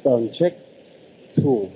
Sound check 2.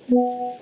One.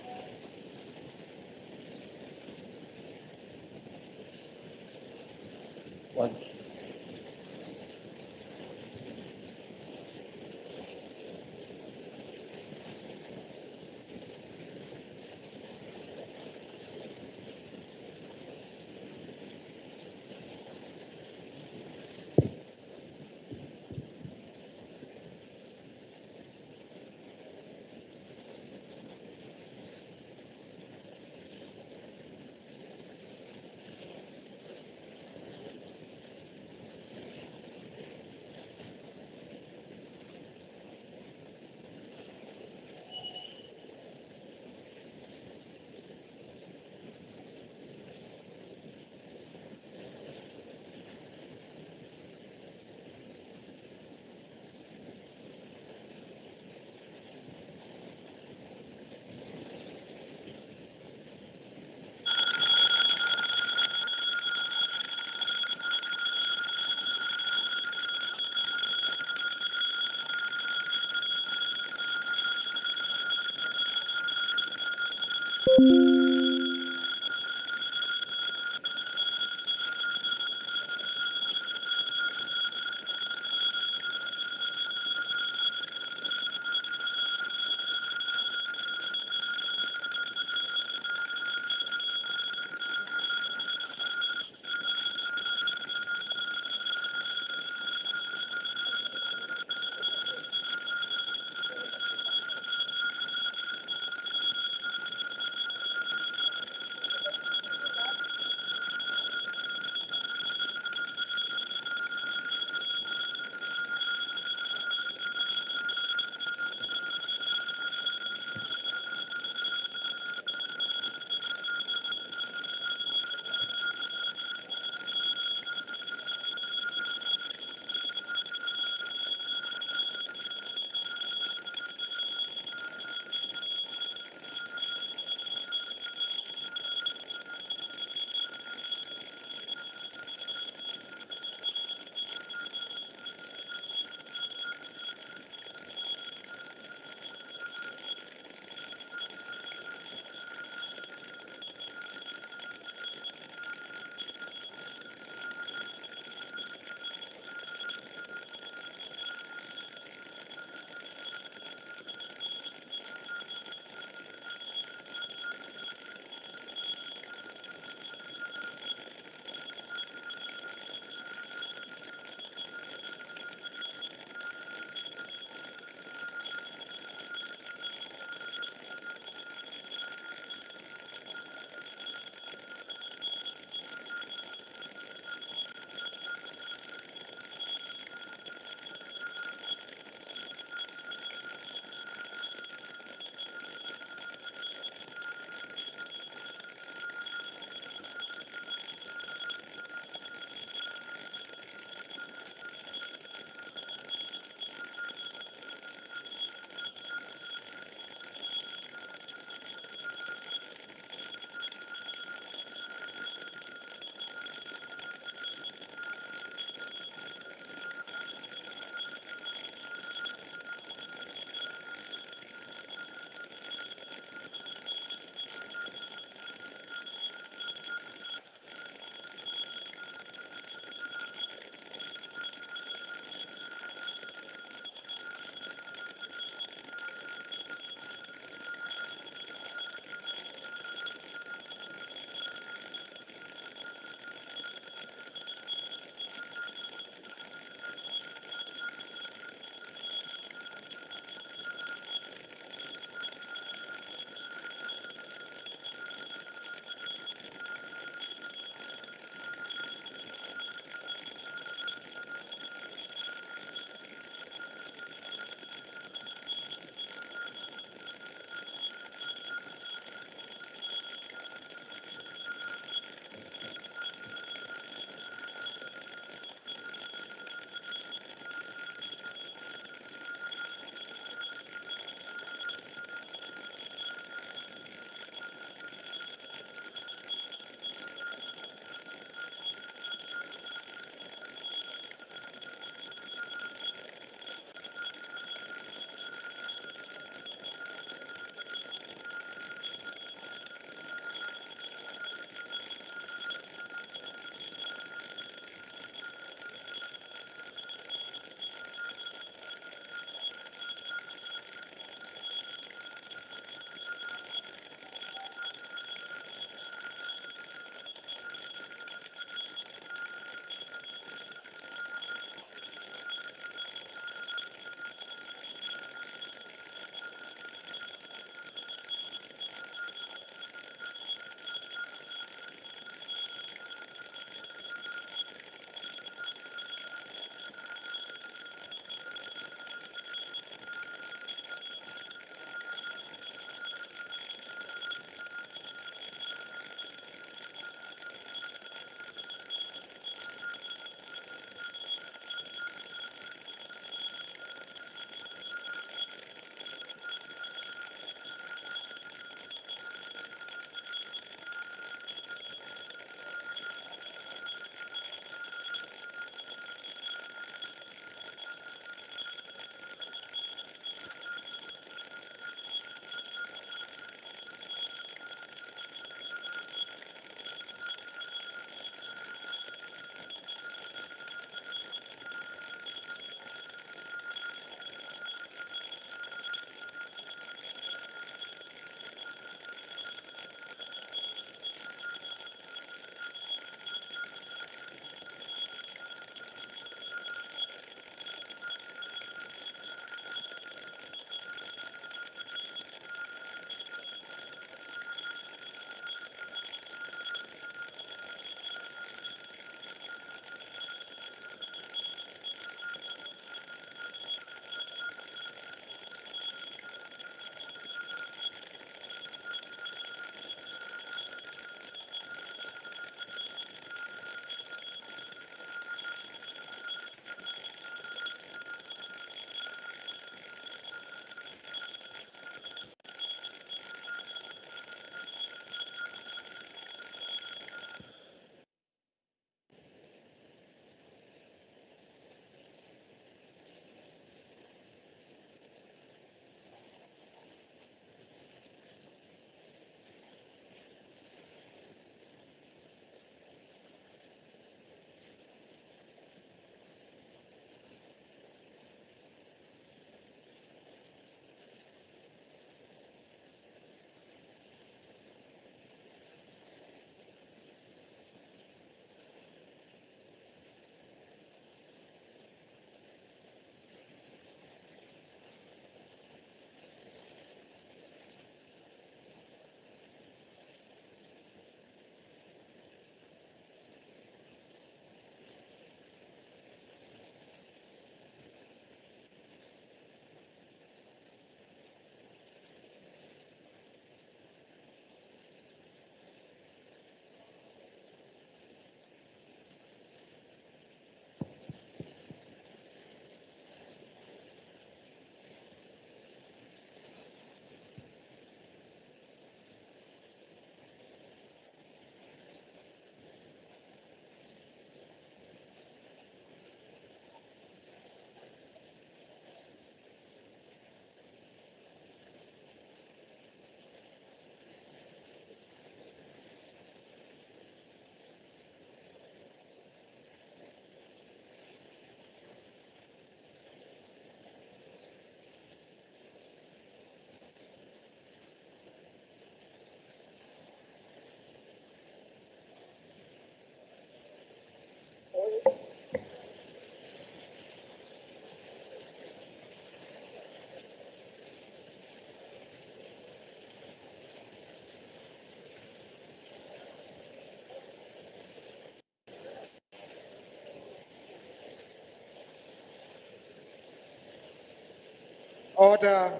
Order,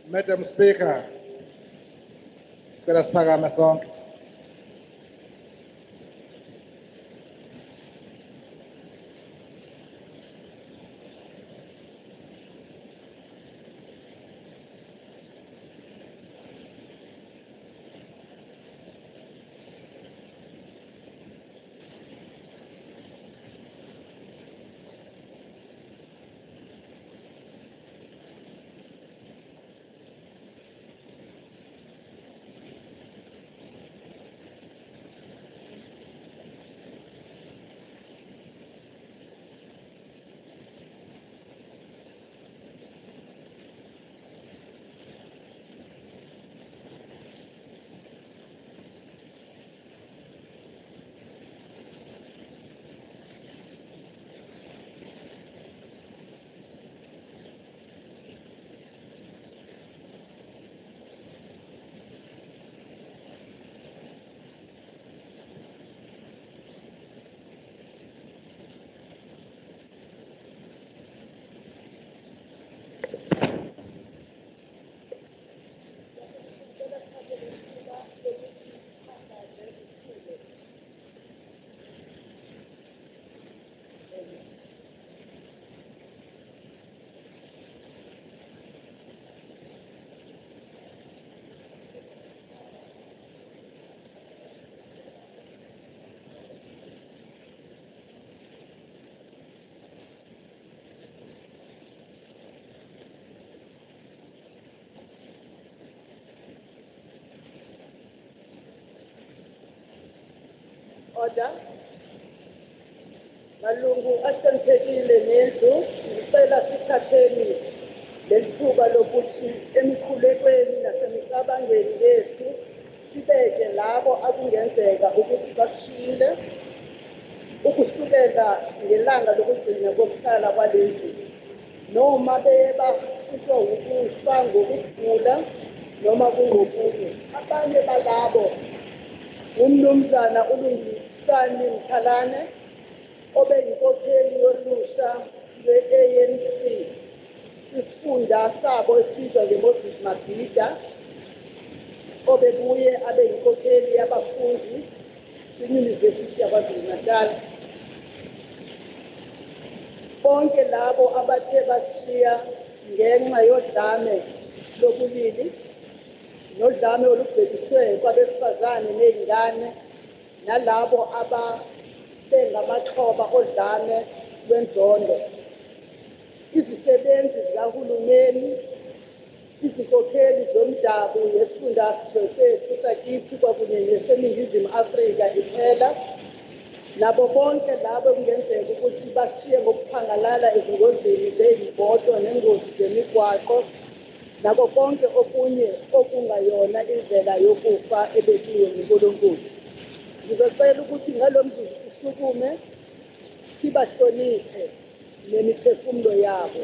Madam Speaker. Sicela siphakame sonke. Order. Malungu ahloniphekile nendlu, ngicela sithatheni lelithuba lokuthi emikhulekweni nasemicabangweni yethu sibeke labo akungenzeka ukuthi bashile ukusukela ngelanga lokugcina kokuhlala kwalendlu, noma beye bahlutshwa ukufa ngokugula noma kungokunye. Abanye balabo umnumzana uLungisani Mthalane obeyinkokheli yolusha lwe-ANC isifunda sabo esibizwa ngeMoses Mabhida, obebuye abe yinkokheli yabafundi kwiYunivesithi yaKwaZulu-Natal. Bonke labo abathe basishiya ngenxa yodlame lobulili nodlame olubhekiswe kwabesifazane nezingane nalabo ababengamaxhoba odlame lwenzondo. Izisebenzi zikahulumeni, izinkokheli zomdabu yesifundazwe sethu sakithi kwakunye neseNingizimu Afrika iphela, nabo bonke labo kungenzeka ukuthi bashiye ngokuphangalala ezingozini zey'moto nengozi zemigwaqo nako konke okunye okungayona indlela yokufa ebekiwe nguNkulunkulu. Ngizocela ukuthi ngalo mzuzu sisukume sibahloniphe nemiphefumulo yabo.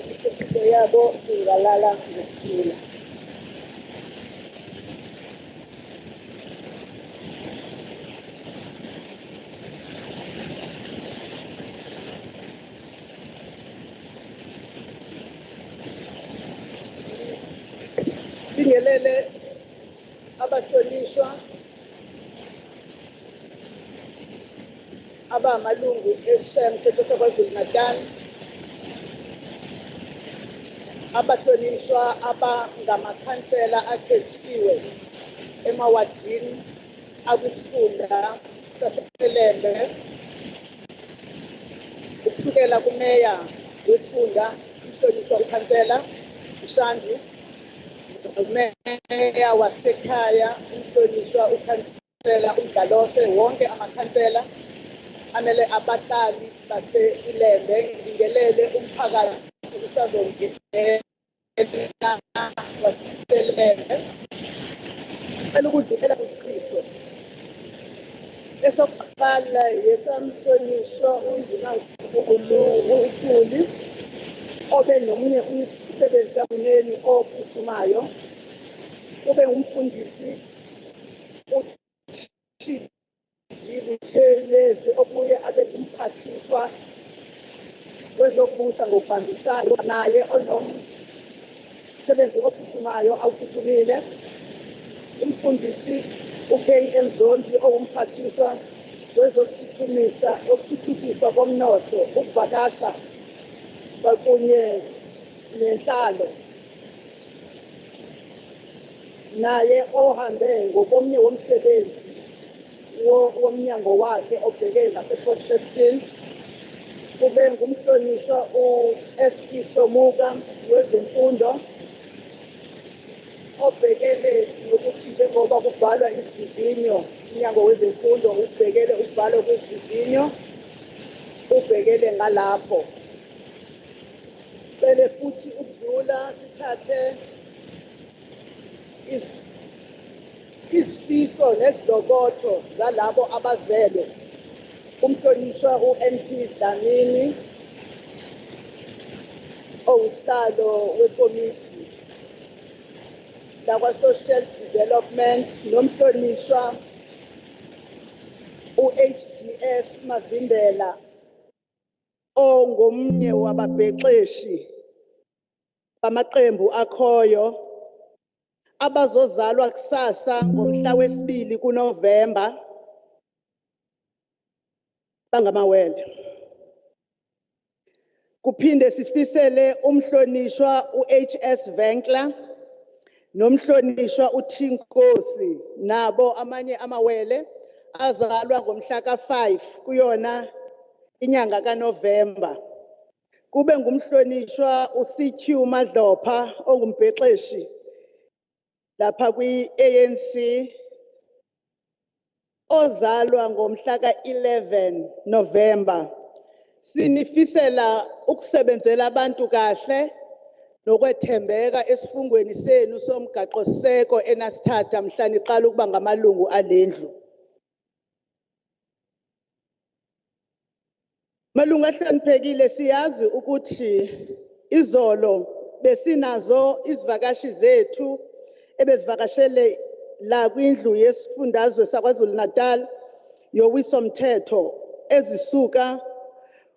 Imiphefumulo yabo ingalala ngokuthula. Bingelele abahlonishwa abamalungu eShayamthetho saKwaZulu-Natal, abahlonishwa abangamakhansela akhethiwe emawadini akwisifunda saseLembe, ukusukela kumeya wesifunda umhlonishwa ukhansela uShandu, umeya wasekhaya umhlonishwa ukhansela uDlalose, wonke amakhansela amele abahlali base-Ilembe, ngibingelele umphakathi usazongena waseLembe. Ngicela ukudlulela kuSiqiso. Esokuqala yesamhlonishwa uNdunankulu uSuli obe nomunye umsebenzi kahulumeni ophuthumayo, ube umfundisi Buthelezi obuye abe umphathiswa wezokubusa ngokubambisana naye onomsebenzi ophuthumayo awuphuthumile. Umfundisi uKM Zondi owumphathiswa wezokuthuthukiswa komnotho, ukuvakasha kunye nenhlalo. Naye ohambe ngokomnye womsebenzi womnyango wakhe obhekene nasePort Shepstone. Kube ngumhlonishwa u-SP Somuka wezemfundo obhekele nokuthi njengoba kubhalwa isivivinyo, umnyango wezemfundo ubhekele ukubhalwa kwesivivinyo, ubhekele ngalapho. Bele futhi ukudlula sithathe isifiso nezidokotho zalabo abazelwe. Umhlonishwa u-NP Dlamini owusihlalo wekomiti lakwa-Social Development, nomhlonishwa u-HGS Mavimbela ongomnye wababhexeshi bamaqembu akhoyo abazozalwa kusasa ngomhla wesibili kuNovemba bangamawele. Kuphinde sifisele umhlonishwa u-HS Venkla nomhlonishwa uThinkosi nabo amanye amawele azalwa ngomhla ka-5 kuyona inyanga kaNovemba. Kube ngumhlonishwa uCQ Madlopha ongumbhexeshi lapha kwi-ANC ozalwa ngomhla ka-11 Novemba. Sinifisela ukusebenzela abantu kahle nokwethembeka esifungweni senu somgaqo siseko enasithatha mhla niqala ukuba ngamalungu alendlu. Malungu ahloniphekile, siyazi ukuthi izolo besinazo izivakashi zethu ebezivakashele la kwindlu yesifundazwe saKwaZulu-Natal yowisomthetho ezisuka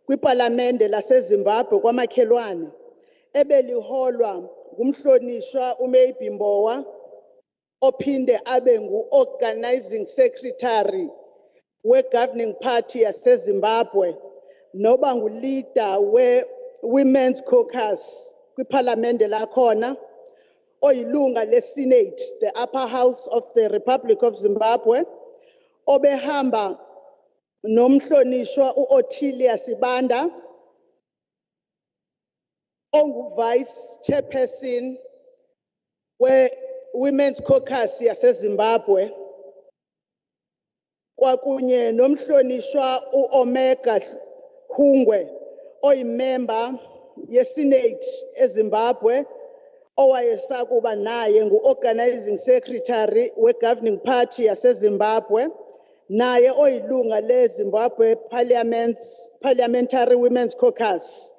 kwiPhalamende laseZimbabwe kwamakhelwane ebeliholwa ngumhlonishwa uMaybe Mbowa ophinde abe ngu-organizing secretary we-governing party yaseZimbabwe noba ngu-leader we-Women's Caucus kwiPhalamende lakhona, oyilunga le-Senate, the upper house of the Republic of Zimbabwe, obehamba nomhlonishwa u-Ottilia Sibanda ongu-vice chairperson we-Women's Caucus yaseZimbabwe, kwakunye nomhlonishwa u-Omega Hungwe oyimember ye-Senate eZimbabwe owayesakuba naye ngu-organizing secretary we-governing party yaseZimbabwe, naye oyilunga le-Zimbabwe Parliamentary Women's Caucus.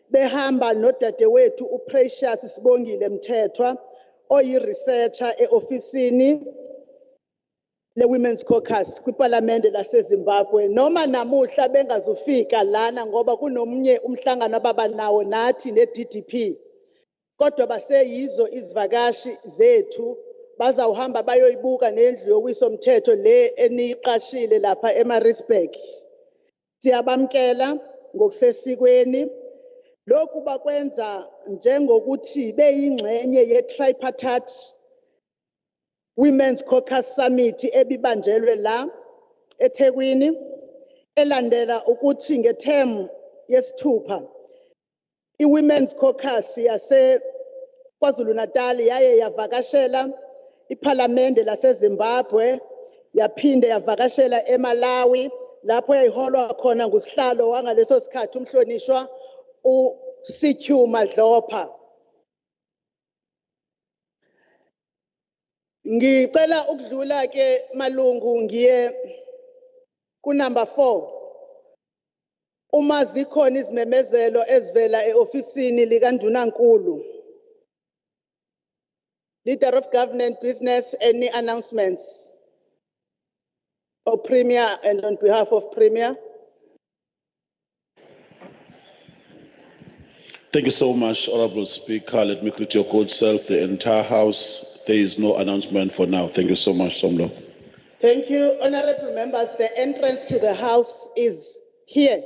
Behamba nodadewethu uPrecious Sibongile Mthethwa oyi-researcher e-ofisini le-Women's Caucus kwiPhalamende laseZimbabwe. Noma namuhla bengazufika lana ngoba kunomunye umhlangano ababanawo nathi ne-DDP, kodwa baseyizo izivakashi zethu bazawuhamba bayoyibuka nendlu yowisomthetho le eniyiqashile lapha eMaritzburg. Siyabamkela ngokusesikweni. Lokhu bakwenza njengokuthi beyingxenye ye-tripartite Women's Caucus Summit ebibanjelwe la eThekwini, elandela ukuthi ngethemu yesithupha i-Women's Caucus yase-KwaZulu-Natal yaye yavakashela iPhalamende laseZimbabwe, yaphinde yavakashela eMalawi lapho yayiholwa khona ngusihlalo wangaleso sikhathi umhlonishwa uCQ Madlopha. Ngicela ukudlula ke malungu ngiye ku-number 4. Uma zikhona izimemezelo ezivela e-ofisini likaNdunankulu, Leader of Government Business, any announcements? Premier and on behalf of Premier. Thank you so much, Honorable Speaker. Let me greet your good self, the entire House. There is no announcement for now. Thank you so much, Somlo. Thank you, honorable members. The entrance to the house is here.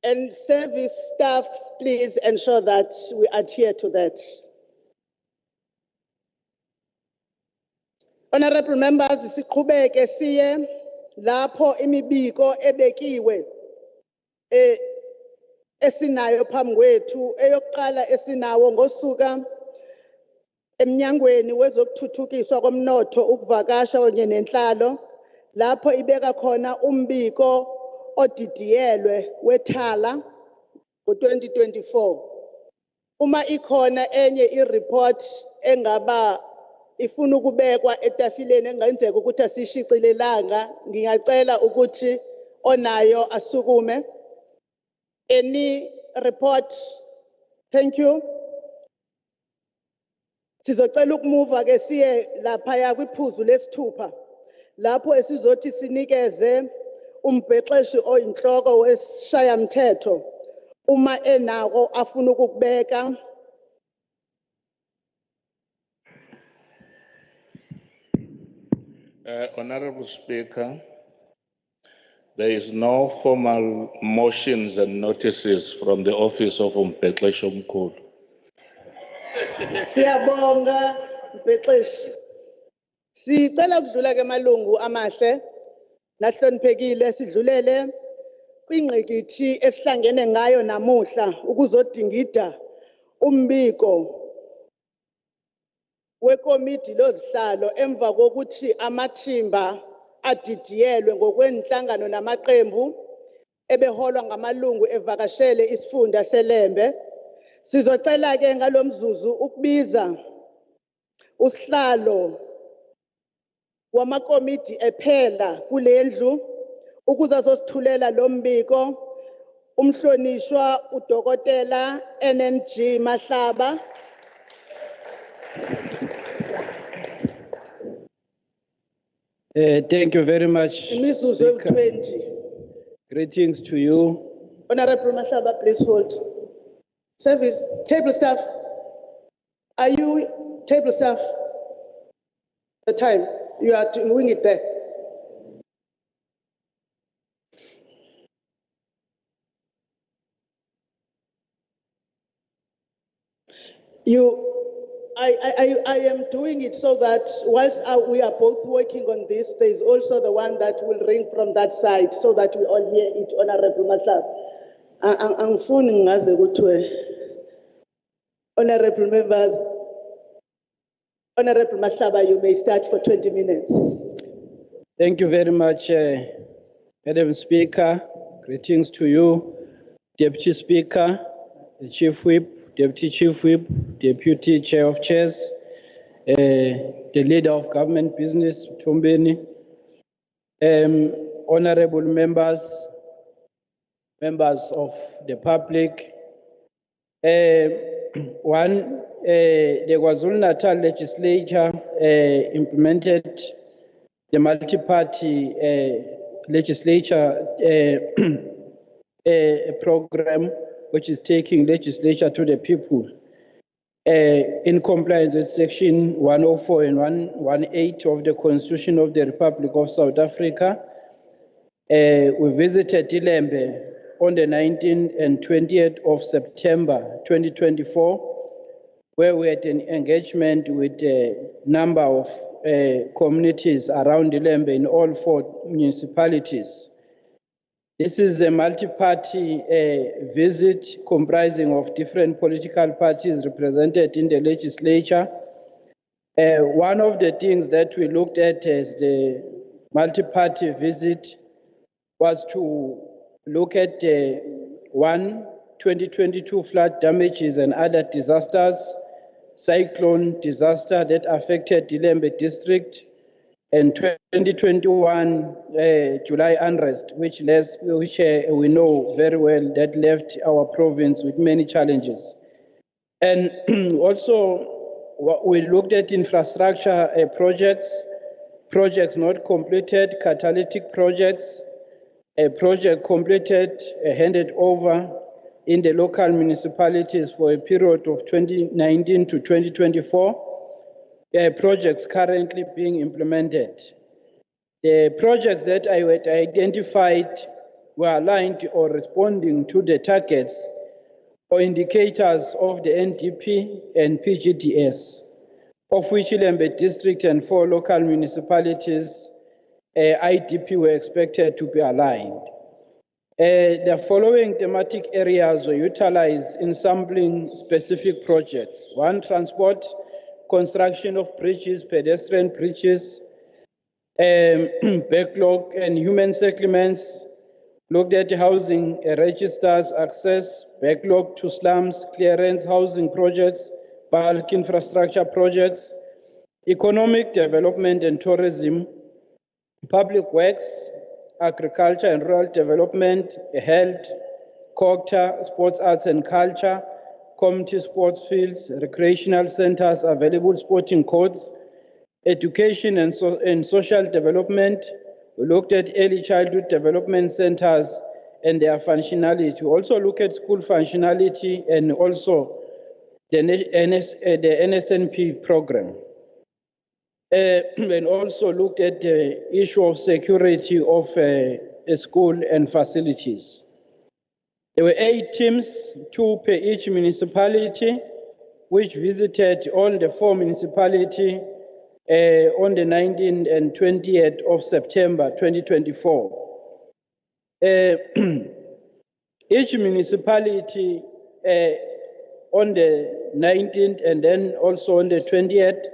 And service staff, please ensure that we adhere to that. Honorable members, siqhubeke siye lapho imibiko ebekiwe esinayo phambi kwethu. Eyokuqala esinawo ngosuka emnyangweni wezokuthuthukiswa komnotho, ukuvakasha kanye nenhlalo, lapho ibeka khona umbiko odidiyelwe wethala ngo-2024. Uma ikhona enye i-report engaba ifuna ukubekwa etafileni engenzeka ukuthi asishicilelanga, ngingacela ukuthi onayo asukume. Any report? Thank you. Sizocela ukumuva ke siye laphaya kwiphuzu lesithupha lapho esizothi sinikeze umbhexeshi oyinhloko wesishayamthetho uma enako afuna ukubeka. Honorable Speaker, there is no formal motions and notices from the Office of Umbhexeshi Omkhulu. Siyabonga mbhexeshi. Sicela ukudlula ke malungu amahle nahloniphekile, sidlulele kwingqikithi esihlangene ngayo namuhla ukuzodingida umbiko wekomiti lozihlalo emva kokuthi amathimba adidiyelwe ngokwenhlangano namaqembu ebeholwa ngamalungu evakashele isifunda seLembe. Sizocela ke ngalomzuzu ukubiza usihlalo wamakomiti ephela kulendlu ukuze azosithulela lo mbiko umhlonishwa uDokotela NNG Mahlaba. Thank you very much. Imizuzu Speaker. 20. Greetings to you. Honorable Mahlaba, please hold. Service, table staff. Are you table staff? The time. You are doing it there. I am doing it so that whilst we are both working on this, there is also the one that will ring from that side so that we all hear it, Honorable Mahlaba. Angifuni ngaze kuthiwe. Honorable members, Honorable Mahlaba, you may start for 20 minutes. Thank you very much, Madam Speaker. Greetings to you, Deputy Speaker, the Chief Whip, Deputy Chief Whip, Deputy Chair of Chairs, the Leader of Government Business, Mtombeni, honorable members, members of the public. One, the KwaZulu-Natal Legislature implemented the multi-party legislature program which is taking legislature to the people in compliance with Section 104 and 118 of the Constitution of the Republic of South Africa. We visited iLembe on the 19th and 20th of September 2024, where we had an engagement with a number of communities around iLembe in all 4 municipalities. This is a multi-party visit comprising of different political parties represented in the legislature. One of the things that we looked at as the multi-party visit was to look at 2022 flood damages and other disasters, cyclone disaster that affected iLembe district, and 2021 July unrest, which we know very well that left our province with many challenges. And also, we looked at infrastructure projects projects not completed, catalytic projects, a project completed, handed over in the local municipalities for a period of 2019 to 2024, projects currently being implemented. The projects that I had identified were aligned or responding to the targets or indicators of the NDP and PGDS, of which iLembe district and 4 local municipalities IDP were expected to be aligned. The following thematic areas were utilized in sampling specific projects. 1, transport, construction of bridges, pedestrian bridges, backlog and human settlements, looked at housing registers, access, backlog to slums, clearance, housing projects, bulk infrastructure projects, economic development and tourism, public works, agriculture and rural development, health, culture, sports, arts and culture, community sports fields, recreational centers, available sporting courts, education and social development. We looked at early childhood development centers and their functionality. We also look at school functionality and also the NSNP program. And also looked at the issue of security of a school and facilities. There were 8 teams, 2 per each municipality, which visited all the 4 municipalities on the 19th and 20th of September 2024. Each municipality on the 19th and then also on the 20th,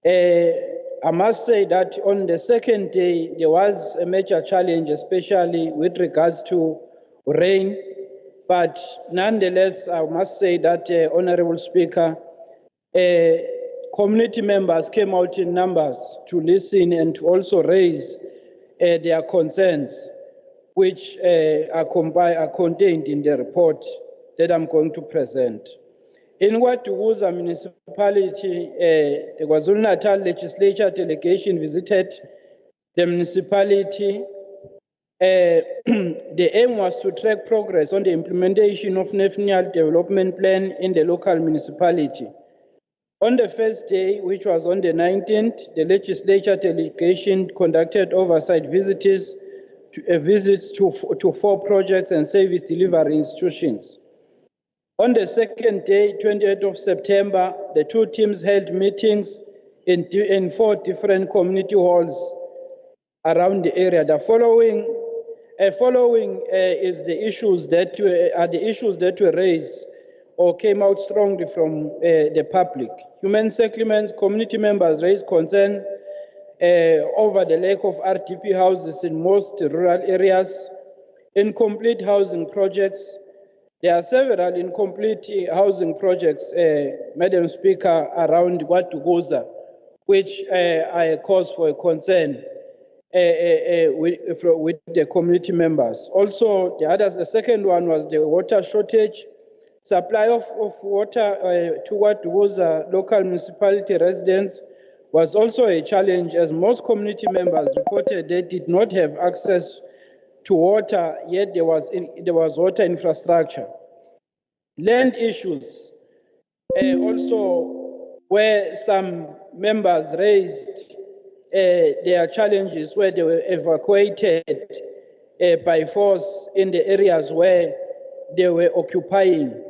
I must say that on the second day, there was a major challenge, especially with regards to rain. But nonetheless, I must say that, Honorable Speaker, community members came out in numbers to listen and to also raise their concerns, which are contained in the report that I'm going to present. In KwaZulu municipality, the KwaZulu-Natal Legislature delegation visited the municipality. The aim was to track progress on the implementation of National Development Plan in the local municipality. On the first day, which was on the 19th, the legislature delegation conducted oversight visits to 4 projects and service delivery institutions. On the second day, 28th of September, the 2 teams held meetings in 4 different community halls around the area. The following is the issues that were raised or came out strongly from the public. Human settlements, community members raised concern over the lack of RDP houses in most rural areas. Incomplete housing projects. There are several incomplete housing projects, Madam Speaker, around KwaZulu, which are a cause for a concern with the community members. Also, the second one was the water shortage. Supply of water to KwaZulu local municipality residents was also a challenge, as most community members reported they did not have access to water, yet there was water infrastructure. Land issues, also where some members raised their challenges where they were evacuated by force in the areas where they were occupying.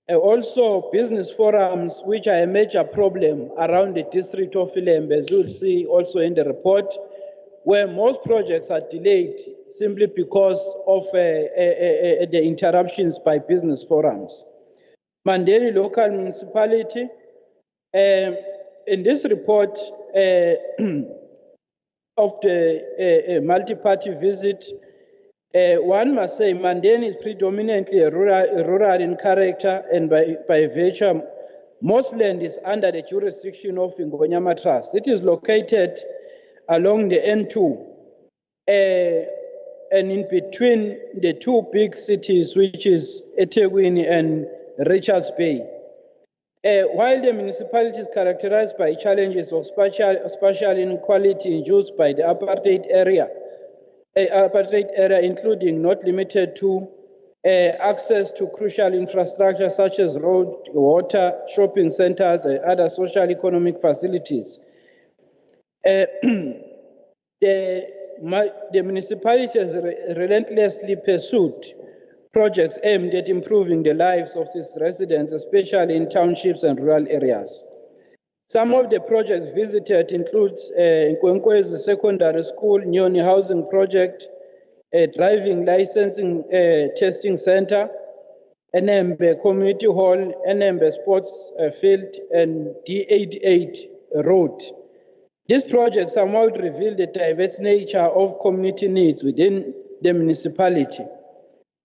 Also business forums, which are a major problem around the district of iLembe, as you'll see also in the report, where most projects are delayed simply because of the interruptions by business forums. Mandeli local municipality, in this report of the multi-party visit, one must say Mandeni is predominantly rural in character, and by virtue, most land is under the jurisdiction of Ngonyama Trust. It is located along the N2 and in between the 2 big cities, which is eThekwini and Richards Bay. While the municipality is characterized by challenges of spatial inequality induced by the apartheid area, including not limited to access to crucial infrastructure such as road, water, shopping centers, and other social economic facilities. The municipality has relentlessly pursued projects aimed at improving the lives of its residents, especially in townships and rural areas. Some of the projects visited include Nkwenkwezi Secondary School, Nyoni Housing Project, a driving licensing testing center, iLembe Community Hall, iLembe Sports Field, and D88 Road. These projects somewhat reveal the diverse nature of community needs within the municipality.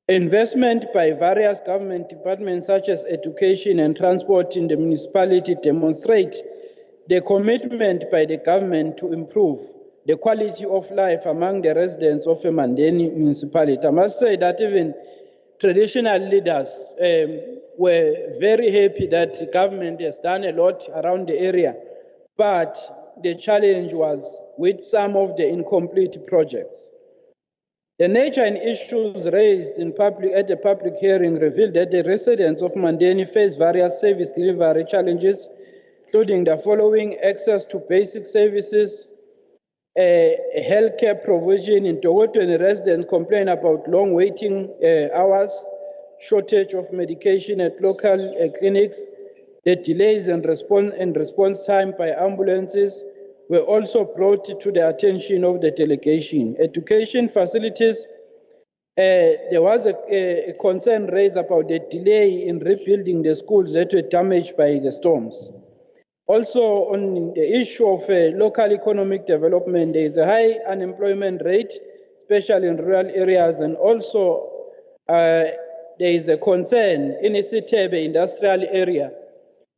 Investment by various government departments such as education and transport in the municipality demonstrate the commitment by the government to improve the quality of life among the residents of a Mandeni municipality. I must say that even traditional leaders were very happy that the government has done a lot around the area, but the challenge was with some of the incomplete projects. The nature and issues raised at the public hearing revealed that the residents of Mandeni face various service delivery challenges, including the following: access to basic services, healthcare provision. In Togotweni, residents complain about long waiting hours, shortage of medication at local clinics. The delays in response time by ambulances were also brought to the attention of the delegation. Education facilities, there was a concern raised about the delay in rebuilding the schools that were damaged by the storms. Also, on the issue of local economic development, there is a high unemployment rate, especially in rural areas, and also there is a concern in Isitebe industrial area,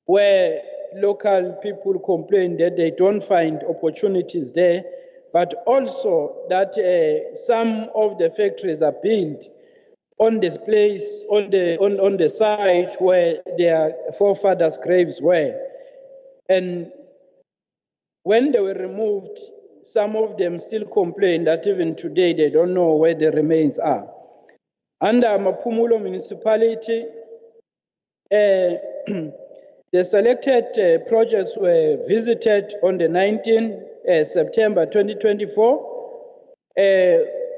where local people complain that they don't find opportunities there, but also that some of the factories are built on this place, on the site where their forefathers' graves were. And when they were removed, some of them still complain that even today they don't know where the remains are. Under Maphumulo municipality, the selected projects were visited on the 19th September 2024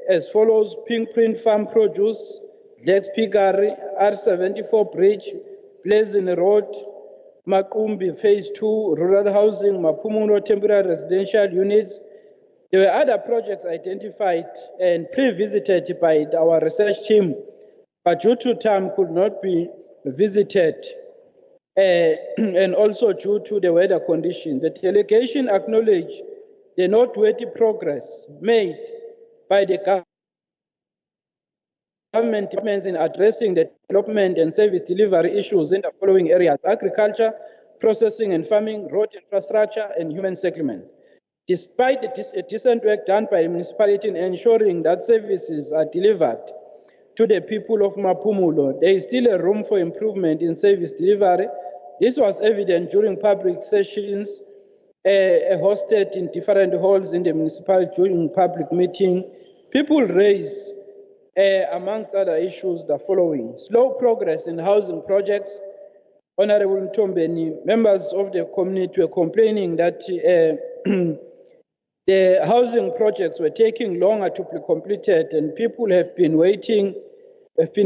as follows: Pink Print Farm Produce, Lex Pigari, R74 Bridge, Blazing Road, Makumbi Phase 2, Rural Housing, Maphumulo Temporary Residential Units. There were other projects identified and pre-visited by our research team, but due to time could not be visited. And also due to the weather conditions. The delegation acknowledged the noteworthy progress made by the government departments in addressing the development and service delivery issues in the following areas: agriculture, processing and farming, road infrastructure, and human settlement. Despite the decent work done by the municipality in ensuring that services are delivered to the people of Maphumulo, there is still a room for improvement in service delivery. This was evident during public sessions hosted in different halls in the municipality during public meeting. People raised, amongst other issues, the following: slow progress in housing projects. Honorable Ntombeni, members of the community were complaining that the housing projects were taking longer to be completed, and people have been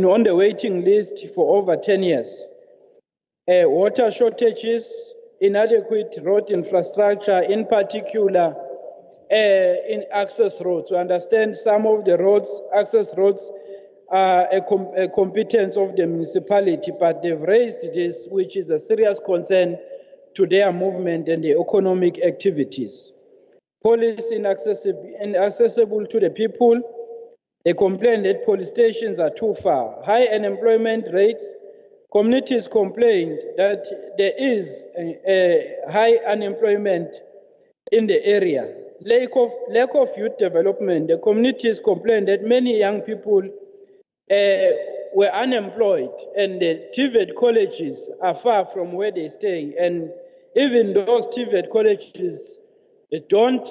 on the waiting list for over 10 years. Water shortages, inadequate road infrastructure, in particular in access roads. We understand some of the roads, access roads, are a competence of the municipality, but they've raised this, which is a serious concern to their movement and the economic activities. Police inaccessible to the people. They complain that police stations are too far. High unemployment rates. Communities complained that there is a high unemployment in the area. Lack of youth development. The communities complained that many young people were unemployed, and the TVET colleges are far from where they stay, and even those TVET colleges don't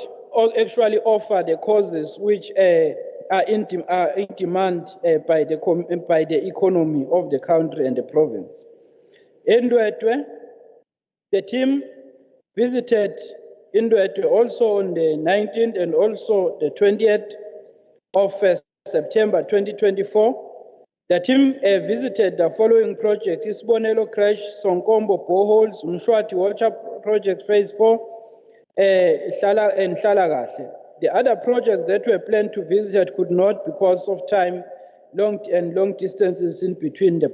actually offer the courses which are in demand by the economy of the country and the province. Indwetwe, the team visited Indwetwe also on the 19th and also the 20th of September 2024. The team visited the following projects: Isibonelo Crash, Sonkombo Boreholes, Mshwati Water Project Phase 4, and Hlalakahle. The other projects that were planned to visit could not because of time, long distances in between the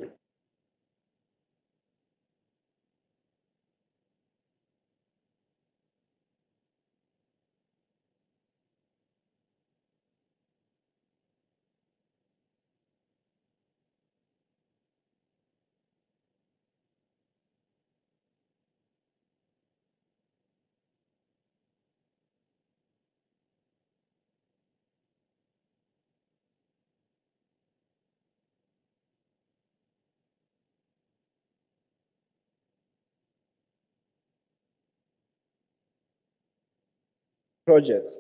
projects.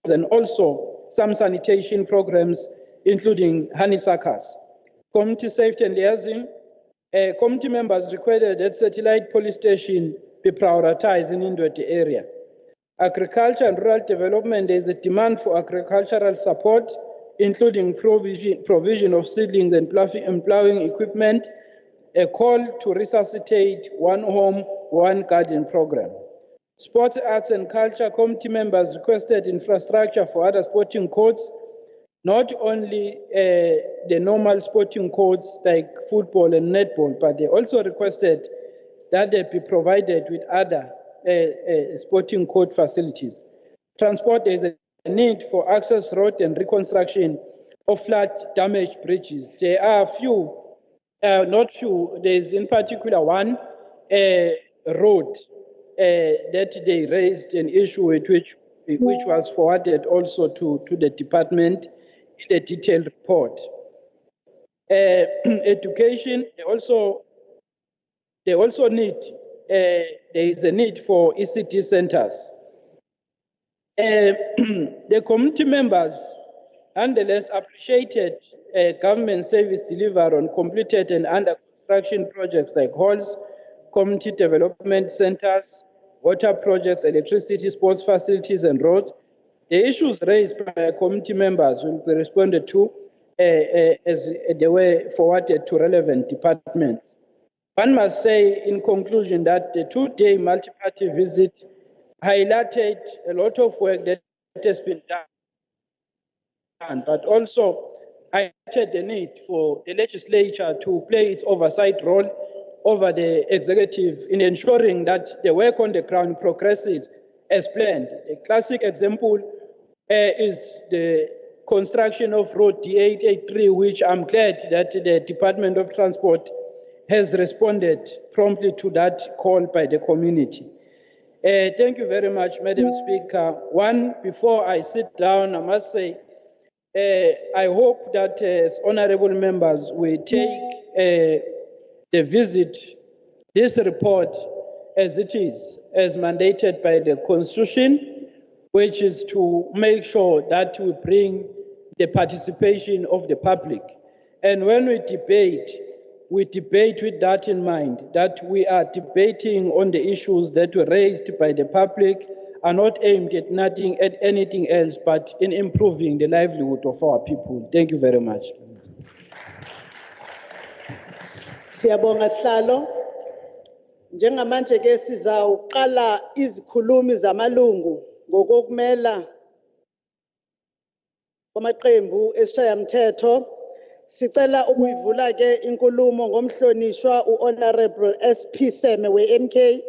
And also some sanitation programs, including honeysuckers. Community safety and liaison. Committee members requested that satellite police station be prioritized in Indwete area. Agriculture and rural development, there is a demand for agricultural support, including provision of seedlings and plowing equipment, a call to resuscitate one home, one garden program. Sports, arts and culture committee members requested infrastructure for other sporting courts, not only the normal sporting courts like football and netball, but they also requested that they be provided with other sporting court facilities. Transport, there is a need for access road and reconstruction of flood damaged bridges. There are few, not few, there is in particular one road that they raised an issue with which was forwarded also to the department in the detailed report. Education, they also need, there is a need for ECT centers. The committee members nonetheless appreciated government service delivered on completed and under construction projects like halls, community development centers, water projects, electricity, sports facilities, and roads. The issues raised by committee members will be responded to as they were forwarded to relevant departments. One must say in conclusion that the two-day multi-party visit highlighted a lot of work that has been done, but also highlighted the need for the legislature to play its oversight role over the executive in ensuring that the work on the ground progresses as planned. A classic example is the construction of Road D883, which I'm glad that the Department of Transport has responded promptly to that call by the community. Thank you very much, Madam Speaker. Before I sit down, I must say, I hope that as honorable members, we take the visit, this report as it is, as mandated by the Constitution, which is to make sure that we bring the participation of the public. And when we debate with that in mind, that we are debating on the issues that were raised by the public, are not aimed at anything else but in improving the livelihood of our people. Thank you very much. Siyabonga Sihlalo. Njengamanje ke sizawuqala izikhulumi zamalungu ngokokumela kwamaqembu esishayamthetho. Sicela ukuyivula ke inkulumo ngomhlonishwa uHonorable SP Seme weMK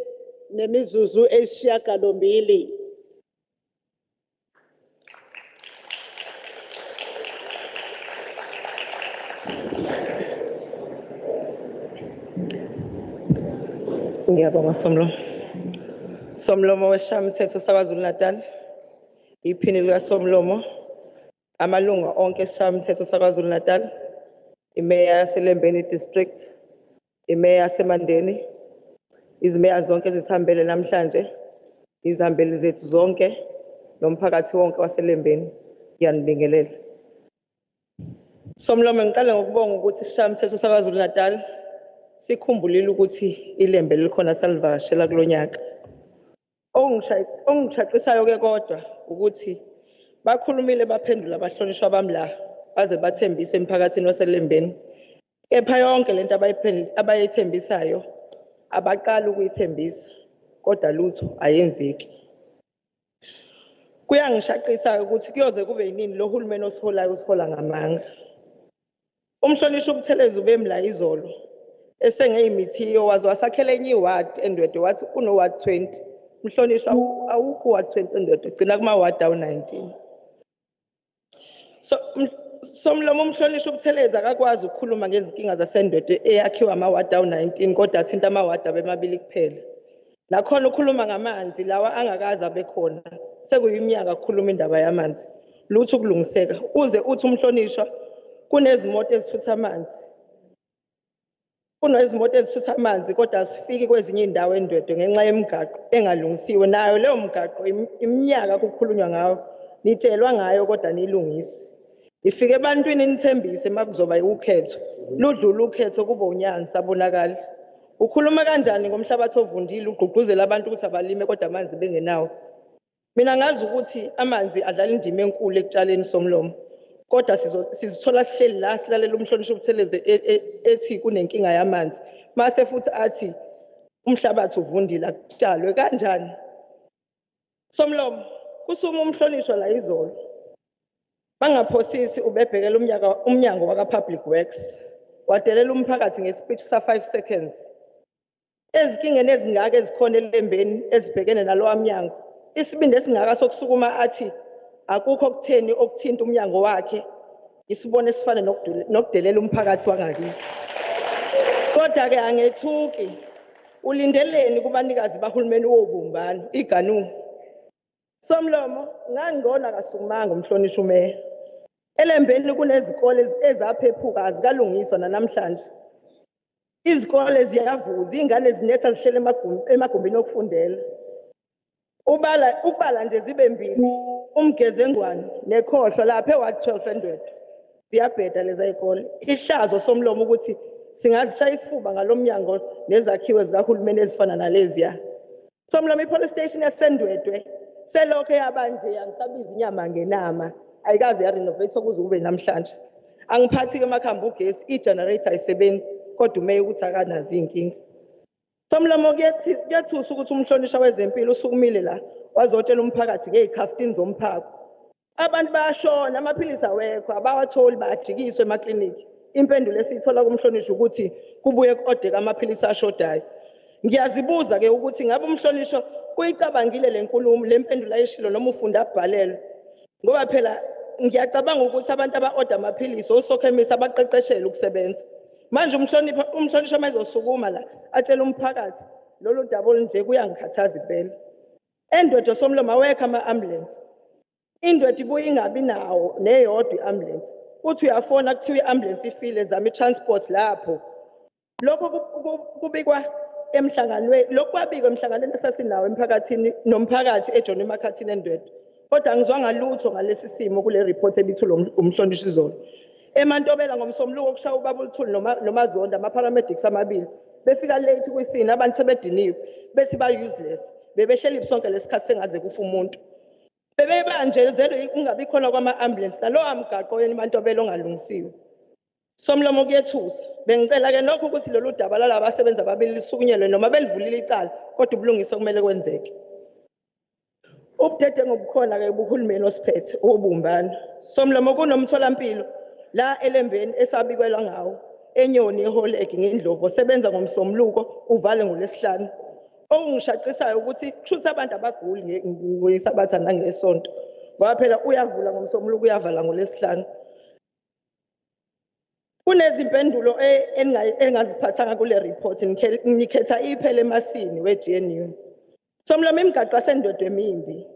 nemizuzu eyisishiyagalombili. Ngiyabonga Somlomo. Somlomo weshamithetho saKwaZulu-Natal, iphini likaSomlomo, amalunga onke eshamithetho saKwaZulu-Natal, imeya yaseLembeni District, imeya yaseMandeni, izimeya zonke ezisihambele namhlanje, izihambeli zethu zonke, nomphakathi wonke waseLembeni, ngiyanibingelela. Somlomo, ngiqale ngokubonga ukuthi ishamithetho saKwaZulu-Natal sikhumbulile ukuthi iLembe likhona salivakashela kulonyaka. Ongishaqisayo ke kodwa ukuthi bakhulumile baphendula abahlonishwa bami la baze bathembise emphakathini waseLembeni. Kepha yonke lento abayithembisayo abaqala ukuyithembisa kodwa lutho ayenzeki. Kuyangishaqisa ukuthi kuyoze kube yinini lo hulumeni osiholayo usihola ngamanga. Umhlonishwa uButhelezi ubemla izolo esengeyimithi waze wasakhela enye iward eNdwedwe wathi uno ward 20. Mhlonishwa awukho ward 20 eNdwedwe ugcina kuma ward awu 19. Somlomo umhlonishwa uButhelezi akakwazi ukukhuluma ngezinkinga zaseNdwedwe eyakhiwa ama ward awu 19 kodwa athinta ama ward abemabili kuphela. Nakhona ukhuluma ngamanzi lawa angakaza bekhona. Sekuyiminyaka ukukhuluma indaba yamanzi. Lutho ukulungiseka uze uthi umhlonishwa kunezimoto ezithutha amanzi. Kunezimoto ezithutha amanzi kodwa asifiki kwezinye indawo eNdwedwe ngenxa yemigaqo engalungisiwe nayo leyo migaqo iminyaka kukhulunywa ngayo nitshelwa ngayo kodwa nilungise. Ifike ebantwini nithembise makuzoba ukhetho. Ludlula ukhetho kuba unyani sabonakala. Ukhuluma kanjani ngomhlabathi ovundile ugqugquzela abantu ukuthi abalime kodwa amanzi bengenawo. Mina ngazi ukuthi amanzi adlala indima enkulu ekutshaleni Somlomo. Kodwa sizithola sihleli la silalela umhlonishwa uButhelezi ethi kunenkinga yamanzi. Mase futhi athi umhlabathi uvundile akutshalwe kanjani. Somlomo kusuma umhlonishwa la izolo. Bangaphosisi ubebhekela umnyango waka-Public Works. Wadelela umphakathi ngespeech sa 5 seconds. Ezinkingeni ezingaka ezikhona eLembeni ezibhekene nalowa mnyango. Isibindi esingaka sokusukuma athi akukho okutheni okuthinta umnyango wakhe. Isibone esifana nokudelela umphakathi wangakithi. Kodwa ke angethuki. Ulindeleni kubanikazi bahulumeni wobumbano iganu. Somlomo ngangona kasukumanga umhlonishwa umeya. eLembeni kunezikole ezaphephuka azikalungiswa namhlanje. Izikole ziyavuza, ingane zinetha zihlele emagumbini okufundela. Ukubala nje zibe mbili, umgezengwane nekhohlo lapha eWard 12 eNdwedwe. Ziyabheda lezi izikole. Ihlazo Somlomo ukuthi singazishaya isifuba ngalomnyango nezakhiwo zikahulumeni ezifana naleziya. Somlomo ipolice station yaseNdwedwe selokho yabanje yangisabiza inyama ngenama. Ayikaze yarenovate ukuze kube namhlanje. Angiphathi ke emakhamba ugesi igenerator ayisebenzi kodwa umeya ukuthi akanazi inkinga. Somlomo kuyathusa ukuthi umhlonishwa wezempilo usukumile la wazotshela umphakathi ngezikhastini zomphako. Abantu bayashona amaphilisi awekho abawatholi bayajikiswa emakliniki. Impendulo esiyithola kumhlonishwa ukuthi kubuye kuodeka amaphilisi ashodayo. Ngiyazibuza ke ukuthi ngabe umhlonishwa kuyicabangile lenkulumo lempendulo ayishilo noma ufunda abhalelwe. Ngoba phela ngiyacabanga ukuthi abantu aba-order amaphilisi osokhemisi abaqeqeshela ukusebenza. Manje umhlonishwa mayezosukuma la atshela umphakathi lolu daba nje kuyangikhathaza impela. eNdwedwe Somlomo awekho ama-ambulance. iNdwedwe ibuye ingabi nawo neyodwa i-ambulance. Uthi uyafona kuthiwa i-ambulance ifile zama i-transport lapho. Lokho kubikwa emhlanganweni, lokho kwabikwa emhlanganweni esasinawo emphakathini nomphakathi eJohn emakhathini eNdwedwe. Kodwa angizwanga lutho ngalesi simo kule report ebithula umhlonishwa izolo. eMantobela ngomsombuluko okushaya ubaba uLuthuli noMazonda ama-paramedics amabili. Befika late kwisini abantu sebediniwe bethi ba-useless. Bebehleli sonke lesikhathi sengaze kufa umuntu. Bebebanjezelwe kungabi khona kwama-ambulance nalowa mgaqo eMantobela ongalungisiwe. Somlomo kuyethusa. Bengicela ke nokho ukuthi lolu daba lalabo abasebenza ababili lisukunyelwe noma belivulile icala kodwa ubulungiswa kumele kwenzeke. Ubudede ngobukhona ke ubuhulumeni osiphethe obumbano. Somlomo kunomtholampilo la eLembeni esabikwelwa ngawo eNyoni eHolegi ngeNdlovu osebenza ngomsombuluko uvale ngoLesihlanu. Okungishaqisayo ukuthi kushuthi abantu abaguli ngoyisabatha nangesonto. Ngoba phela uyavula ngomsombuluko uyavala ngoLesihlanu. Kunezimpendulo engaziphathanga kule report nikhetha iphele emasini we-GNU. Somlomo imigaqo yasendoda emimbi.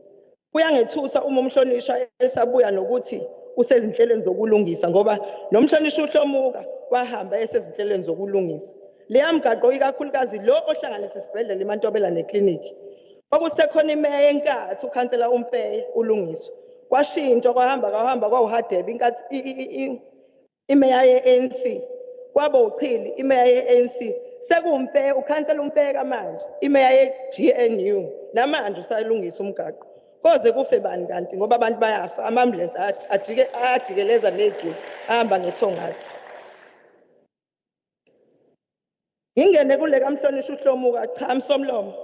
Kuyangethusa uma umhlonishwa esabuya nokuthi usezinhlelweni zokulungisa ngoba nomhlonishwa uhlomuka wahamba esezinhlelweni zokulungisa. Leya migaqo ikakhulukazi lo ohlanganisa isibhedlela iMantobela nekliniki. Kwakusekhona imeya yenkathi ukhansela uMpeye ulungiswa. Kwashintshwa kwahamba kwawuhadebe inkathi imeya ye-ANC. Kwaba uchili imeya ye-ANC. SekuMpeye ukhansela uMpeye kamanje imeya ye-GNU namanje usalungisa umgaqo. Koze kufe bani kanti ngoba abantu bayafa ama-ambulance ajikeleza negcu ahamba ngethongazi. Ingene kule kamhlonishwa uhlomuka cha msomlomo.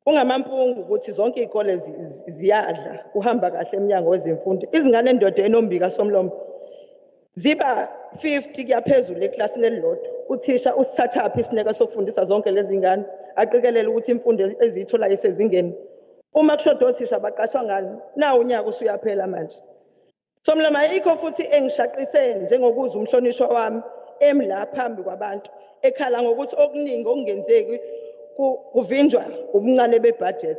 Ungamampungu ukuthi zonke izikole ziyadla uhamba kahle eminyango wezemfundo. Izingane endoda enombika somlomo ziba 50 kuyaphezulu eklasini elilodwa. Uthisha usithathaphi isineke sokufundisa zonke lezi ngane aqikelele ukuthi imfundo ezithola isezingeni. Uma kushoda othisha baqashwa ngani na unyaka usuyaphela manje. Somlomo ayikho futhi engishaqise njengokuzwa umhlonishwa wami emla phambi kwabantu ekhala ngokuthi okuningi okungenzeki kuvinjwa ubuncane bebudget.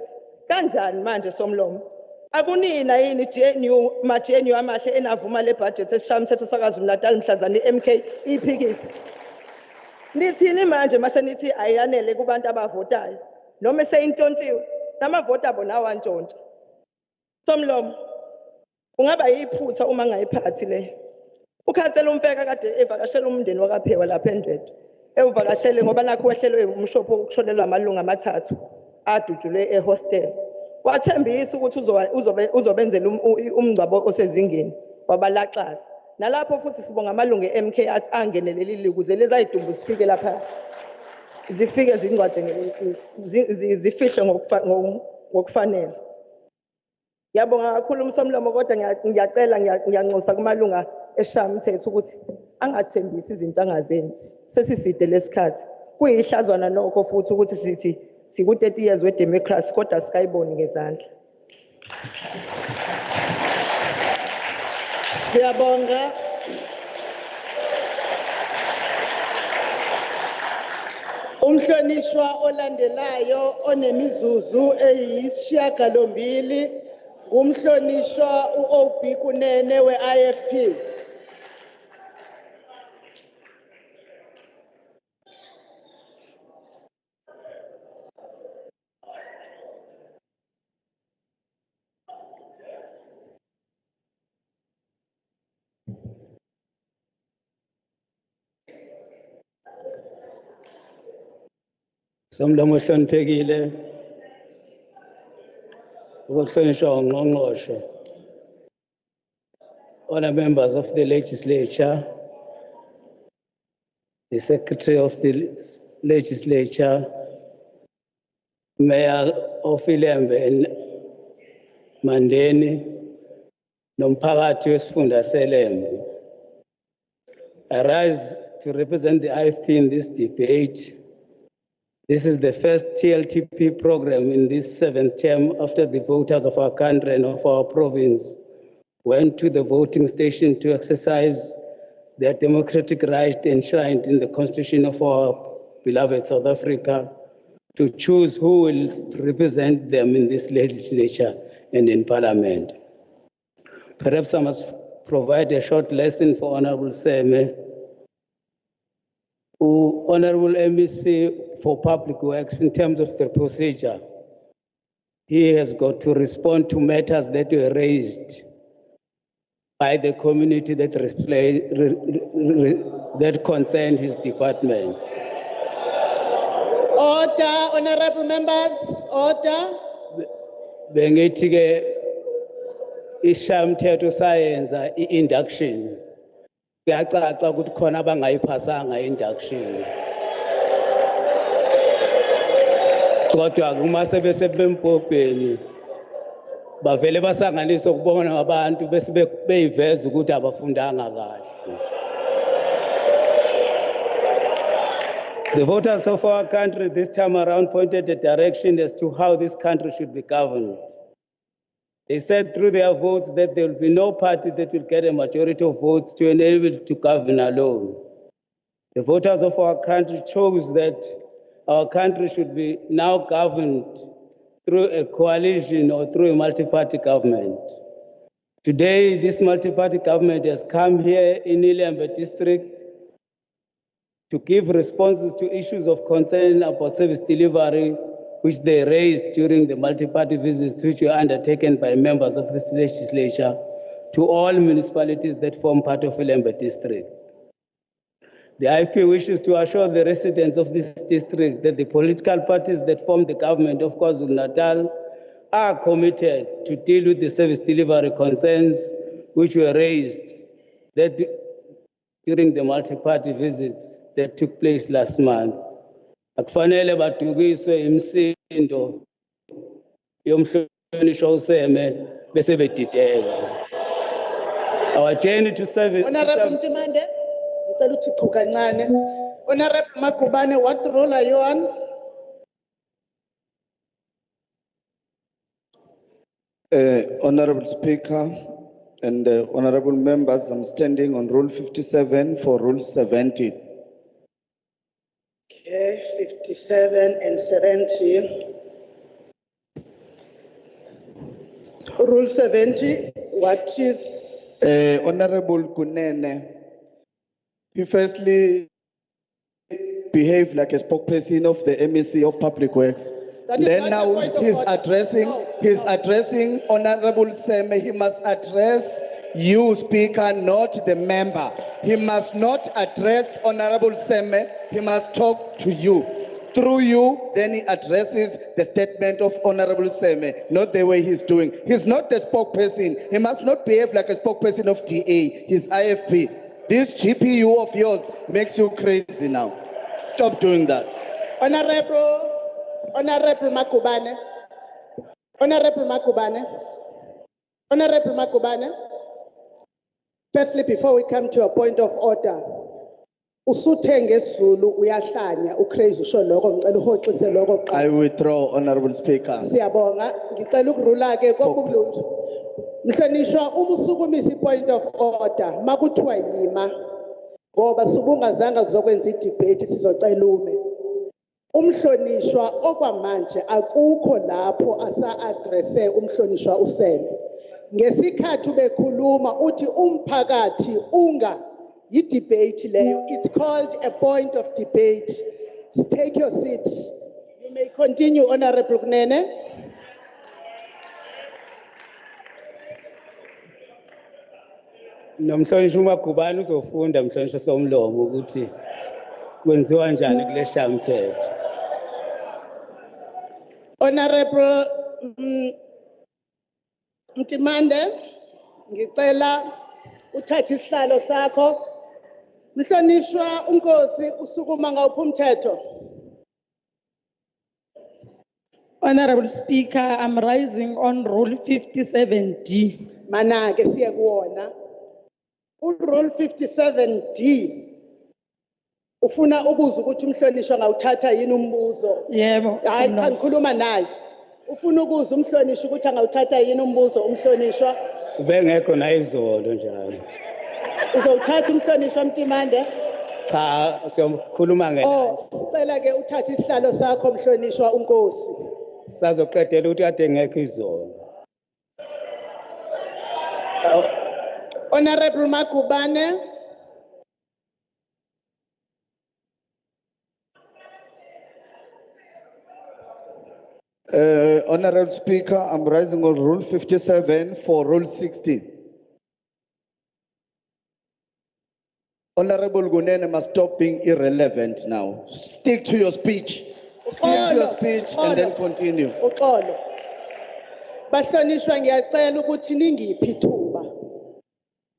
Kanjani manje somlomo? Akunina yini GNU ma-GNU amahle enavuma le budget esishaya umthetho saKwaZulu-Natal mhlazana i-MK iphikisa. Nithini manje mase nithi ayanele kubantu abavotayo noma seyintshontshiwe namavota bona awantshontsha. Somlomo kungaba yiphutha uma ngayiphathi le. Ukhansela uMfeka kade evakashela umndeni wakaphewa lapha eNdwedwe. Evakashele ngoba nakho wehlelwe umshopho ukushonelwa amalungu amathathu adutshulwe ehostel. Wathembisa ukuthi uzobenzela umngcwabo osezingeni wabalaxaza. Nalapho futhi sibonga amalungu e-MK angenelelile ukuze lezi ayidumbu zifike lapha. Zifike zingcwatshe zifihle ngokufanele. Ngiyabonga kakhulu umsomlomo kodwa ngiyacela ngiyanxusa kumalunga eshaya umthetho ukuthi angathembisi izinto angazenzi. Sesiside lesikhathi. Kuyihlazwana nokho futhi ukuthi sithi siku-30 years we-democracy kodwa sikayiboni ngezandla. Siyabonga. Umhlonishwa olandelayo onemizuzu eyisishiyagalombili ngumhlonishwa u-OB Kunene we-IFP. Somlomo ohloniphekile ukuhlonishwa ungqongqoshe, honor members of the legislature, the secretary of the legislature, mayor of iLembe Mandeni, nomphakathi wesifunda seLembe. I rise to represent the IFP in this debate. This is the first TLTP program in this 7th term after the voters of our country and of our province went to the voting station to exercise their democratic right enshrined in the Constitution of our beloved South Africa to choose who will represent them in this legislature and in Parliament. Perhaps I must provide a short lesson for Honorable Seme, Honorable MEC for Public Works in terms of the procedure. He has got to respond to matters that were raised by the community that concern his department. Order, honorable members, order. Bengithi ke ishamthetho sayenza i-induction. Kuyacaca ukuthi khona abangayiphasanga induction. Kodwa kuma sebese bempopeni bavele basanganisa ukubona abantu bese beyiveza ukuthi abafundanga kahle. The voters of our country this time around pointed a direction as to how this country should be governed. They said through their votes that there will be no party that will get a majority of votes to enable it to govern alone. The voters of our country chose that our country should be now governed through a coalition or through a multi-party government. Today, this multi-party government has come here in iLembe district to give responses to issues of concern about service delivery, which they raised during the multi-party visits which were undertaken by members of this legislature to all municipalities that form part of iLembe district. The IFP wishes to assure the residents of this district that the political parties that form the government of KwaZulu-Natal are committed to deal with the service delivery concerns which were raised during the multi-party visits that took place last month. Akufanele badukiswe imisindo yomhlonishwa useme bese bedideka. Our journey to service. Honorable Mtimande, ngicela uthi chu kancane. Honorable Makubane, what role are you on? Honorable Speaker and honorable members, I'm standing on Rule 57 for Rule 70. Okay, 57 and 70. Rule 70, what is? Honorable Kunene, he firstly behaved like a spokesperson of the MEC of Public Works. That is Then not now a point of he's order. addressing, No, he's no. addressing Honorable Seme. He must address you, Speaker, not the member. He must not address Honorable Seme. He must talk to you. Through you, then he addresses the statement of Honorable Seme, not the way he's doing. He's not the spokesperson. He must not behave like a spokesperson of DA. He's IFP. This GPU of yours makes you crazy now. Stop doing that. Honorable Makubane. Honorable Makubane. Honorable Makubane. Firstly, before we come to a point of order, usuthenge Zulu uyahlanya ucrazy usho lokho ngicela uhoxise lokho qha. I withdraw, Honorable Speaker. Siyabonga, ngicela ukurula ke kokulunje. Mhlonishwa uma usukumisa point of order makuthiwa yima ngoba subungazanga kuzokwenza idebate sizocela ume. Umhlonishwa okwamanje akukho lapho asa-addresse umhlonishwa usele. Ngesikhathi bekhuluma uthi umphakathi unga yi-debate leyo. It's called a point of debate. Take your seat. You may continue, Honorable Kunene. Nomhlonishwa uMagubane uzofunda mhlonishwa somlomo ukuthi kwenziwa njani kule shamthetho. Honorable Mtimande, ngicela uthathe isihlalo sakho. Mhlonishwa uNkosi usukuma ngawuphi umthetho? Honorable Speaker, I'm rising on Rule 57D. Mana-ke siye kuwona. Rule 57D. Ufuna ukuza ukuthi umhlonishwa ngawuthatha yini umbuzo? Yebo. Hayi cha ngikhuluma naye. Ufuna ukuza umhlonishwa ukuthi angawuthatha yini umbuzo umhlonishwa? Ubengekho nayizolo njalo. Uzowuthatha umhlonishwa Mtimande? Cha, siyokhuluma ngeke. Oh, sicela ke uthathe isihlalo sakho mhlonishwa uNkosi. Sazoqedela ukuthi kade ngekho izolo. Honorable Makubane. Honorable Speaker, I'm rising on Rule 57 for Rule 60. Honorable Gunene must stop being irrelevant now. Stick to your speech. Stick to your speech and then continue. Uxolo. Bahlonishwa ngiyacela ukuthi ningiphi ithuba.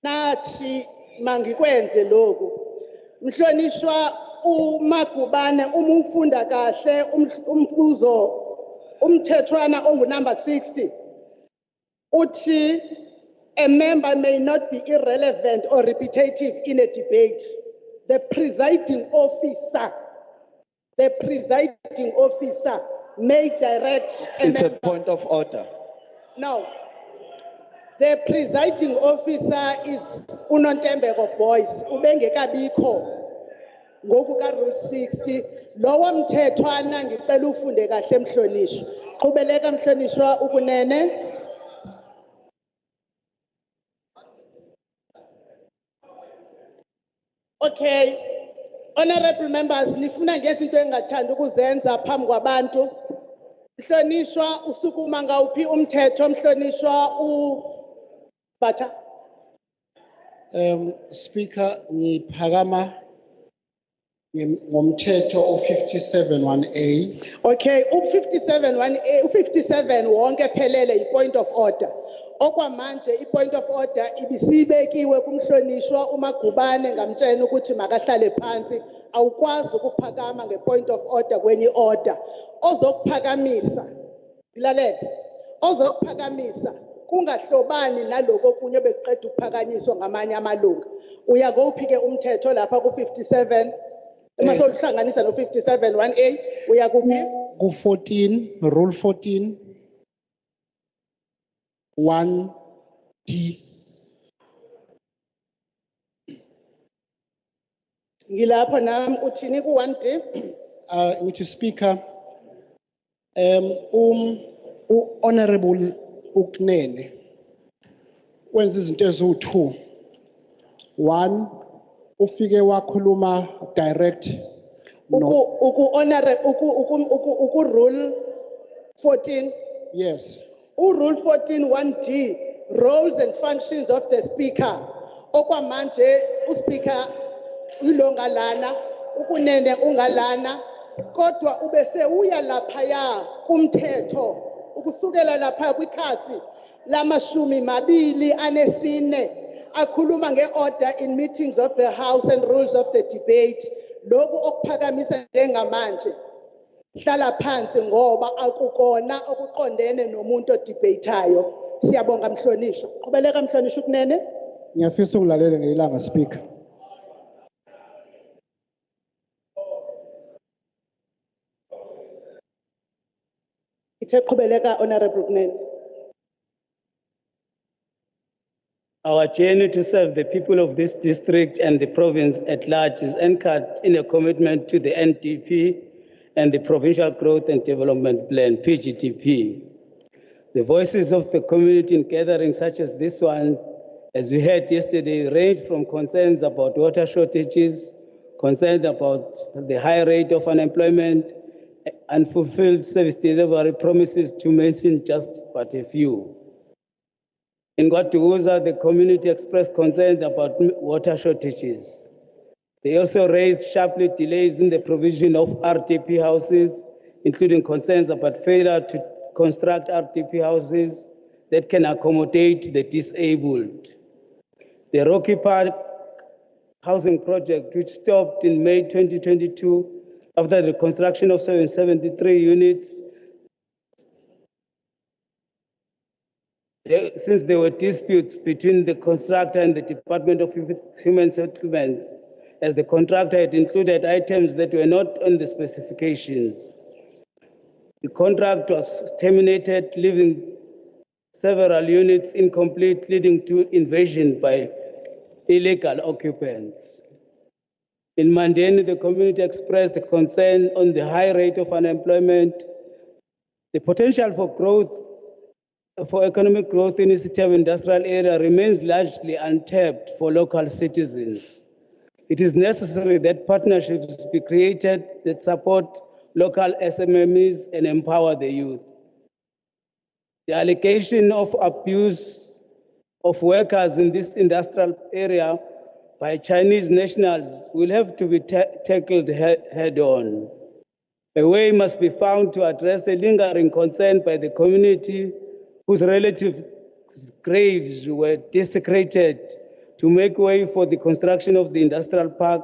Nathi mangikwenze lokhu. Mhlonishwa uMagubane uma ufunda kahle umfuzo umthethwana ongunumber 60 uthi a member may not be irrelevant or repetitive in a debate. The presiding officer may direct. It's a point of order. No. The presiding officer is uNontembeko Boyce, ubengekabikho ngoku ka rule 60. Lowo mthethwana ngicela ufunde kahle Mhlonishwa. Qhubeleka Mhlonishwa ukunene. Okay, honorable members, nifuna ngenza into engathanda ukuzenza phambi kwabantu. Mhlonishwa usukuma ngawuphi umthetho Mhlonishwa Batha? Speaker, ngiphakama ngomthetho o-57(1)A. Okay, u-57(1)A, u-57 wonke phelele i-point of order. Okwamanje i-point of order ibisibekiwe kumhlonishwa uMagubane ngamtshela ukuthi makahlale phansi, awukwazi ukuphakama nge-point of order kwenye order. Ozokuphakamisa, ilalele, ozokuphakamisa kungahlobani naloko kunye beqeda ukuphakanyiswa ngamanye amalunga. Uyakuphi-ke umthetho lapha ku-57? Uma sohlanganisa no-57(1)A, uyakuphi? Ku-14, Rule 14, 1D. Ngilapho nami uthini ku-1D? Mr. Speaker, Honorable Uknene wenza izinto eziwu-2. 1, ufike wakhuluma direct Rule 14. yes. Rule 14 1D, roles and functions of the speaker. Okwamanje uSpeaker ulongalana, ukunene ungalana, kodwa ubese uya laphaya kumthetho ukusukela lapha kwikhasi lamashumi mabili anesine akhuluma ngeorder in meetings of the house and rules of the debate. Lokhu okuphakamisa njengamanje hlala phansi ngoba akukona okuqondene nomuntu odebateayo. Siyabonga Mhlonishwa. Qhubeleka Mhlonishwa ukunene. Ngiyafisa ungilalele ngelanga Speaker. Ithe qhubeleka Honorable Kunene. Our journey to serve the people of this district and the province at large is anchored in a commitment to the NDP and the Provincial Growth and Development Plan, PGDP. The voices of the community in gatherings such as this one, as we heard yesterday, range from concerns about water shortages, concerns about the high rate of unemployment, unfulfilled service delivery promises, to mention just but a few. In KwaDukuza, the community expressed concerns about water shortages. They also raised sharply delays in the provision of RDP houses, including concerns about failure to construct RDP houses that can accommodate the disabled. The Rocky Park housing project, which stopped in May 2022 after the construction of 773 units, since there were disputes between the contractor and the Department of Human Settlements, as the contractor had included items that were not on the specifications. The contract was terminated, leaving several units incomplete, leading to invasion by illegal occupants. In Mandeni, the community expressed a concern on the high rate of unemployment. The potential for growth, for economic growth in the city of industrial area remains largely untapped for local citizens. It is necessary that partnerships be created that support local SMMEs and empower the youth. The allegation of abuse of workers in this industrial area by Chinese nationals will have to be tackled head on. A way must be found to address the lingering concern by the community whose relative graves were desecrated to make way for the construction of the industrial park,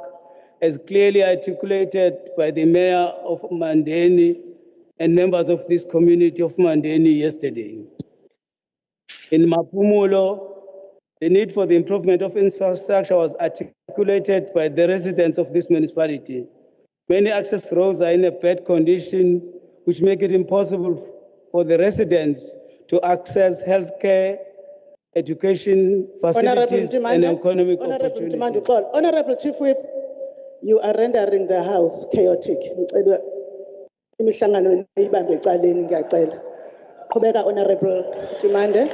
as clearly articulated by the mayor of Mandeni and members of this community of Mandeni yesterday. In Mapumulo, the need for the improvement of infrastructure was articulated by the residents of this municipality. Many access roads are in a bad condition, which make it impossible for the residents to access healthcare education facilities and economic Honorable Mtimande opportunities. Uxolo. Honorable Chief Whip, you are rendering the House chaotic. Ngicela imihlangano ibambe ecaleni ngiyacela. Qhubeka Honorable Mtimande.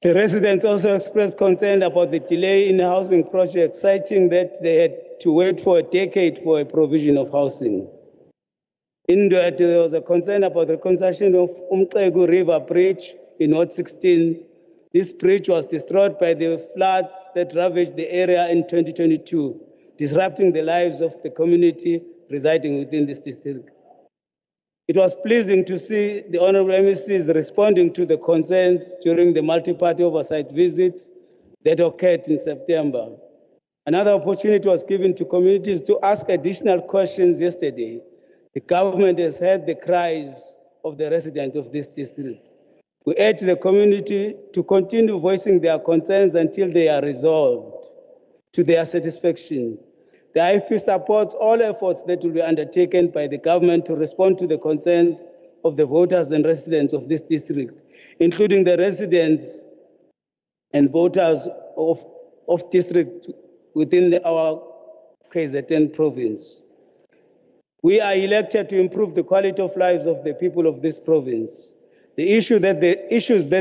The residents also expressed concern about the delay in housing projects, citing that they had to wait for a decade for a provision of housing. In that, there was a concern about the construction of Umqegu River Bridge in Ward 16. This bridge was destroyed by the floods that ravaged the area in 2022, disrupting the lives of the community residing within this district. It was pleasing to see the honorable MECs responding to the concerns during the multi-party oversight visits that occurred in September. Another opportunity was given to communities to ask additional questions yesterday. The government has heard the cries of the residents of this district. We urge the community to continue voicing their concerns until they are resolved to their satisfaction. The IFP supports all efforts that will be undertaken by the government to respond to the concerns of the voters and residents of this district, including the residents and voters of district within our KZN province. We are elected to improve the quality of lives of the people of this province. The issues that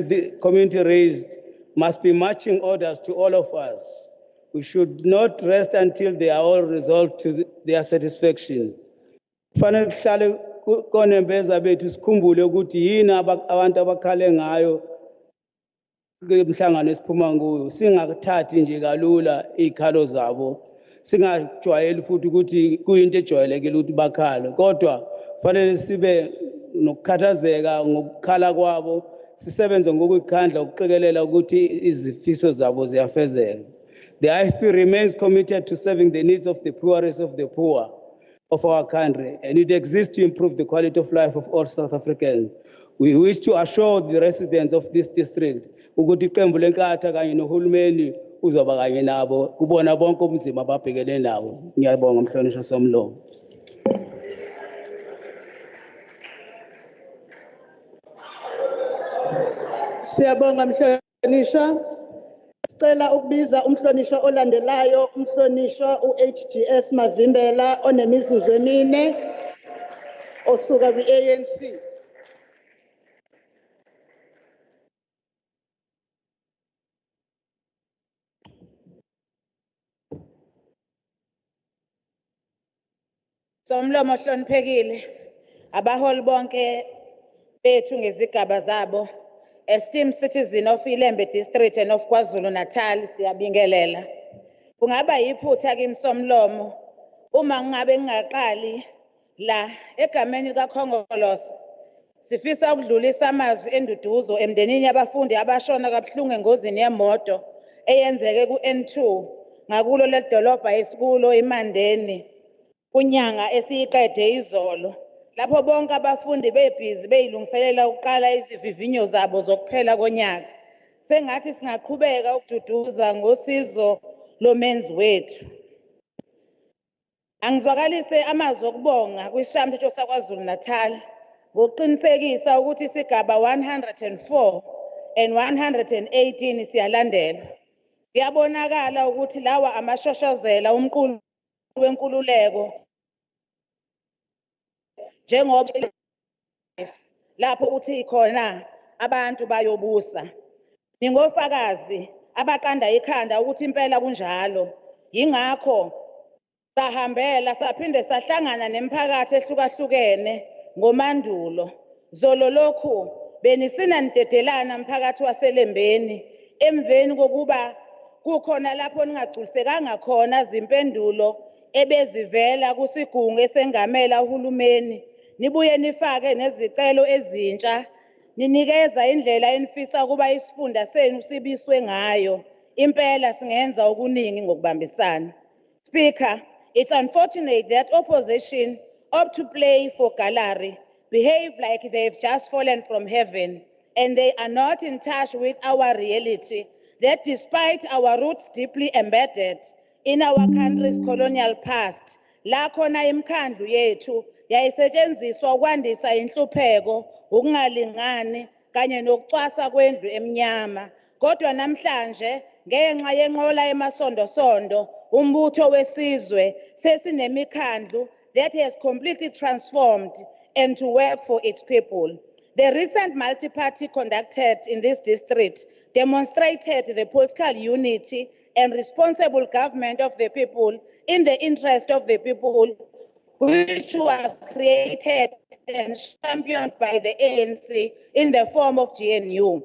the community raised must be matching orders to all of us. We should not rest until they are all resolved to their satisfaction. Fanele kuhlale konembeza bethu sikhumbule ukuthi yini abantu abakhale ngayo kumhlangano esiphuma kuyo, singakuthathi nje kalula izikhalo zabo, singajwayeli futhi ukuthi kuyinto ejwayelekile ukuthi bakhale, kodwa fanele sibe nokukhathazeka ngokukhala kwabo, sisebenze ngokukhandla ukuqikelela ukuthi izifiso zabo ziyafezeka. The IFP remains committed to serving the needs of the poorest of the poor of our country, and it exists to improve the quality of life of all South Africans. We wish to assure the residents of this district ukuthi iqembu lenkatha kanye nohulumeni uzoba kanye nabo kubona bonke ubunzima ababhekene nabo. Ngiyabonga mhlonishwa somlomo. Siyabonga mhlonishwa. Sicela ukubiza umhlonishwa olandelayo, umhlonishwa uHGS Mavimbela onemizuzu emine osuka kwi-ANC. Somlomo hloniphekile, abaholi bonke bethu ngezigaba zabo, esteemed citizen of iLembe district and of KwaZulu-Natal, siyabingelela. Kungaba yiphutha kimi Somlomo uma ngabe ngingaqali la egameni kaKhongolose. Sifisa ukudlulisa amazwi enduduzo emndenini yabafundi abashona kabuhlungu engozini yemoto eyenzeke ku-N2 ngakulo ledolobha esikulo iMandeni kunyanga esiyiqede izolo. Lapho bonke abafundi bebhizi beyilungiselela ukuqala izivivinyo zabo zokuphela konyaka. Sengathi singaqhubeka ukududuza ngosizo lomenzi wethu. Angizwakalise amazwi okubonga kwisishayamthetho saKwaZulu-Natal ngokuqinisekisa ukuthi isigaba 104 and 118 siyalandelwa. Kuyabonakala ukuthi lawa amashoshozela umqulu wenkululeko njengoba lapho uthi khona abantu bayobusa. Ningofakazi abaqanda ikhanda ukuthi impela kunjalo. Yingakho sahambela saphinde sahlangana nemiphakathi ehlukahlukene ngomandulo. Zolo lokhu benisina nitedelana mphakathi waseLembeni emveni kokuba kukhona lapho ningagculisekanga khona zimpendulo ebezivela kusigungu esengamela uhulumeni. Nibuye nifake nezicelo ezintsha, ninikeza indlela enifisa ukuba isifunda senu sibiswe ngayo. Impela singenza okuningi ngokubambisana. Speaker, it's unfortunate that opposition opt to play for gallery, behave like they've just fallen from heaven, and they are not in touch with our reality, that despite our roots deeply embedded in our country's colonial past, la khona imkhandlu yethu yayisetshenziswa ukwandisa inhlupheko, ukungalingani kanye nokucwasa kwendlu emnyama. Kodwa namhlanje ngenxa yenqola emasondosondo, umbutho wesizwe sesinemikhandlu that has completely transformed and to work for its people. The recent multi-party conducted in this district demonstrated the political unity and responsible government of the people in the interest of the people, which was created and championed by the ANC in the form of GNU.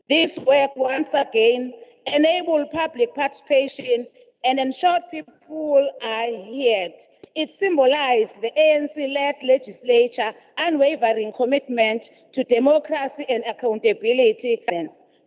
This work once again enabled public participation and ensured people are heard. It symbolized the ANC-led legislature unwavering commitment to democracy and accountability.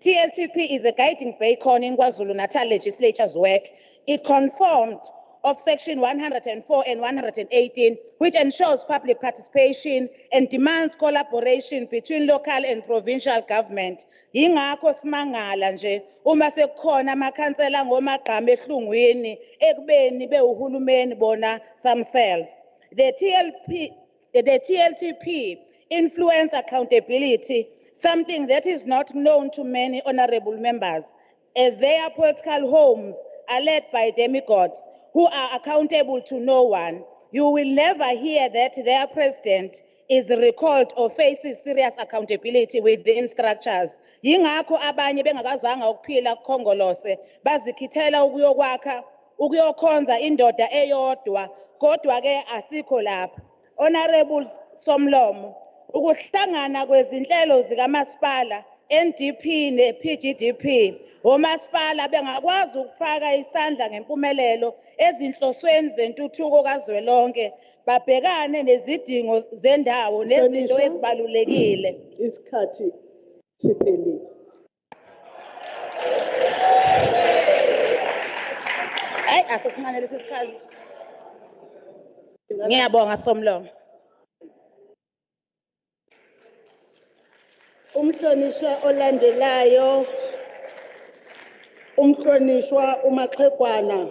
TLTP is a guiding beacon in KwaZulu-Natal Legislature's work. It conformed of Section 104 and 118, which ensures public participation and demands collaboration between local and provincial government. Yingakho simangala nje uma sekukhona amakhansela ngomagama ehlungwini ekubeni bewuhulumeni bona themselves. The TLTP influence accountability, something that is not known to many honorable members, as their political homes are led by demigods who are accountable to no one. You will never hear that their president is recalled or faces serious accountability within structures. Yingakho abanye bengakazanga ukuphila kukhongolose bazikhithela ukuyokhonza indoda eyodwa, kodwa ke asikho lapha. Honorable Somlomo, ukuhlangana kwezinhlelo zikamasipala NDP ne-PGDP, omasipala bengakwazi ukufaka isandla ngempumelelo ezinhlosweni zentuthuko kazwelonke, babhekane nezidingo zendawo nezinto ezibalulekile. Isikhathi siphelile. Hayi asesimanele isikhathi. Ngiyabonga Somlomo. Umhlonishwa olandelayo, umhlonishwa uMaxhegwana,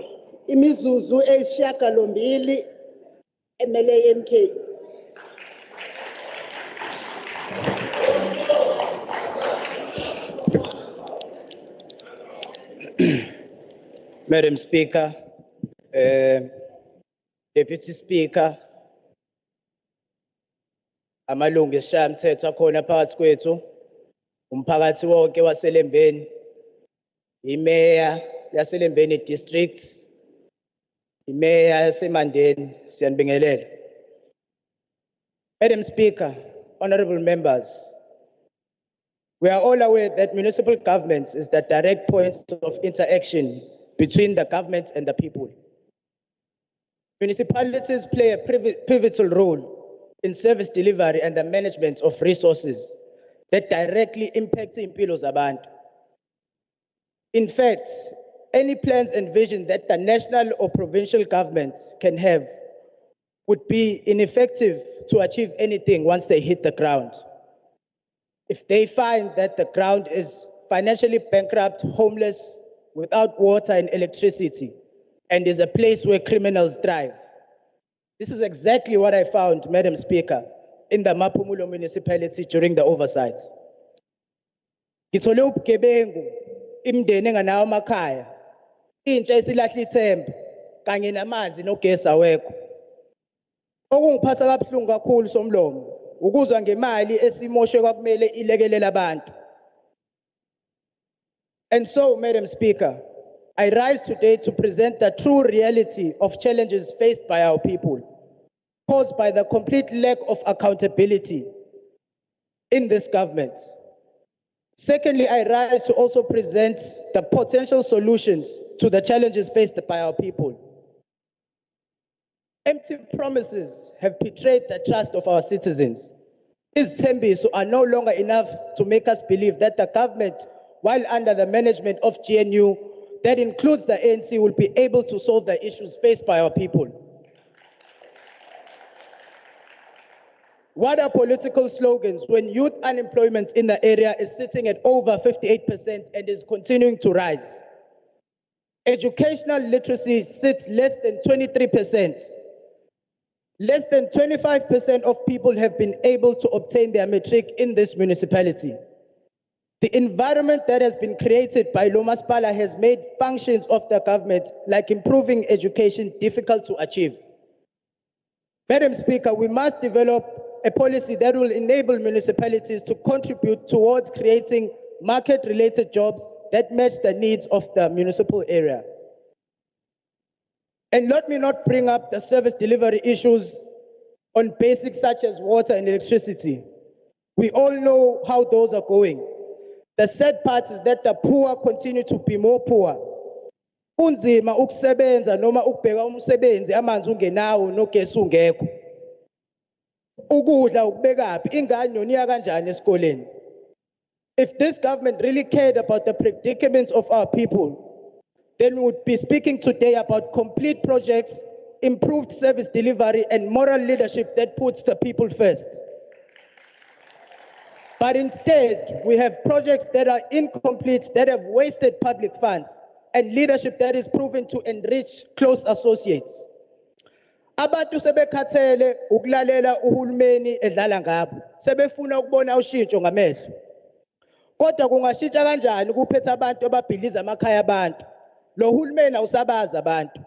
imizuzu eyisishiyagalombili emele MK. Madam Speaker, Deputy Speaker, amalungu esishayamthetho akhona phakathi kwethu, umphakathi wonke waseLembeni, imeya yaseLembeni district, imeya yaseMandeni, siyanibingelela. Madam Speaker, honorable members, we are all aware that municipal governments is the direct point of interaction between the government and the people. Municipalities play a pivotal role in service delivery and the management of resources that directly impact impilo zabantu. In fact, any plans and vision that the national or provincial governments can have would be ineffective to achieve anything once they hit the ground. If they find that the ground is financially bankrupt, homeless, without water and electricity, and is a place where criminals thrive. This is exactly what I found, Madam Speaker, in the Mapumulo municipality during the oversight. Ngithole ubugebengu, imindeni enganawo amakhaya, intsha esilahla ithemba, kanye namanzi nogesi awekho. Okungiphatha kabuhlungu kakhulu Somlomo, ukuzwa ngemali esimoshwe kwakumele ilekelela abantu. And so, Madam Speaker, I rise today to present the true reality of challenges faced by our people, caused by the complete lack of accountability in this government. Secondly, I rise to also present the potential solutions to the challenges faced by our people. Empty promises have betrayed the trust of our citizens. These tembiso are no longer enough to make us believe that the government, while under the management of GNU, that includes the ANC, will be able to solve the issues faced by our people. What are political slogans when youth unemployment in the area is sitting at over 58% and is continuing to rise? Educational literacy sits less than 23%. Less than 25% of people have been able to obtain their matric in this municipality. The environment that has been created by Lomaspala has made functions of the government, like improving education, difficult to achieve. Madam Speaker, we must develop a policy that will enable municipalities to contribute towards creating market-related jobs that match the needs of the municipal area. And let me not bring up the service delivery issues on basics such as water and electricity. We all know how those are going. The sad part is that the poor continue to be more poor. Kunzima ukusebenza noma ukubheka umsebenzi amanzi ungenawo nogesi ungekho. Ukudla ukubekaphi ingane yoniya kanjani esikoleni. If this government really cared about the predicaments of our people, then we would be speaking today about complete projects, improved service delivery, and moral leadership that puts the people first. But instead, we have projects that are incomplete, that have wasted public funds, and leadership that is proven to enrich close associates. Abantu sebekhathele ukulalela uhulumeni edlala ngabo. Sebefuna ukubona ushintsho ngamehlo. Kodwa kungashintsha kanjani kuphethe abantu ababhiliza amakhaya abantu? Lo hulumeni awusabazi abantu.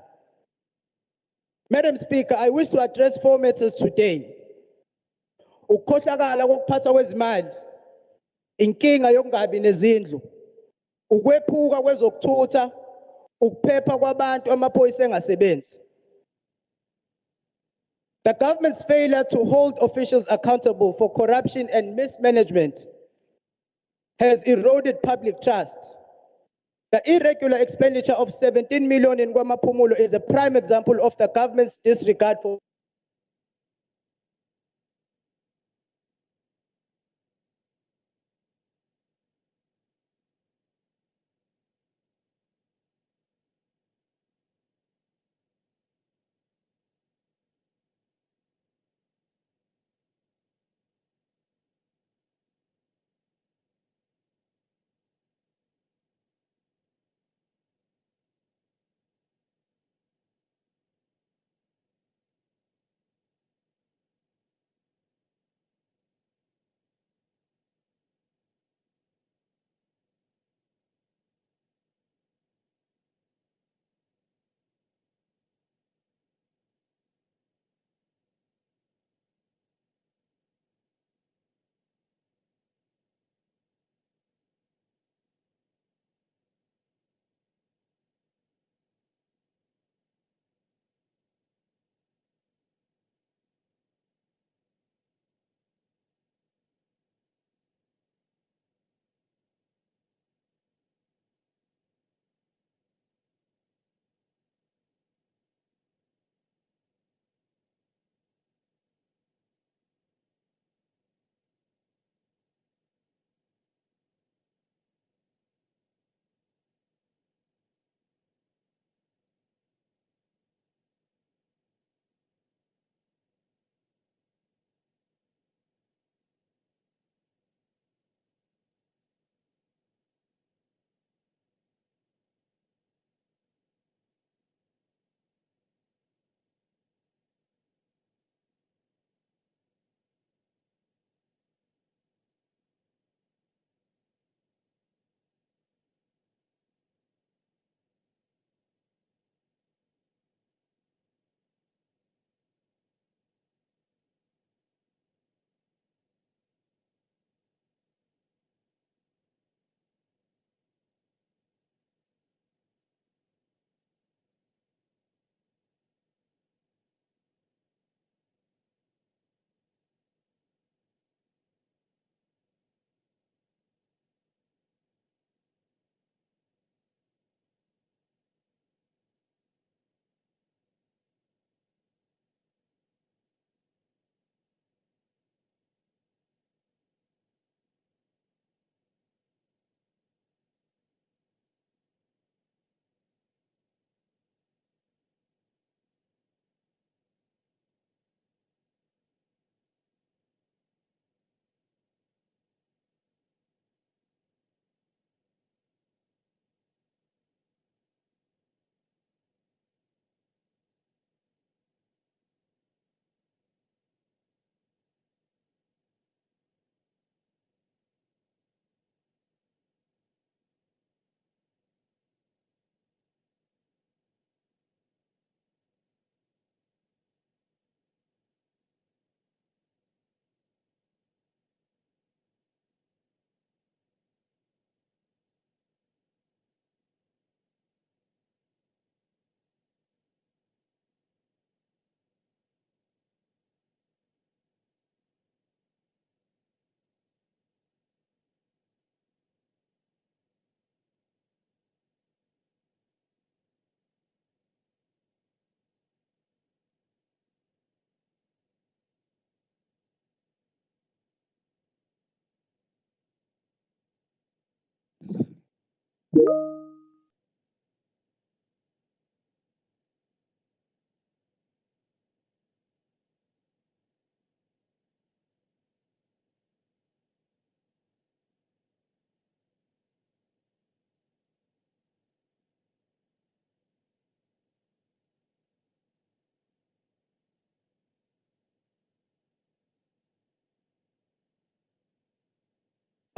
Madam Speaker, I wish to address 4 matters today. Ukukhohlakala kokuphathwa kwezimali, inkinga yokungabi nezindlu, ukwephuka kwezokuthutha, ukuphepha kwabantu amaphoyisa engasebenzi. The government's failure to hold officials accountable for corruption and mismanagement has eroded public trust. The irregular expenditure of 17 million in Kwamapumulo is a prime example of the government's disregard for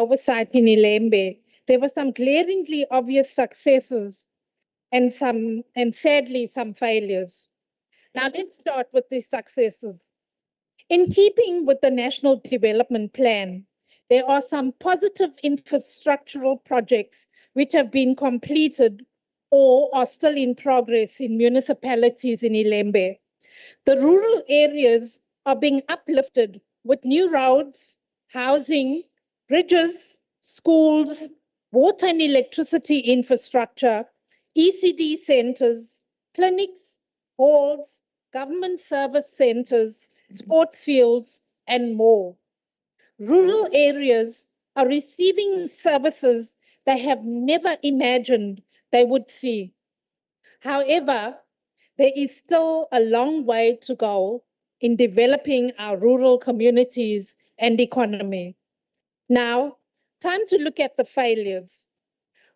oversight in iLembe, there were some glaringly obvious successes and sadly some failures. Now let's start with the successes. In keeping with the National Development Plan, there are some positive infrastructural projects which have been completed or are still in progress in municipalities in iLembe. The rural areas are being uplifted with new roads, housing, bridges, schools, water and electricity infrastructure, ECD centers, clinics, halls, government service centers, sports fields, and more. Rural areas are receiving services they have never imagined they would see. However, there is still a long way to go in developing our rural communities and economy. Now, time to look at the failures.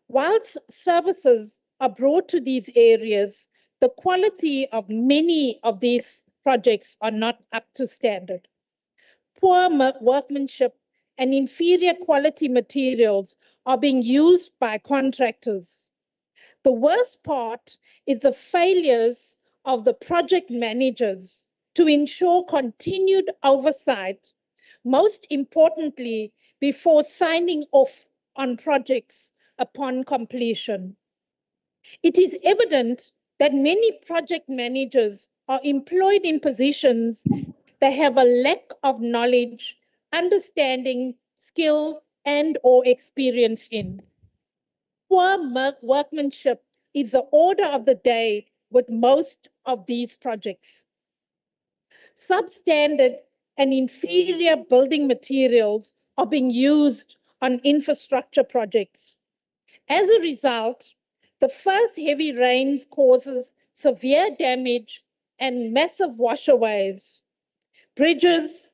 Whilst services are brought to these areas, the quality of many of these projects are not up to standard. Poor workmanship and inferior quality materials are being used by contractors. The worst part is the failures of the project managers to ensure continued oversight, most importantly, before signing off on projects upon completion. It is evident that many project managers are employed in positions that have a lack of knowledge, understanding, skill, and/or experience in. Poor workmanship is the order of the day with most of these projects. Substandard and inferior building materials are being used on infrastructure projects. As a result, the first heavy rains causes severe damage and massive washaways. Bridges,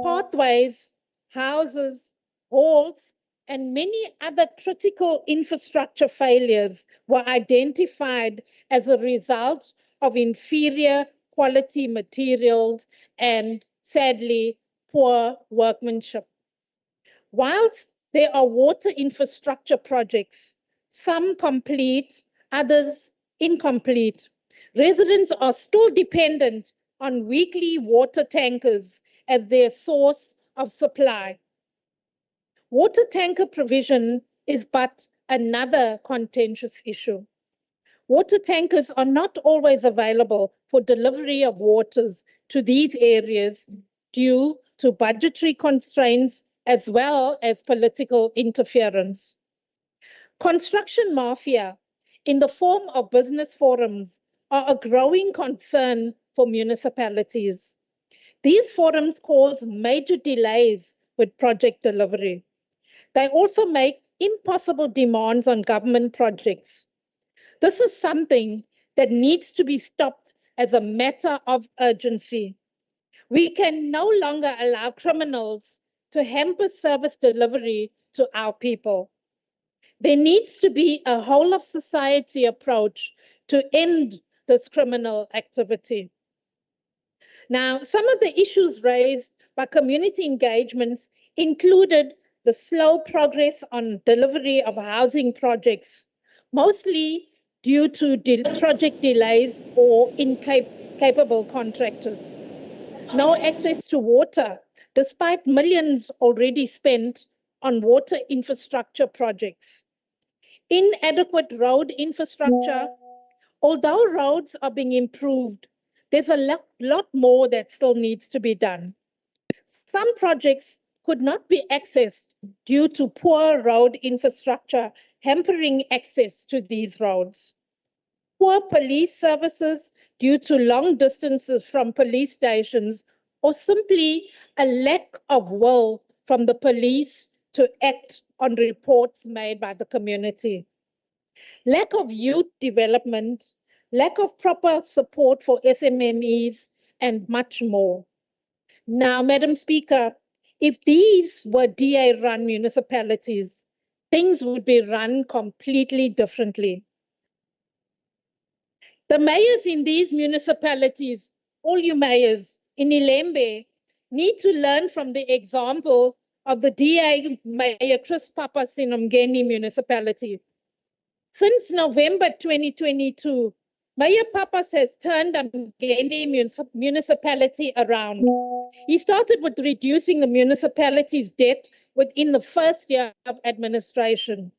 pathways, houses, halls, and many other critical infrastructure failures were identified as a result of inferior quality materials and, sadly, poor workmanship. Whilst there are water infrastructure projects, some complete, others incomplete, residents are still dependent on weekly water tankers as their source of supply. Water tanker provision is but another contentious issue. Water tankers are not always available for delivery of waters to these areas due to budgetary constraints as well as political interference. Construction mafia in the form of business forums are a growing concern for municipalities. These forums cause major delays with project delivery. They also make impossible demands on government projects. This is something that needs to be stopped as a matter of urgency. We can no longer allow criminals to hamper service delivery to our people. There needs to be a whole of society approach to end this criminal activity. Now, some of the issues raised by community engagements included the slow progress on delivery of housing projects, mostly due to project delays or incapable contractors. No access to water, despite millions already spent on water infrastructure projects. Inadequate road infrastructure. Although roads are being improved, there's a lot more that still needs to be done. Some projects could not be accessed due to poor road infrastructure hampering access to these roads. Poor police services due to long distances from police stations or simply a lack of will from the police to act on reports made by the community. Lack of youth development, lack of proper support for SMMEs, and much more. Now, Madam Speaker, if these were DA-run municipalities, things would be run completely differently. The mayors in these municipalities, all you mayors in iLembe, need to learn from the example of the DA Mayor Chris Pappas in Umgeni municipality. Since November 2022, Mayor Pappas has turned Umgeni municipality around. He started with reducing the municipality's debt within the first year of administration.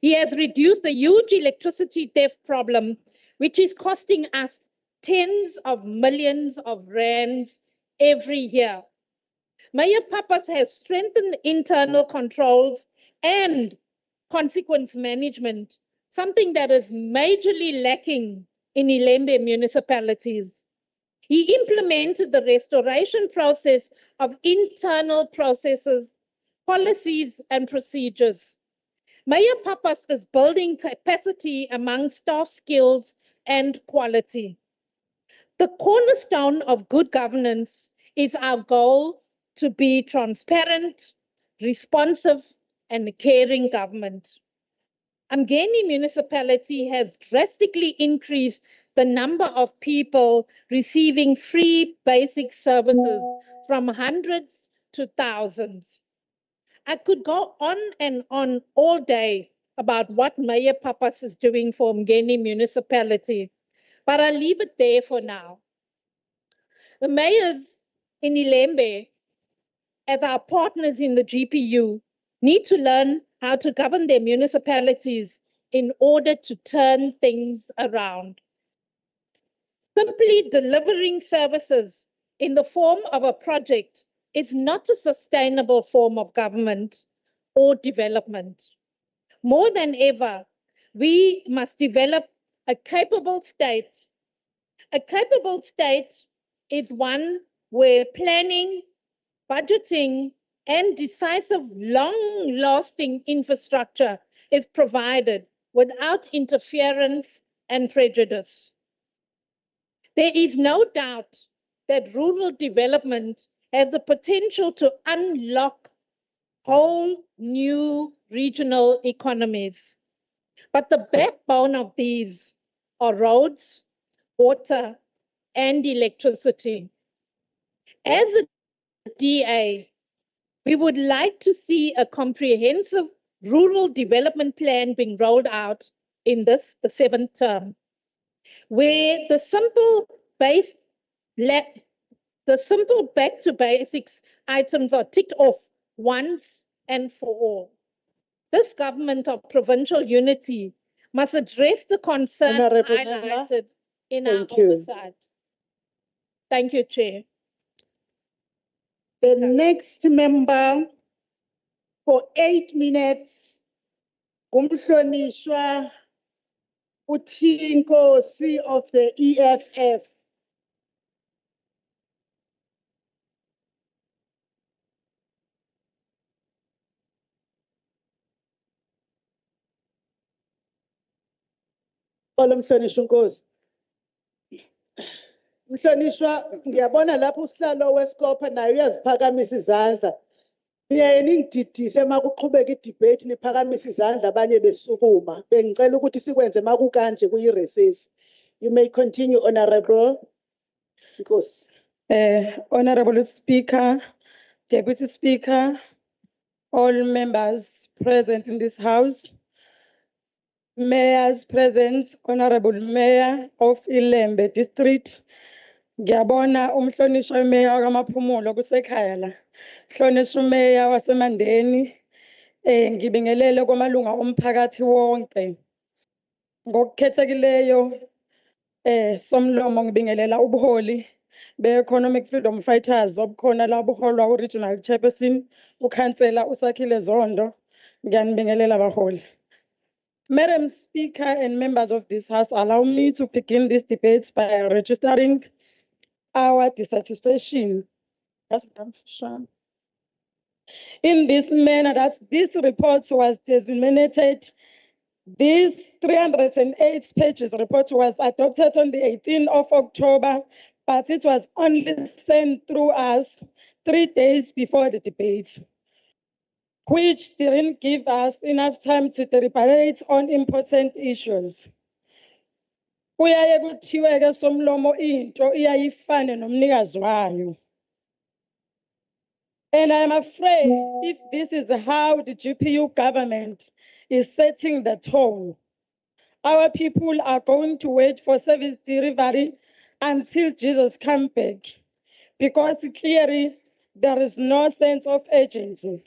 He has reduced the huge electricity theft problem, which is costing us tens of millions of rands every year. Mayor Pappas has strengthened internal controls and consequence management, something that is majorly lacking in iLembe municipalities. He implemented the restoration process of internal processes, policies, and procedures. Mayor Pappas is building capacity among staff skills and quality. The cornerstone of good governance is our goal to be transparent, responsive, and caring government. Umgeni municipality has drastically increased the number of people receiving free basic services from hundreds to thousands. I could go on and on all day about what Mayor Pappas is doing for Umgeni municipality, but I'll leave it there for now. The mayors in iLembe, as our partners in the GPU, need to learn how to govern their municipalities in order to turn things around. Simply delivering services in the form of a project is not a sustainable form of government or development. More than ever, we must develop a capable state. A capable state is one where planning, budgeting, and decisive, long-lasting infrastructure is provided without interference and prejudice. There is no doubt that rural development has the potential to unlock whole new regional economies. But the backbone of these are roads, water, and electricity. As the DA, we would like to see a comprehensive rural development plan being rolled out in the 7th term, where the simple back to basics items are ticked off once and for all. This government of provincial unity must address the concerns highlighted in our oversight. Thank you, Chair. The next member for 8 minutes, Kumhlonishwa Uthinkosi of the EFF. Mhlonishwa Nkosi. Mhlonishwa, ngiyabona lapho usihlalo weScopa naye uyaziphakamisa izandla. Niyaye ningididise makuqhubeka idebate niphakamisa izandla abanye besukuma. Bengicela ukuthi sikwenze makukanje kuyi-recess. You may continue, Honorable Nkosi. Honorable Speaker, Deputy Speaker, all members present in this House, Mayors present, Honorable Mayor of iLembe District, ngiyabona umhlonishwa Mayor kaMaphumulo kusekhaya la. Mhlonishwa Mayor waseMandeni, ngibingelele kwamalunga omphakathi wonke. Ngokukhethekileyo, somlomo ngibingelela ubuholi be-Economic Freedom Fighters obukhona la buholwa u-Regional Chairperson, ukhansela uSakhile Zondo. Ngiyanibingelela baholi. Madam Speaker and members of this House, allow me to begin this debate by registering our dissatisfaction in this manner that this report was disseminated. This 308 pages report was adopted on the 18th of October, but it was only sent through us 3 days before the debate, which didn't give us enough time to deliberate on important issues. Kuyaye kuthiwe-ke somlomo into iyayifane nomnikazi wayo. And I'm afraid if this is how the GPU government is setting the tone, our people are going to wait for service delivery until Jesus comes back, because clearly there is no sense of urgency.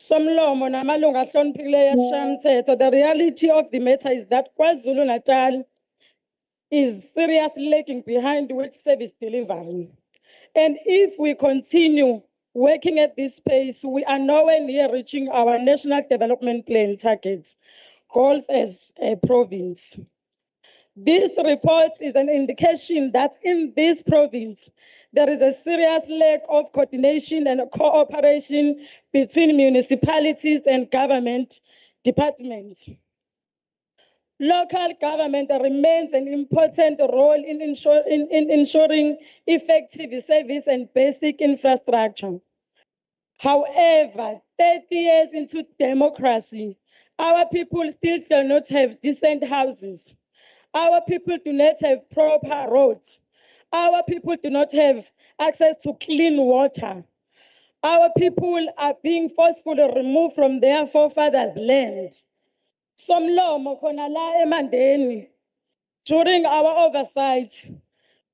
Somlomo namalunga ahloniphileyo asishayamthetho, the reality of the matter is that KwaZulu-Natal is seriously lagging behind with service delivery. And if we continue working at this pace, we are nowhere near reaching our National Development Plan targets, goals as a province. This report is an indication that in this province, there is a serious lack of coordination and cooperation between municipalities and government departments. Local government remains an important role in ensuring effective service and basic infrastructure. However, 30 years into democracy, our people still do not have decent houses. Our people do not have proper roads. Our people do not have access to clean water. Our people are being forcefully removed from their forefathers' land. Somlomo khona la emandeni, during our oversight,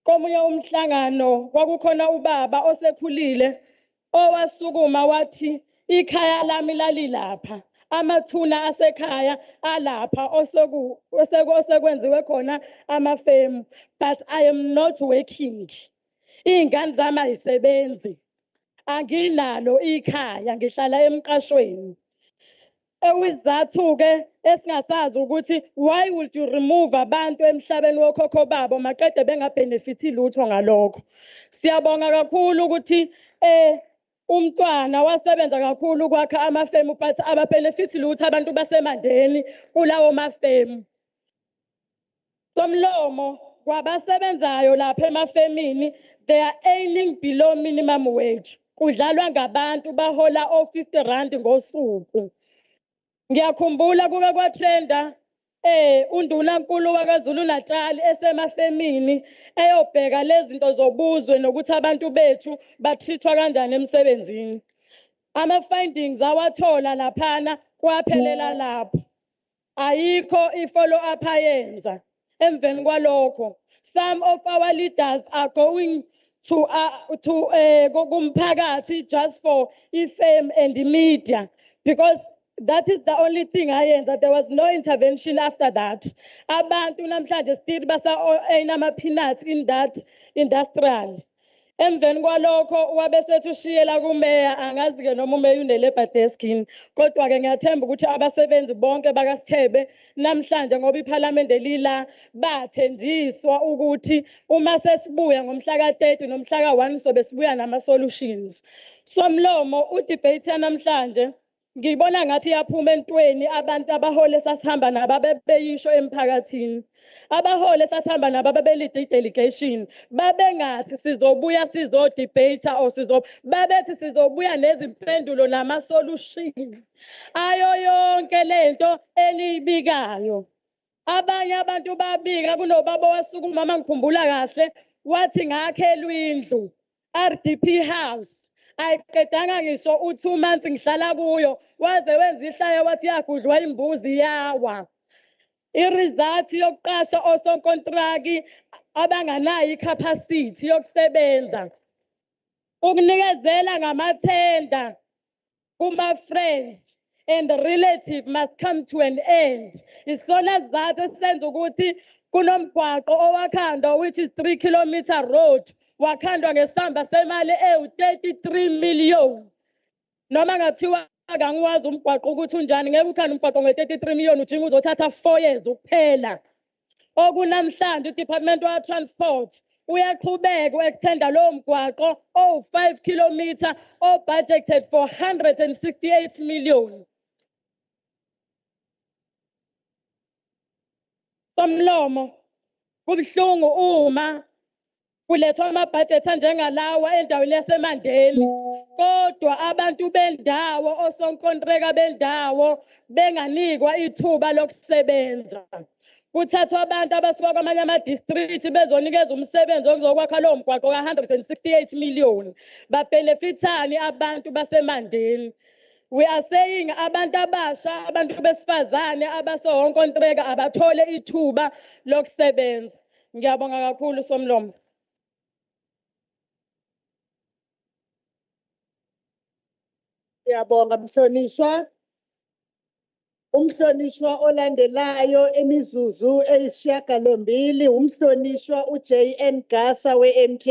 komunye umhlangano kwakukhona ubaba osekhulile owasukuma wathi ikhaya lami lalilapha, amathuna asekhaya alapha osekwenziwe khona amafemu, but I am not working. Iy'ngane zami ayisebenzi, anginalo ikhaya, ngihlala emqashweni. Ewizathu-ke esingasazi ukuthi why would you remove abantu emhlabeni wokhokho babo maqede bengabhenefithi lutho ngalokho. Siyabonga kakhulu ukuthi umntwana wasebenza kakhulu ukwakha amafemu, but ababhenefithi lutho abantu basemandeni kulawo mafemu. Somlomo kwabasebenzayo lapha emafemini, they are earning below minimum wage. Kudlalwa ngabantu bahola o-50 rand ngosuku. Ngiyakhumbula kuke kwatrenda undunankulu waKwaZulu-Natal esemafemini eyobheka lezi zinto zobuzwe nokuthi abantu bethu batrithwa kanjani emsebenzini. Ama-findings awathola laphana kwaphelela lapho. Ayikho i-follow up ayenza. Emveni kwalokho, some of our leaders are going to kumphakathi just for ifame and the media, because that is the only thing I am, that there was no intervention after that. Abantu namhlanje still basa enama peanuts in that industrial. Emveni kwalokho wabesethu shiyela kumeya, angazi-ke noma umeya une-labor desk-ini, kodwa-ke ngiyathemba ukuthi abasebenzi bonke bakaSithebe namhlanje ngoba iphalamende lila bathenjiswa ukuthi uma sesibuya ngomhla ka-30 nomhla ka-1 sobe sibuya nama-solutions. Somlomo udebate namhlanje ngibona ngathi yaphuma entweni abantu abahole sasihamba nabo abebeyisho emphakathini. Abahole sasihamba nabo ababelide delegation babengathi sizobuya sizodebate or babethi sizobuya nezimpendulo nama-solution ayo yonke lento eniyibikayo. Abanye abantu babika kunobaba wasukuma mangikhumbula kahle wathi ngakhelwa indlu RDP house. Ayiqedanga ngisho u2 months ngihlala kuyo waze wenza ihlaya wathi yagudlwa imbuzi yawa. Iresult yokuqasha osonkontraki abanganayo icapacity yokusebenza. Ukunikezela ngamathenda kuma friends and relative must come to an end. Isona sizathu esisenza ukuthi kunomgwaqo owakhandwa which is 3-kilometer road wakhandwa ngesamba semali ewu-33 million. Noma ngathiwa akangiwazi umgwaqo ukuthi unjani, ngeke ukhande umgwaqo nge-33 million ujinga uzothatha 4 years ukuphela. Okunamhlanje uDepartment wa Transport uyaqhubeka ukuthenda lowo mgwaqo owu-5 kilometer budgeted for 168 million. Somlomo kubuhlungu uma kulethwa amabudget anjengalawa endaweni yasemandeni, kodwa abantu bendawo osonkontreka bendawo benganikwa ithuba lokusebenza. kuthathwa abantu abasuka kwamanye ama-district bezonikeza umsebenzi wokuzokwakha lowo mgwaqo ka-168 million. Babenefithani abantu basemandeni? We are saying abantu abasha, abantu besifazane abasonkontreka abathole ithuba lokusebenza. Ngiyabonga kakhulu Somlomo. Siyabonga mhlonishwa. Umhlonishwa olandelayo imizuzu eyisishiyagalombili umhlonishwa uJN Gasa we-NK.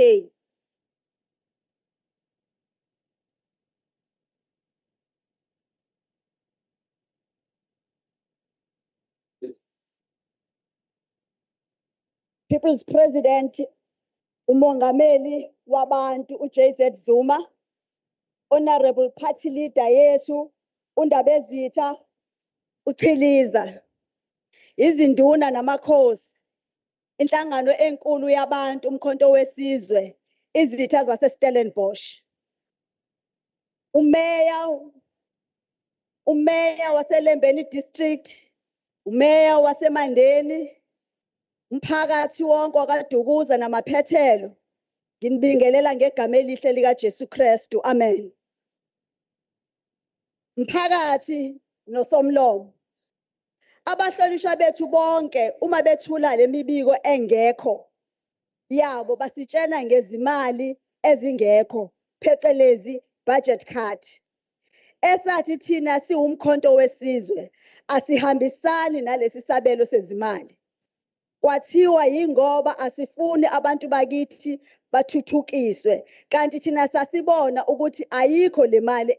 People's President, umongameli wabantu uJZ Zuma, Honorable Party Leader yethu, uNdabezitha, uChiliza, izinduna namakhosi, inhlangano enkulu yabantu umkhonto wesizwe, izitha zaseStellenbosch. Umeya waseLembeni District, umeya waseMandeni, umphakathi wonke wakaDukuza namaphethelo, nginibingelela ngegama elihle lika Jesu Kristu. Amen. Mphakathi noSomlomo. Abahlonishwa bethu bonke uma bethula lemibiko engekho yabo basitshena ngezimali ezingekho phecelezi budget cut. Esathi thina siwumkhonto wesizwe asihambisani nalesi sabelo sezimali. Kwathiwa yingoba asifuni abantu bakithi bathuthukiswe kanti thina sasibona ukuthi ayikho le mali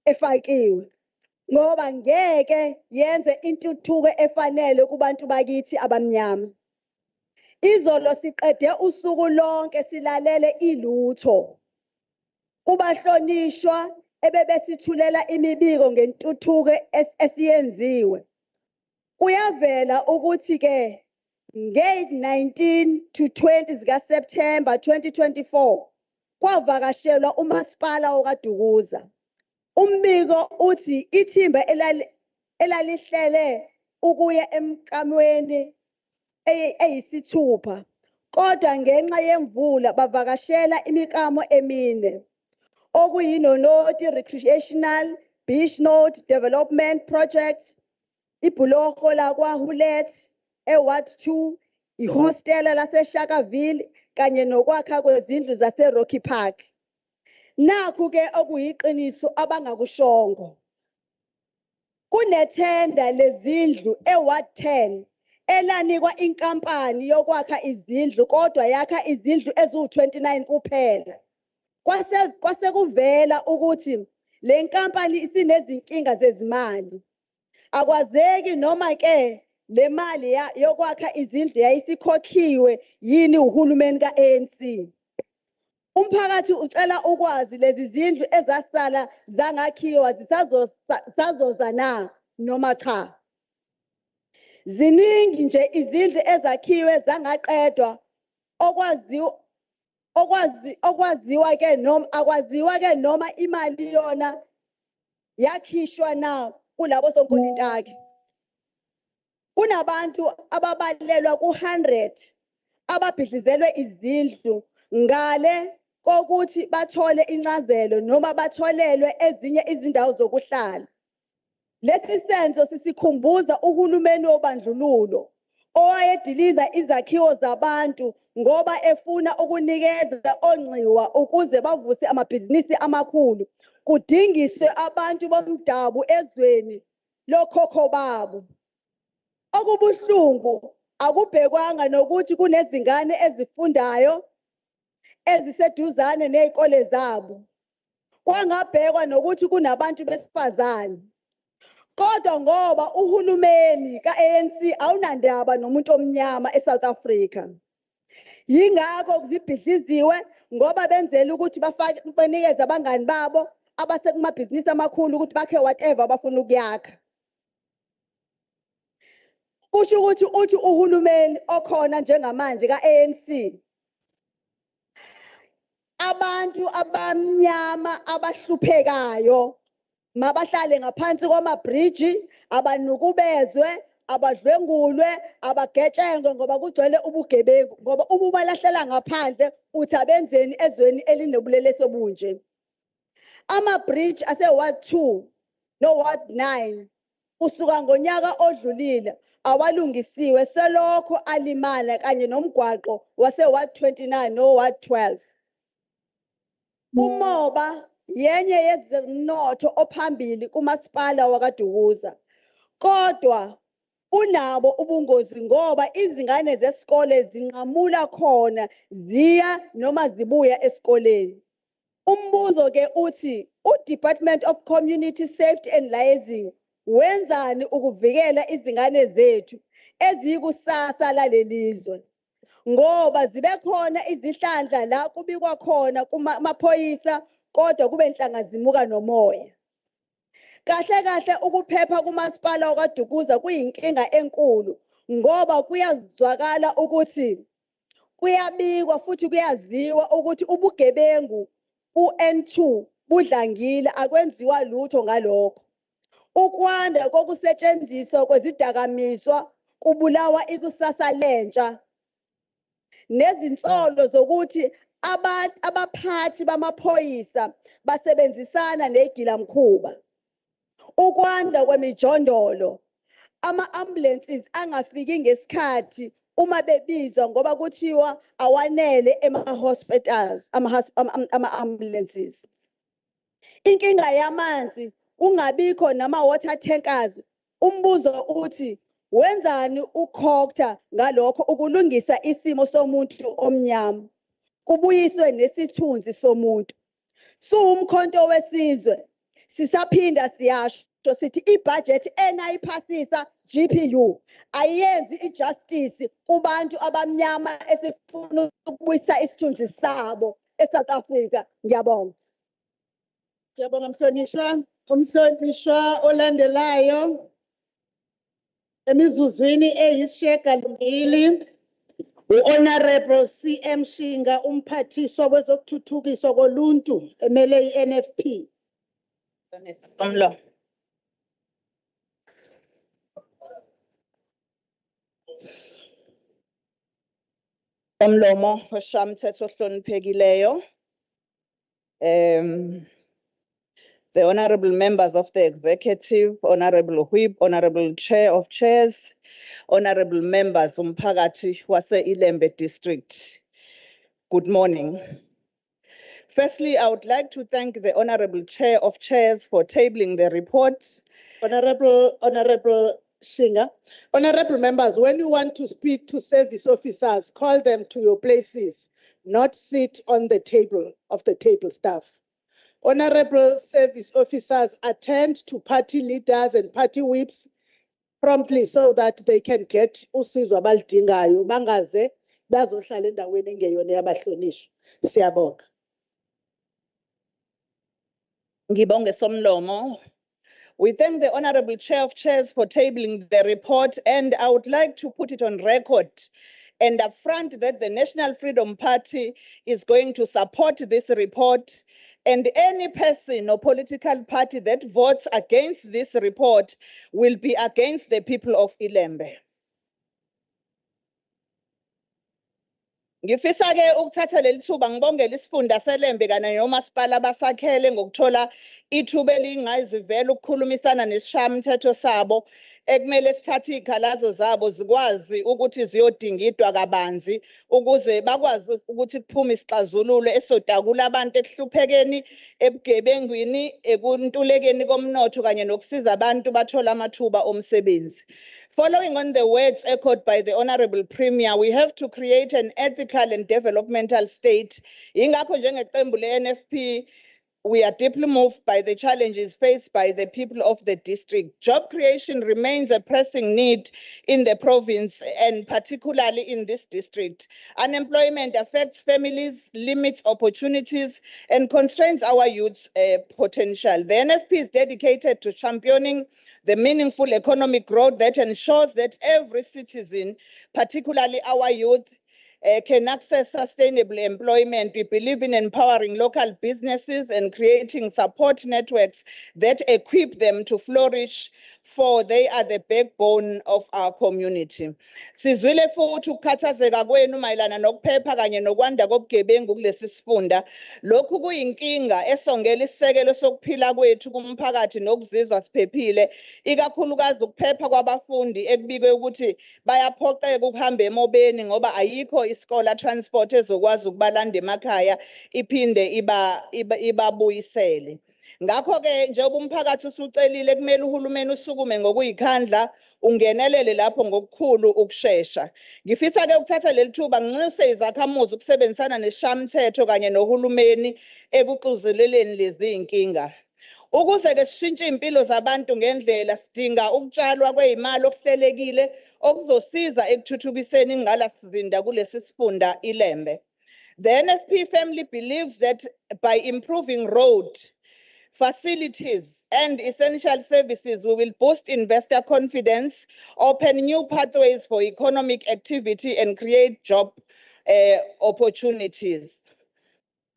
efakiwe ngoba ngeke yenze intuthuko efanele kubantu bakithi abamnyama. Izolo siqede usuku lonke silalele ilutho. Kubahlonishwa ebebesithulela imibiko ngentuthuko esiyenziwe. Kuyavela ukuthi ke nge-19 to 20 zika September 2024 kwavakashelwa umasipala okaDukuza. Umbiko uthi ithimba elalihlele ukuya emkamweni eyisithupha kodwa ngenxa yemvula bavakashela imikamo emine okuyinonoti recreational beach node development project, ibhuloho lakwaHulet eWard 2, ihostela laseShakaville kanye nokwakha kwezindlu zaseRocky Park. Nakhu ke okuyiqiniso abangakushongo. Kunethenda lezindlu eWard 10 elanikwa inkampani yokwakha izindlu kodwa yakha izindlu eziwu-29 kuphela. Kwase kuvela ukuthi le nkampani isinezinkinga zezimali. Akwazeki noma ke le mali yokwakha izindlu yayisikhokhiwe yini uhulumeni ka-ANC. Umphakathi ucela ukwazi lezi zindlu ezasala zangakhiwa zisazoza na noma cha. Ziningi nje izindlu ezakhiwe zangaqedwa okwaziwa ke noma akwaziwa ke noma imali yona yakhishwa na kulabo sonkontilaki. Kunabantu ababalelwa ku-100 ababhidlizelwe izindlu ngale kokuthi bathole incazelo noma batholelwe ezinye izindawo zokuhlala. Lesi senzo sisikhumbuza uhulumeni wobandlululo owayediliza izakhiwo zabantu ngoba efuna ukunikeza onxiwa ukuze bavuse amabhizinisi amakhulu kudingiswe abantu bomdabu ezweni lokhokho babo. Okubuhlungu akubhekwanga nokuthi kunezingane ezifundayo eziseduzane nezikole zabo. Kwangabhekwa nokuthi kunabantu besifazane. Kodwa ngoba uhulumeni ka-ANC awunandaba nomuntu omnyama eSouth Africa. Yingakho zibhidliziwe ngoba benzela ukuthi banikeze abangani babo abasekumabhizinisi amakhulu ukuthi bakhe whatever abafuna ukuyakha. Kusho ukuthi uhulumeni okhona njengamanje ka-ANC abantu abamnyama abahluphekayo mabahlale ngaphansi kwamabhriji, abanukubezwe, abadlwengulwe, abagetshengwe ngoba kugcwele ubugebengu ngoba uma ubalahlela ngaphandle uthi abenzeni ezweni elinobulelesi obunje. Ama-bridge ase-Ward 2 no-Ward 9 kusuka ngonyaka odlulile awalungisiwe selokho alimala kanye nomgwaqo wase-Ward 29 no-Ward 12. Umoba yenye yezomnotho ophambili kumasipala wakaDukuza. Kodwa unabo ubungozi ngoba izingane zesikole zinqamula khona ziya noma zibuya esikoleni. Umbuzo ke uthi uDepartment of Community Safety and Liaising wenzani ukuvikela izingane zethu ezikusasa lalelizwe ngoba zibe khona izihlandla la kubikwa khona kumaphoyisa kodwa kube inhlanga zimuka nomoya. Kahle kahle ukuphepha kumasipala wakaDukuza kuyinkinga enkulu ngoba kuyazwakala ukuthi kuyabikwa futhi kuyaziwa ukuthi ubugebengu ku-N2 budlangile akwenziwa lutho ngalokho. Ukwanda kokusetshenziswa kwezidakamizwa kubulawa ikusasa lentsha. Nezinsolo zokuthi abaphathi bamaphoyisa basebenzisana negilamkhuba. Ukwanda kwemijondolo, ama-ambulances angafiki ngesikhathi uma bebizwa ngoba kuthiwa awanele ema-hospitals, ama-ambulances. Inkinga yamanzi, kungabikho nama-water tankers. Umbuzo uthi, wenzani ukhokta ngalokho ukulungisa isimo somuntu omnyama? Kubuyiswe nesithunzi somuntu. Suwumkhonto wesizwe. Sisaphinda siyasho sithi ibudget enayiphasisa GPU ayenzi ijustice kubantu abamnyama esifuna ukubuyisa isithunzi sabo eSouth Africa. Ngiyabonga. Siyabonga mhlonishwa. Umhlonishwa olandelayo emizuzwini eyisishiyagalombili u-Honorable CM Shinga, umphathiswa wezokuthuthukiswa koluntu emele i-NFP. Umlomo weshamthetho ohloniphekileyo. The honorable members of the executive, honorable whip, honorable chair of chairs, honorable members umphakathi wase iLembe district. Good morning. Firstly, I would like to thank the honorable chair of chairs for tabling the report. Honorable Shinga. Honorable members, when you want to speak to service officers, call them to your places, not sit on the table of the table staff. Honorable service officers, attend to party leaders and party whips promptly so that they can get usizo abalidingayo bangaze bazohlala endaweni engeyona yabahlonishwa. Siyabonga. Ngibonge somlomo. We thank the Honorable Chair of Chairs for tabling the report, and I would like to put it on record and upfront that the National Freedom Party is going to support this report, and any person or political party that votes against this report will be against the people of iLembe. Ngifisa ke ukuthatha leli thuba ngibongela isifunda seLembe kanye nomasipala abasakhele ngokuthola ithuba elingayizivela ukukhulumisana nesishayamithetho sabo ekumele sithathe izikhalazo zabo zikwazi ukuthi ziyodingidwa kabanzi ukuze bakwazi ukuthi kuphume isixazululo esodakula abantu ekuhluphekeni, ebugebengwini, ekuntulekeni komnotho kanye nokusiza abantu bathola amathuba omsebenzi. Following on the words echoed by the Honorable Premier, we have to create an ethical and developmental state. Ingakho njengeqembu le-NFP, we are deeply moved by the challenges faced by the people of the district. Job creation remains a pressing need in the province and particularly in this district. Unemployment affects families, limits opportunities, and constrains our youth's potential. The NFP is dedicated to championing the meaningful economic growth that ensures that every citizen, particularly our youth, can access sustainable employment. We believe in empowering local businesses and creating support networks that equip them to flourish, for they are the backbone of our community. Sizwile futhi ukukhathazeka kwenu mayelana nokuphepha kanye nokwanda kobugebengu kulesi sifunda. Lokhu kuyinkinga esongela isisekelo sokuphila kwethu kumphakathi nokuzizwa siphephile, ikakhulukazi ukuphepha kwabafundi ekubikwe ukuthi bayaphoqeka ukuhamba emobeni ngoba ayikho iskola transport ezokwazi ukubalanda emakhaya iphinde ibabuyisele. Ngakho-ke njengoba umphakathi usucelile kumele uhulumeni usukume ngokuyikhandla ungenelele lapho ngokukhulu ukushesha. Ngifisa-ke ukuthatha leli thuba nginxuse izakhamuzi ukusebenzisana nesishayamithetho kanye nohulumeni ekuxuzeleleni lezi inkinga. Ukuze-ke sishintshe impilo zabantu ngendlela, sidinga ukutshalwa kweyimali okuhlelekile okuzosiza ekuthuthukiseni ingqalasizinda kulesi sifunda iLembe. The NFP family believes that by improving road facilities and essential services, we will boost investor confidence, open new pathways for economic activity, and create job opportunities.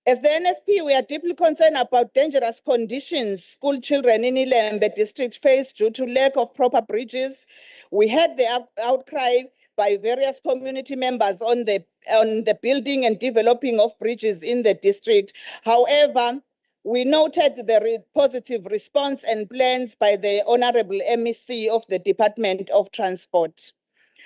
As the NFP, we are deeply concerned about dangerous conditions school children in iLembe district face due to lack of proper bridges. We had the outcry by various community members on the building and developing of bridges in the district. However, we noted the positive response and plans by the Honorable MEC of the Department of Transport.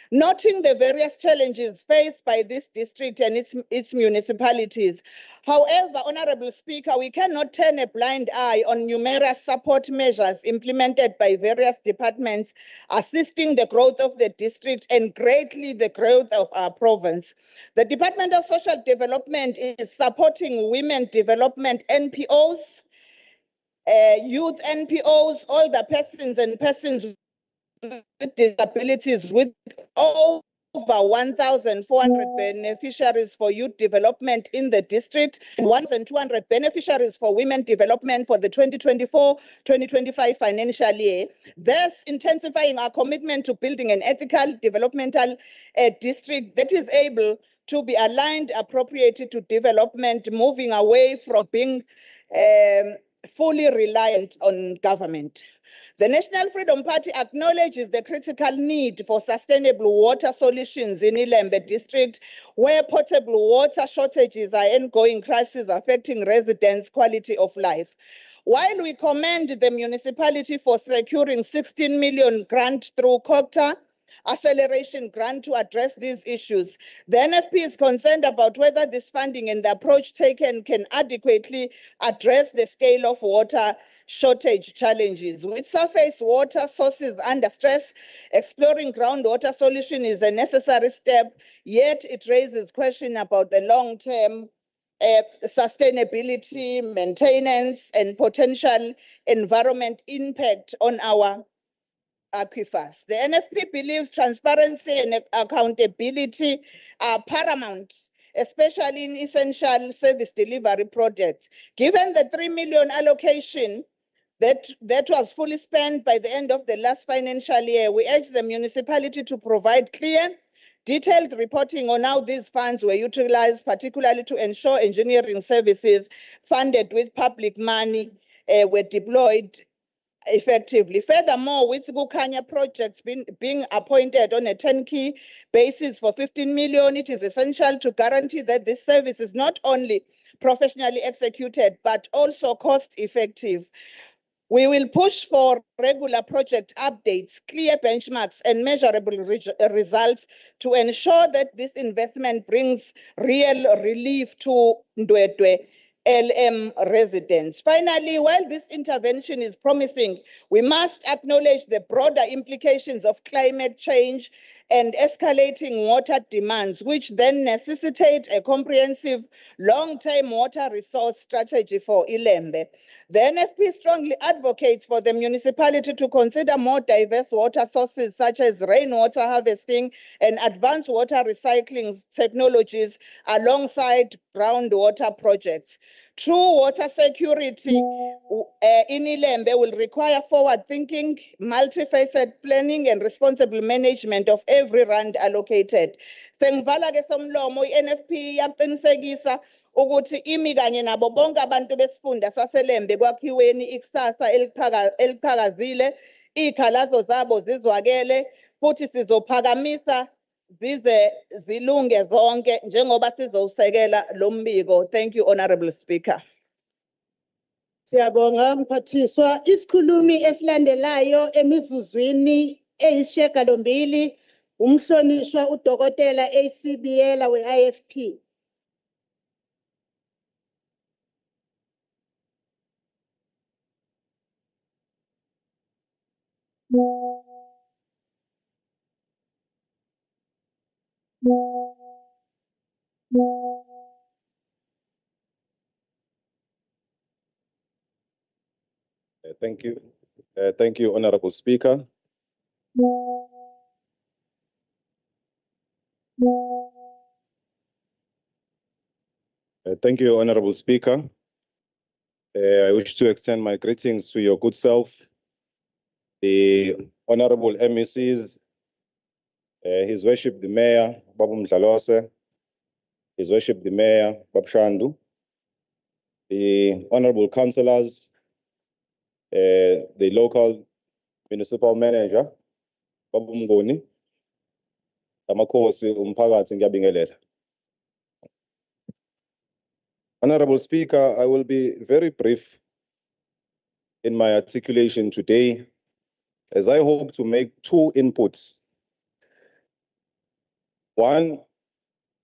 Noting the various challenges faced by this district and its municipalities. However, Honorable Speaker, we cannot turn a blind eye on numerous support measures implemented by various departments, assisting the growth of the district and greatly the growth of our province. The Department of Social Development is supporting women development NPOs, youth NPOs, older persons and persons with disabilities, with over 1,400 beneficiaries for youth development in the district, 1,200 beneficiaries for women development for the 2024-2025 financial year, thus intensifying our commitment to building an ethical developmental district that is able to be aligned appropriately to development, moving away from being fully reliant on government. The National Freedom Party acknowledges the critical need for sustainable water solutions in iLembe district, where potable water shortages are an ongoing crisis affecting residents' quality of life. While we commend the municipality for securing 16 million grant through COCTA, acceleration grant to address these issues, the NFP is concerned about whether this funding and the approach taken can adequately address the scale of water shortage challenges. With surface water sources under stress, exploring groundwater solution is a necessary step, yet it raises questions about the long-term sustainability, maintenance, and potential environment impact on our aquifers. The NFP believes transparency and accountability are paramount, especially in essential service delivery projects. Given the 3 million allocation that was fully spent by the end of the last financial year, we urge the municipality to provide clear, detailed reporting on how these funds were utilized, particularly to ensure engineering services funded with public money were deployed effectively. Furthermore, with Gukanya projects being appointed on a turnkey basis for 15 million, it is essential to guarantee that this service is not only professionally executed, but also cost effective. We will push for regular project updates, clear benchmarks, and measurable results to ensure that this investment brings real relief to Ndwedwe LM residents. Finally, while this intervention is promising, we must acknowledge the broader implications of climate change and escalating water demands, which then necessitate a comprehensive long-term water resource strategy for iLembe. The NFP strongly advocates for the municipality to consider more diverse water sources such as rainwater harvesting and advanced water recycling technologies alongside groundwater projects. True water security in iLembe will require forward-thinking, multifaceted planning and responsible management of every rand allocated. Sengivala ke somlomo i-NFP yaqinisekisa ukuthi imi kanye nabo bonke abantu besifunda saseLembe kwakhiweni ikusasa eliqhakazile, izikhalazo zabo zizwakele futhi sizophakamisa zize zilunge zonke njengoba sizowusekela lo mbiko. Thank you, Honorable Speaker. Siyabonga mphathiswa. Isikhulumi esilandelayo emizuzwini eyisishiyagalombili umhlonishwa udokotela AC Biyela we-IFP. Thank you. Thank you, Honorable Speaker. Thank you, Honorable Speaker. I wish to extend my greetings to your good self, the Honorable MECs, His Worship the Mayor, Babu Mdlalose, His Worship the Mayor, Babu Shandu, the Honorable Councillors, the local municipal manager, Babu Mngoni, Amakhosi umphakathi ngiyabingelela. Honorable Speaker, I will be very brief in my articulation today, as I hope to make two inputs. One,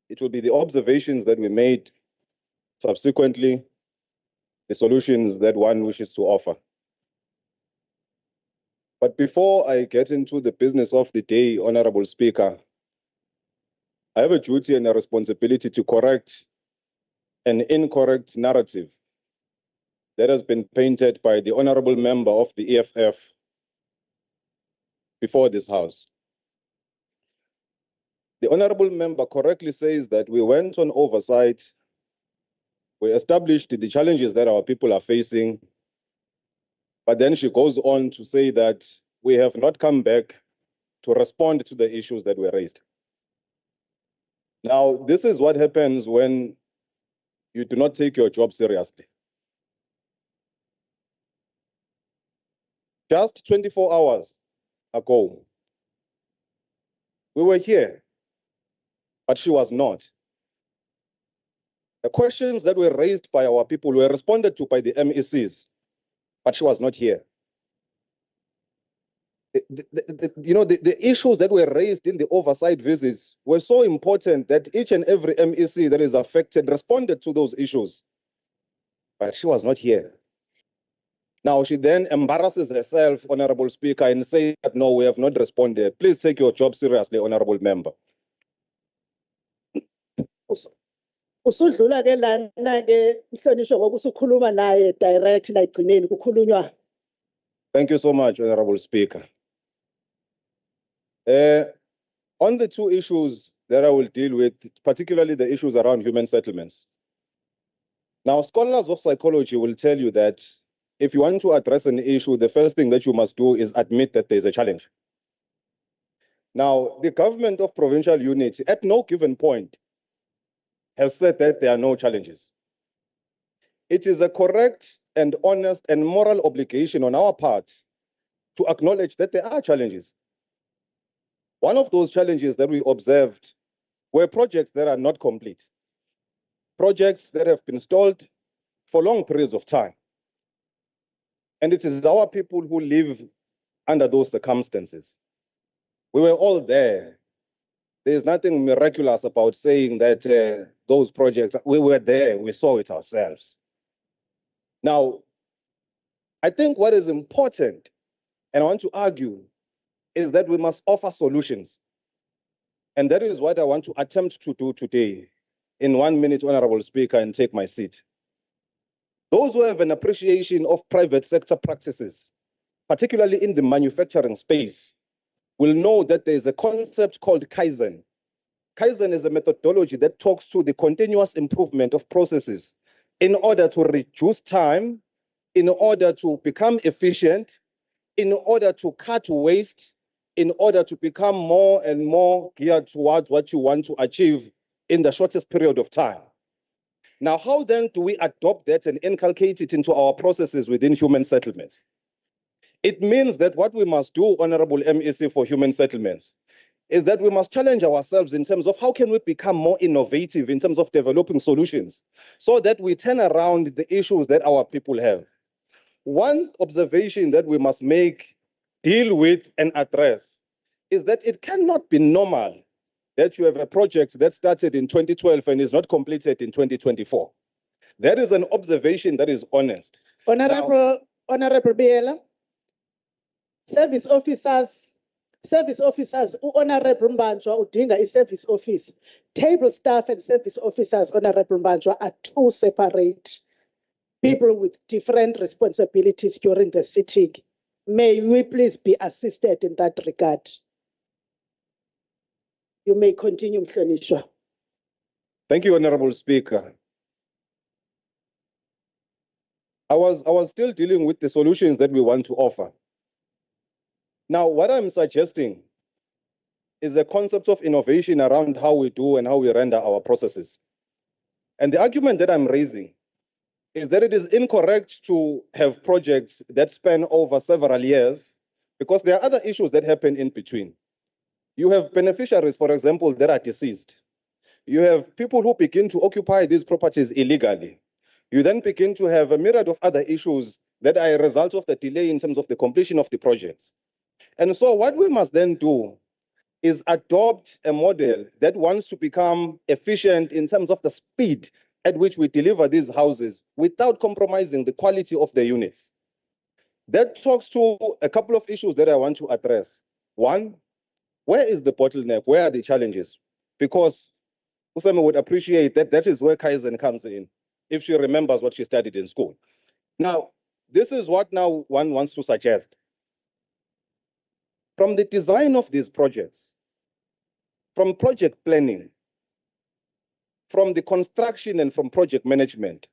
it will be the observations that we made, subsequently, the solutions that one wishes to offer. But before I get into the business of the day, Honorable Speaker, I have a duty and a responsibility to correct an incorrect narrative that has been painted by the Honorable Member of the EFF before this House. The Honorable Member correctly says that we went on oversight, we established the challenges that our people are facing, but then she goes on to say that we have not come back to respond to the issues that were raised. Now, this is what happens when you do not take your job seriously. Just 24 hours ago, we were here, but she was not. The questions that were raised by our people were responded to by the MECs, but she was not here. The issues that were raised in the oversight visits were so important that each and every MEC that is affected responded to those issues, but she was not here. Now she then embarrasses herself, Honorable Speaker, and says that no, we have not responded. Please take your job seriously, Honorable Member. Usudlula ke lana ke mhlonishwa ngoba usukhuluma naye direct la egcineni kukhulunywa. Thank you so much, Honorable Speaker. On the two issues that I will deal with, particularly the issues around human settlements. Now, scholars of psychology will tell you that if you want to address an issue, the first thing that you must do is admit that there's a challenge. Now, the government of provincial unity at no given point has said that there are no challenges. It is a correct and honest and moral obligation on our part to acknowledge that there are challenges. One of those challenges that we observed were projects that are not complete, projects that have been stalled for long periods of time. And it is our people who live under those circumstances. We were all there. There's nothing miraculous about saying that those projects, we were there, we saw it ourselves. Now, I think what is important, and I want to argue, is that we must offer solutions. And that is what I want to attempt to do today in 1 minute, Honorable Speaker, and take my seat. Those who have an appreciation of private sector practices, particularly in the manufacturing space, will know that there is a concept called Kaizen. Kaizen is a methodology that talks to the continuous improvement of processes in order to reduce time, in order to become efficient, in order to cut waste, in order to become more and more geared towards what you want to achieve in the shortest period of time. Now, how then do we adopt that and inculcate it into our processes within human settlements? It means that what we must do, Honorable MEC for Human Settlements, is that we must challenge ourselves in terms of how can we become more innovative in terms of developing solutions so that we turn around the issues that our people have. One observation that we must make, deal with, and address is that it cannot be normal that you have a project that started in 2012 and is not completed in 2024. That is an observation that is honest. Honorable Biela, service officers, Honorable Mbanjwa udinga i-service office. Table staff and service officers, Honorable Mbanjwa, are two separate people with different responsibilities during the sitting. May we please be assisted in that regard? You may continue, Mhlonishwa. Thank you, Honorable Speaker. I was still dealing with the solutions that we want to offer. Now, what I'm suggesting is a concept of innovation around how we do and how we render our processes. And the argument that I'm raising is that it is incorrect to have projects that span over several years because there are other issues that happen in between. You have beneficiaries, for example, that are deceased. You have people who begin to occupy these properties illegally. You then begin to have a myriad of other issues that are a result of the delay in terms of the completion of the projects. And so what we must then do is adopt a model that wants to become efficient in terms of the speed at which we deliver these houses without compromising the quality of the units. That talks to a couple of issues that I want to address. One, where is the bottleneck? Where are the challenges? Because Usama would appreciate that that is where Kaizen comes in, if she remembers what she studied in school. Now, this is what now one wants to suggest. From the design of these projects, from project planning, from the construction and from project management,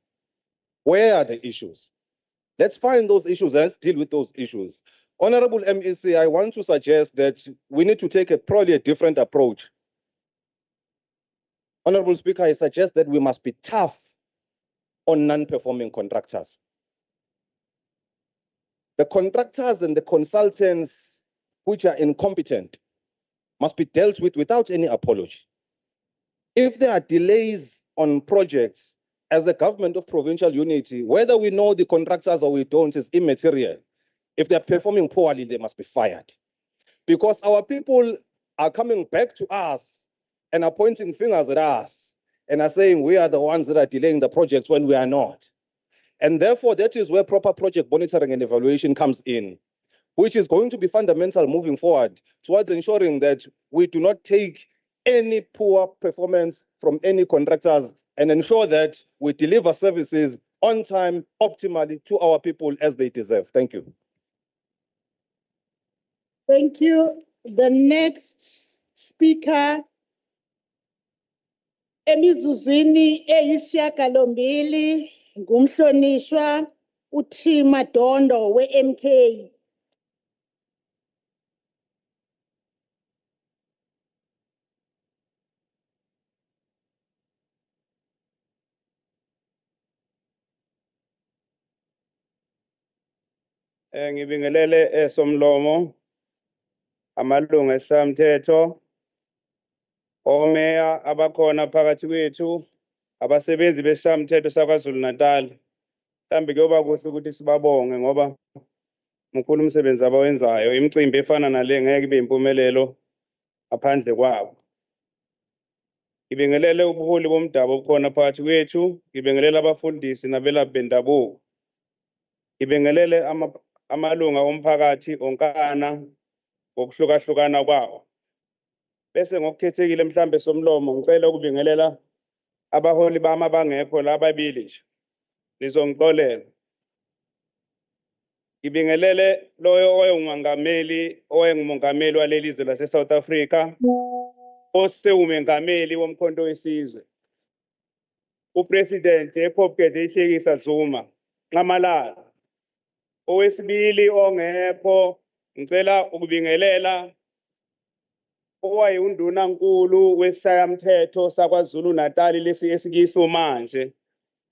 where are the issues? Let's find those issues and let's deal with those issues. Honorable MEC, I want to suggest that we need to take probably a different approach. Honorable Speaker, I suggest that we must be tough on non-performing contractors. The contractors and the consultants which are incompetent must be dealt with without any apology. If there are delays on projects as a government of provincial unity, whether we know the contractors or we don't is immaterial. If they're performing poorly, they must be fired. Because our people are coming back to us and are pointing fingers at us and are saying we are the ones that are delaying the projects when we are not. And therefore, that is where proper project monitoring and evaluation comes in, which is going to be fundamental moving forward towards ensuring that we do not take any poor performance from any contractors and ensure that we deliver services on time, optimally to our people as they deserve. Thank you. Thank you. The next speaker, emizuzwini eyisishiyagalombili, ngumhlonishwa uThima Dondo we-MK. Ngibingelele somlomo amalungu esamthetho omeya abakhona phakathi kwethu abasebenzi besamthetho saKwaZulu-Natal. Mhlambe kuyoba kuhle ukuthi sibabonge ngoba mkhulu umsebenzi abawenzayo. Imicimbi efana nale ngeke ibe impumelelo ngaphandle kwabo. Ngibingelele ubuholi bomdabu obukhona phakathi kwethu, ngibingelele abafundisi nabelaphi bendabuko. Ngibingelele amalunga omphakathi onkana ngokuhlukahlukana kwawo. Bese ngokukhethekile mhlambe somlomo ngicela ukubingelela abaholi bami abangekho la ababili nje. Nizongixolela. Ngibingelele loyo oyengumongameli waleli izwe lase South Africa, osewumengameli womkhonto wesizwe. upresident ephopukeze ihlekisa Zuma Nxamalala. Owesibili ongekho ngicela ukubingelela owayunduna nkulu wesishayamthetho saKwaZulu-Natal lesi esikiso manje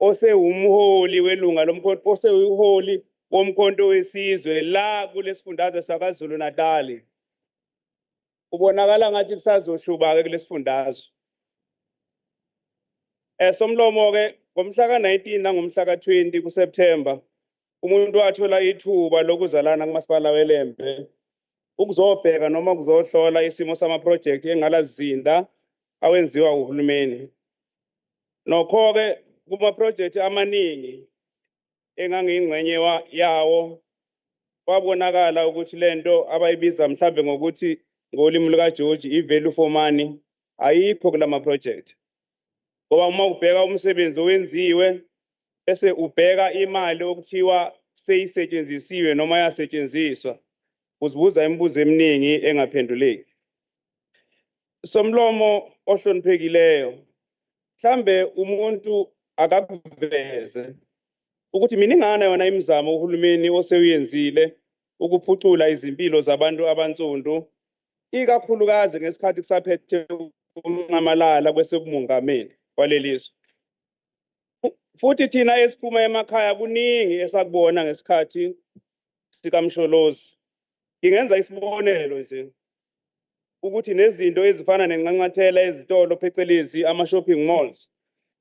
osewumholi welunga lomkhonto osewuholi womkhonto wesizwe la kulesifundazwe saKwaZulu-Natal. Ubonakala ngathi kusazoshuba ke kulesifundazwe. Somlomo ke ngomhla ka-19 nangomhla ka-20 kuSeptember umuntu wathola ithuba lokuzalana kumasipala weLembe ukuzobheka noma kuzohlola isimo sama-project engalazinda awenziwa uhulumeni. Nokho ke kuma-project amaningi engangiyingxenye yawo kwabonakala ukuthi lento abayibiza mhlambe ngokuthi ngolimi lukaJoji i-value for money ayikho kulama project. Ngoba uma ubheka umsebenzi owenziwe bese ubheka imali okuthiwa seyisetshenzisiwe noma yasetshenziswa uzibuza imibuzo eminingi engaphenduleki. Somlomo ohloniphekileyo mhlambe umuntu akakuveze ukuthi miningana yona imizamo uhulumeni osewuyenzile ukuphucula izimpilo zabantu abansundu ikakhulukazi ngesikhathi kusaphethe uNxamalala kwesebumongameli kwalelizwe. Futhi thina esiphuma emakhaya kuningi esakubona ngesikhathi sikaMsholozi. Ngingenza isibonelo nje ukuthi nezinto ezifana nenqanqathela ezitolo phecelezi ama-shopping malls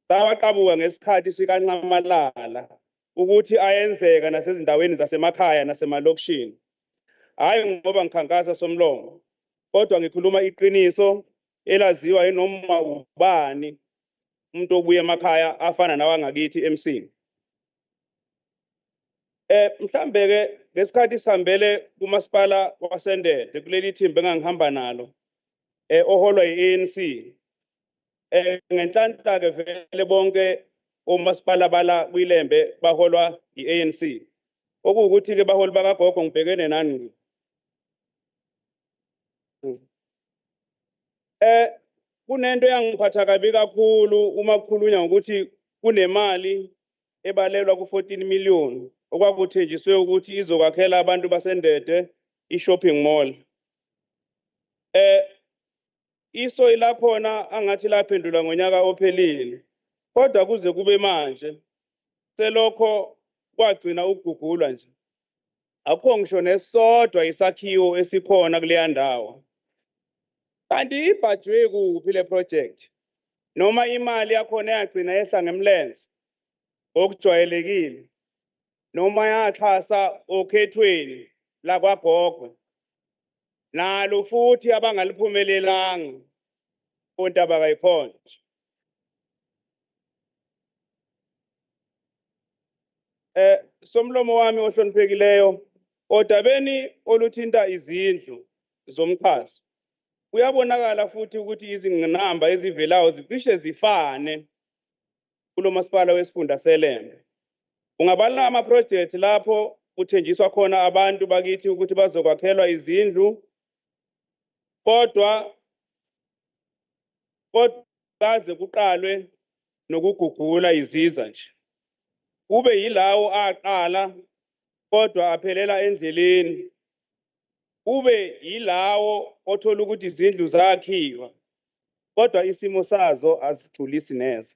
sawaqabuka ngesikhathi sikaNxamalala ukuthi ayenzeka nasezindaweni zasemakhaya nasemalokishini. Hayi ngoba ngikhankasa Somlomo, kodwa ngikhuluma iqiniso elaziwa yinoma ubani umuntu obuye emakhaya afana nawangakithi emsini. Mhlambe ke ngesikhathi sihambele kumasipala waSendede kuleli thimba engangihamba nalo oholwa yi-ANC ngenhlanhla ke vele bonke omasipala bala kwiLembe baholwa yi-ANC okuwukuthi ke baholi bakagogo ngibhekene nani. Kunento yangiphatha kabi kakhulu uma kukhulunywa ukuthi kunemali ebalelwa ku-14 million okwakuthenjiswe ukuthi izokwakhela abantu baSendede i-shopping mall. Iso ilakhona angathi laphendula ngonyaka ophelile kodwa kuze kube manje selokho kwagcina ukugugulwa nje. Akho ngisho nesodwa isakhiwo esikhona kuleya ndawo. Kanti ibhajwe kuphi le project noma imali yakhona yagcina yehla ngemlenze okujwayelekile noma yaxhasa okhethweni la kwagogo nalo futhi abangaliphumelelanga ontaba kayikhonje. Somlomo wami ohloniphekileyo odabeni oluthinta izindlu zomkhaso kuyabonakala futhi ukuthi izingqinamba ezivelayo zicishe zifane kulo masipala wesifunda seLembe. Ungabala ama-project lapho kuthenjiswa khona abantu bakithi ukuthi bazokwakhelwa izindlu kodwa kaze kuqalwe nokugugula iziza nje. Kube yilawo aqala kodwa aphelela endleleni. Kube yilawo othola ukuthi izindlu zakhiwa kodwa isimo sazo asigculisi neze.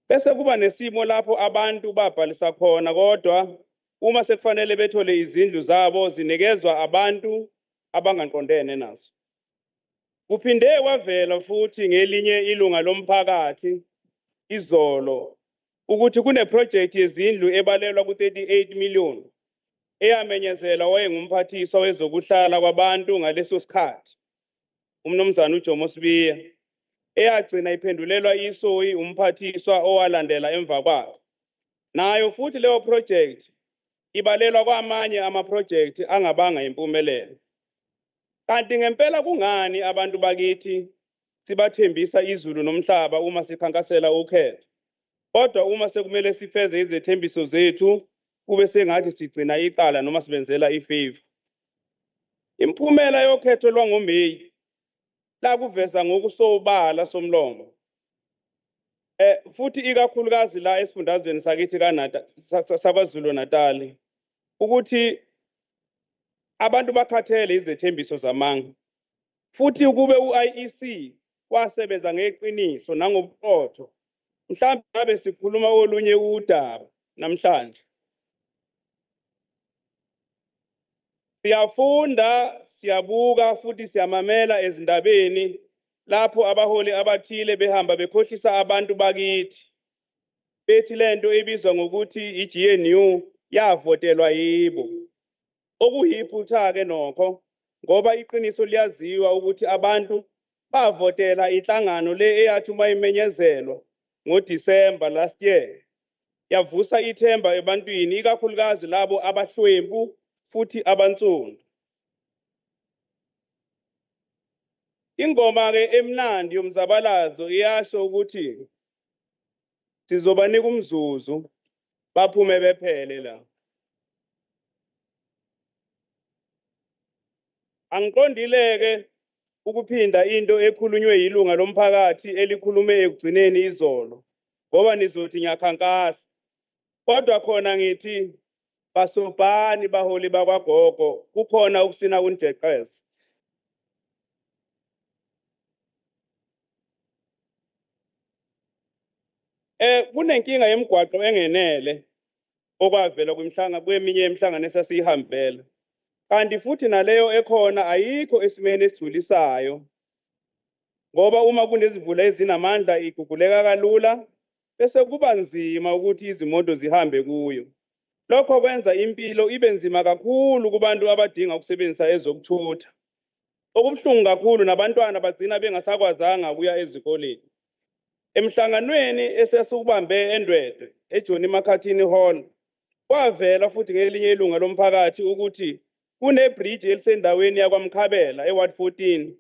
Bese kuba nesimo lapho abantu babhalisa khona kodwa uma sekufanele bethole izindlu zabo zinikezwa abantu abangaqondene nazo. Kuphinde kwavela futhi ngelinye ilunga lomphakathi izolo ukuthi kuneproject yezindlu ebalelwa ku-38 million eyamenyezela wayengumphathiswa wezokuhlala kwabantu ngaleso sikhathi umnumzana uJomo Sibiya eyagcina iphendulelwa isoyi umphathiswa owalandela emva kwakhe. Nayo futhi leyo project ibalelwa kwamanye ama-project angabanga impumelelo. Kanti ngempela kungani abantu bakithi sibathembisa izulu nomhlaba uma sikhankasela ukhetho kodwa uma sekumele sifeze izethembiso zethu kube sengathi sigcina iqala noma sibenzela ifavor. Imphumela yokhetho lwangoMeyi la kuveza ngokusobala Somlomo Futhi ikakhulukazi la esifundazweni sakithi saKwaZulu-Natal ukuthi abantu bakhathele izethembiso zamanga. Futhi ukube uIEC wasebenza ngeqiniso nangobuqotho, mhlawumbe ngabe sikhuluma olunye udaba namhlanje. Siyafunda, siyabuka futhi siyamamela ezindabeni lapho abaholi abathile behamba bekhohlisa abantu bakithi. Bethi lento ebizwa ngokuthi iGNU yavotelwa yibo. Okuyiphutha ke nokho ngoba iqiniso liyaziwa ukuthi abantu bavotela inhlangano le eyathi uma imenyezelwa ngoDisemba last year. Yavusa ithemba ebantwini ikakhulukazi labo abahlwempu futhi abansundu. Ingoma ke emnandi yomzabalazo iyasho ukuthi sizobanika umzuzu baphume bephele la. Angiqondileke ukuphinda into ekhulunywe yilunga lomphakathi elikhulume ekugcineni izolo ngoba nizothi ngiyakhankasa. Kodwa khona ngithi basobhani baholi bakwagogo kukhona ukusina kunjeqeza. Kunenkinga yemigwaqo engenele okwavela kweminye imihlangano esasiyihambela. Kanti futhi naleyo ekhona ayikho esimeni esijulisayo. Ngoba uma kunezivula ezinamandla iguguleka kalula bese kuba nzima ukuthi izimoto zihambe kuyo. Lokho kwenza impilo ibe nzima kakhulu kubantu abadinga ukusebenzisa ezokuthutha. Okubuhlungu kakhulu nabantwana bagcina bengasakwazanga ukuya ezikoleni. Emhlanganweni esesubambe eNdwedwe eJohn Makhathini Hall kwavela futhi ngelinye ilunga lomphakathi ukuthi kunebridge elisendaweni yakwaMkhabela eWard 14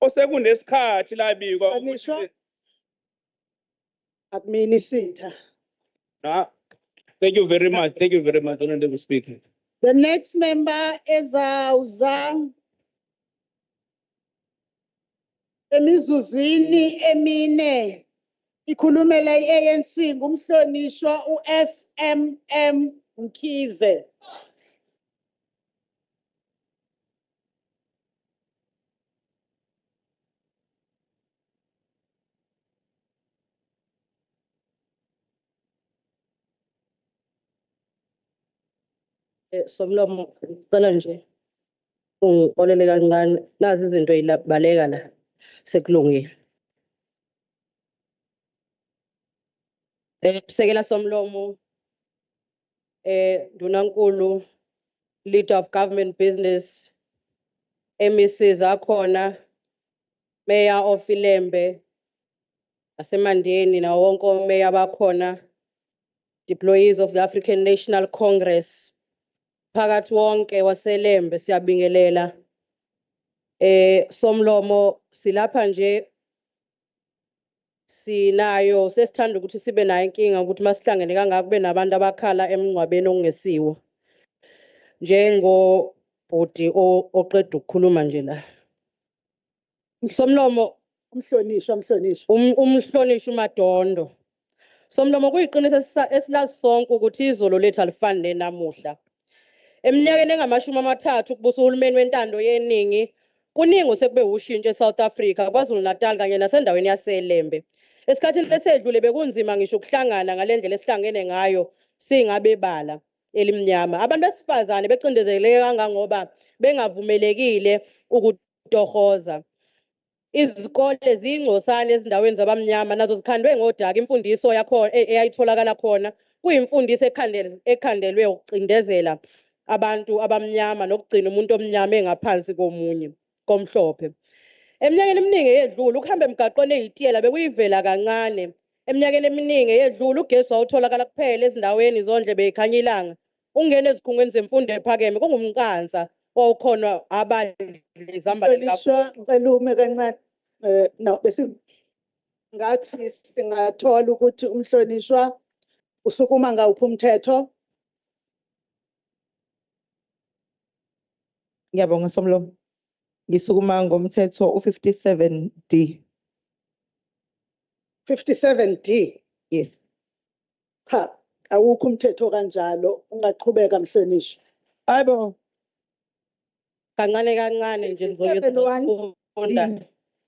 osekunesikhathi labikwa Administrator. Thank you very much. Thank you very much, Honorable Speaker. The next member is Uzang emizuzwini emine ikhulumela iANC ngumhlonishwa uSMM Mkhize. Somlomo ngicela nje ungixolele kancane nazi izinto yibaleka la sekulungile. Sekela Somlomo Ndunankulu Leader of Government Business MECs akhona Mayor of iLembe asemandeni nawo wonke omeya bakhona employees of the African National Congress phakathi wonke waseLembe siyabingelela. Somlomo silapha nje sinayo sesithanda ukuthi sibe nayo inkinga ukuthi masihlangene kangaka kube nabantu abakhala emngcwabeni ongesiwo njengo bhodi oqeda ukukhuluma nje la. Somlomo umhlonishwa umhlonishwa uMadondo. Somlomo kuyiqiniso esilazi sonke ukuthi izolo lethu alifani namuhla. Eminyakeni engamashumi amathathu ukubusa uhulumeni wentando yeningi kuningi osekube ushintsho eSouth Africa KwaZulu-Natal kanye nasendaweni yaseLembe. Esikhathini esedlule bekunzima ngisho ukuhlangana ngalendlela esihlangene ngayo singabebala elimnyama. Abantu besifazane becindezeleke kangangoba bengavumelekile ukutohoza. Izikole zingcosana ezindaweni zabamnyama nazo zikhandwe ngodaka. Imfundiso yakho eyayitholakala khona kuyimfundiso ekhandelwe ukucindezela abantu abamnyama nokugcina umuntu omnyama engaphansi komunye komhlophe. Eminyakeni eminingi eyedlule ukuhamba emgaqweni eyitiyela bekuyivela kancane. Eminyakeni eminingi eyedlule ugesi wawutholakala kuphela ezindaweni zondle beyikhanya ilanga. Ungena ezikhungweni zemfundo ephakeme kungumqansa owukhona abadli zambali kakhulu. Ngicela ume kancane no bese ngathi singathola ukuthi umhlonishwa usukuma ngawuphi umthetho. Ngiyabonga Somlomo. Ngisukuma ngomthetho u57D. 57D. Yes. Cha, awukho umthetho kanjalo, ungaqhubeka mhlonishwa. Hayibo. Kancane kancane nje 57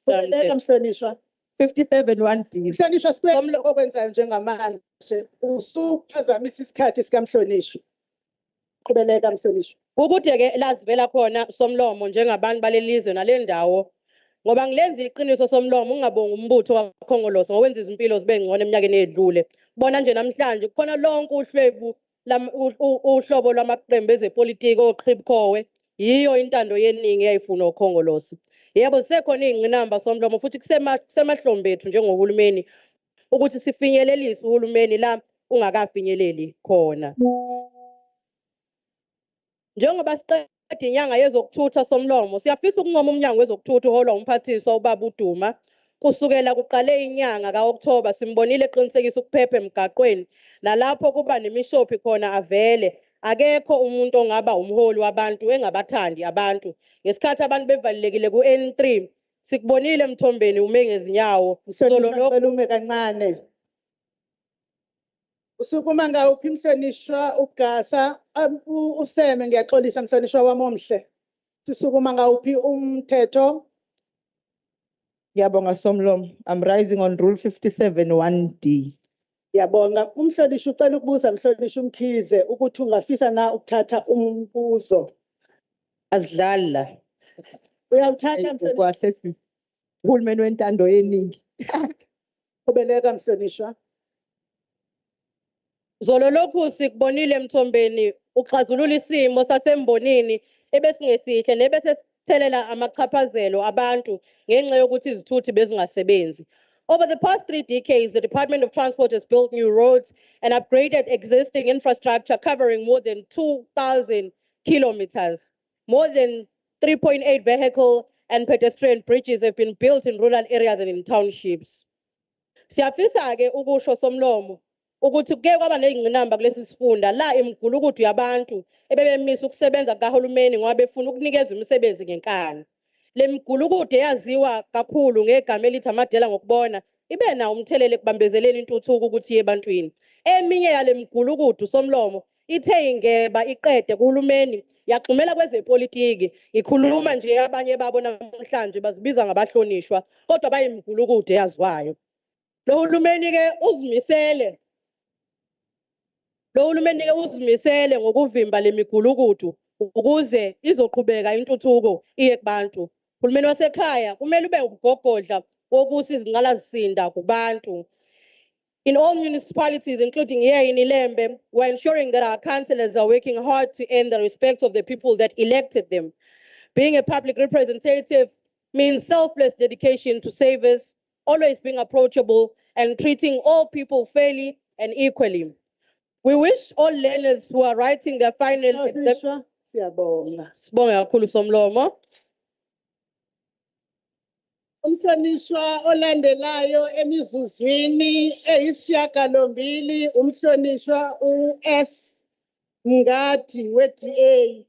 Qhubeka mhlonishwa. 57-1D. Mhlonishwa sikwele lokho okwenzayo njengamanje. Usuphazamisa isikhathi sikamhlonishwa. Qhubeleka mhlonishwa. Ukuthi ke lazivela khona somlomo njengabantu balelizwe nalendawo ngoba ngilenza iqiniso somlomo ungabonga umbutho wakhongoloso ngowenza izimpilo zibe ngcono eminyakeni edlule. Bona nje namhlanje kukhona lonke uhlwebu uhlobo lwamaqembu ezepolitiki oqhibukhowe yiyo intando yeningi eyayifuna ukhongoloso. Yebo sisekhona ingqinamba somlomo futhi kusemahlombe ethu njengohulumeni ukuthi sifinyelelise uhulumeni la ungakafinyeleli khona. Njengoba siqeda inyanga yezokuthutha somlomo siyafisa ukunqoma umnyango wezokuthutha uholwa umphathiswa ubaba uDuma kusukela kuqale inyanga kaOkthoba simbonile eqinisekisa ukuphepha emgaqweni nalapho kuba nemishophi khona avele akekho umuntu ongaba umholi wabantu engabathandi abantu ngesikhathi abantu bevalelekile ku-N3 sikubonile emthombeni ume ngezinyawo Mhlonishwa ume kancane. Usukuma ngawuphi mhlonishwa ugasa useme ngiyaxolisa mhlonishwa wami omhle. Sisukuma ngawuphi umthetho? Ngiyabonga somlomo. I'm rising on rule 57-1D. Ngiyabonga. Umhlonishwa ucela ukubuza mhlonishwa umkhize ukuthi ungafisa na ukuthatha umbuzo. Asidlali la. Uyawuthatha mhlonishwa. Kwahle si. Uhulumeni wentando yeningi. Qhubeleka mhlonishwa. Zolo lokhu sikubonile emthombeni uxazulula isimo sasembonini ebesingesihle nebese thelela amachaphazelo abantu ngenxa yokuthi izithuthi bezingasebenzi. Over the past 3 decades, the Department of Transport has built new roads and upgraded existing infrastructure covering more than 2,000 kilometers. More than 3.8 vehicle and pedestrian bridges have been built in rural areas and in townships. Siyafisa ke ukusho somlomo ukuthi kuke kwaba nezingqinamba kulesi sifunda la imigulukudu yabantu ebebemisa ukusebenza kahulumeni ngoba befuna ukunikeza umsebenzi ngenkani. Le migulukudu eyaziwa kakhulu ngegama elithi amadela ngokubona ibe nawo umthelele ekubambezeleni intuthuko ukuthi yebantwini. Eminye yale migulukudu somlomo ithe ingeba iqede kuhulumeni yaxhumela kwezepolitiki ikhuluma nje abanye babo namhlanje bazibiza ngabahlonishwa kodwa bayimigulukudu eyaziwayo. Lo hulumeni ke uzimisele ngokuvimba lemigulukudu ukuze izoqhubeka intuthuko iye kubantu. Uhulumeni wasekhaya kumele ube ubugogodla wokusa izinqalasisinda kubantu. In all municipalities, including here in iLembe, we're ensuring that our councillors are working hard to earn the respect of the people that elected them. Being a public representative means selfless dedication to service, always being approachable and treating all people fairly and equally. We wish all learners who are writing their final exam. Siyabonga. Sibonga kakhulu somlomo. Umhlonishwa olandelayo emizuzwini eyisishiyagalombili umhlonishwa u-S Ngadi we-DA.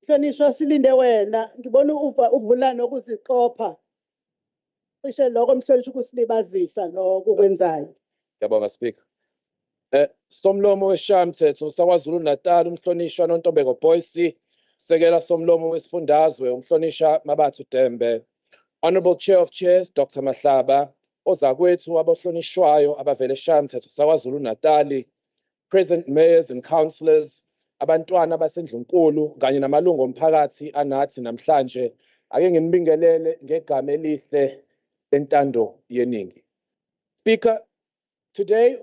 Mhlonishwa silinde wena ngibona uvula nokuziqopha. Cishe lokho mhlonishwa ukusilibazisa lokho kwenzayo. Ngiyabonga Speaker. Somlomo weshayamithetho saKwaZulu-Natal umhlonishwa noNtombeko Boyce, sekela somlomo wesifundazwe umhlonishwa Mabathu Dembe. Honorable Chair of Chairs Dr. Mahlaba, ozakwethu abahlonishwayo abavele eshayamithetho saKwaZulu-Natal, present mayors and councillors, abantwana basendlunkulu kanye namalungu omphakathi anathi namhlanje ake nginibingelele ngegama elihle lentando yeningi. Speaker, today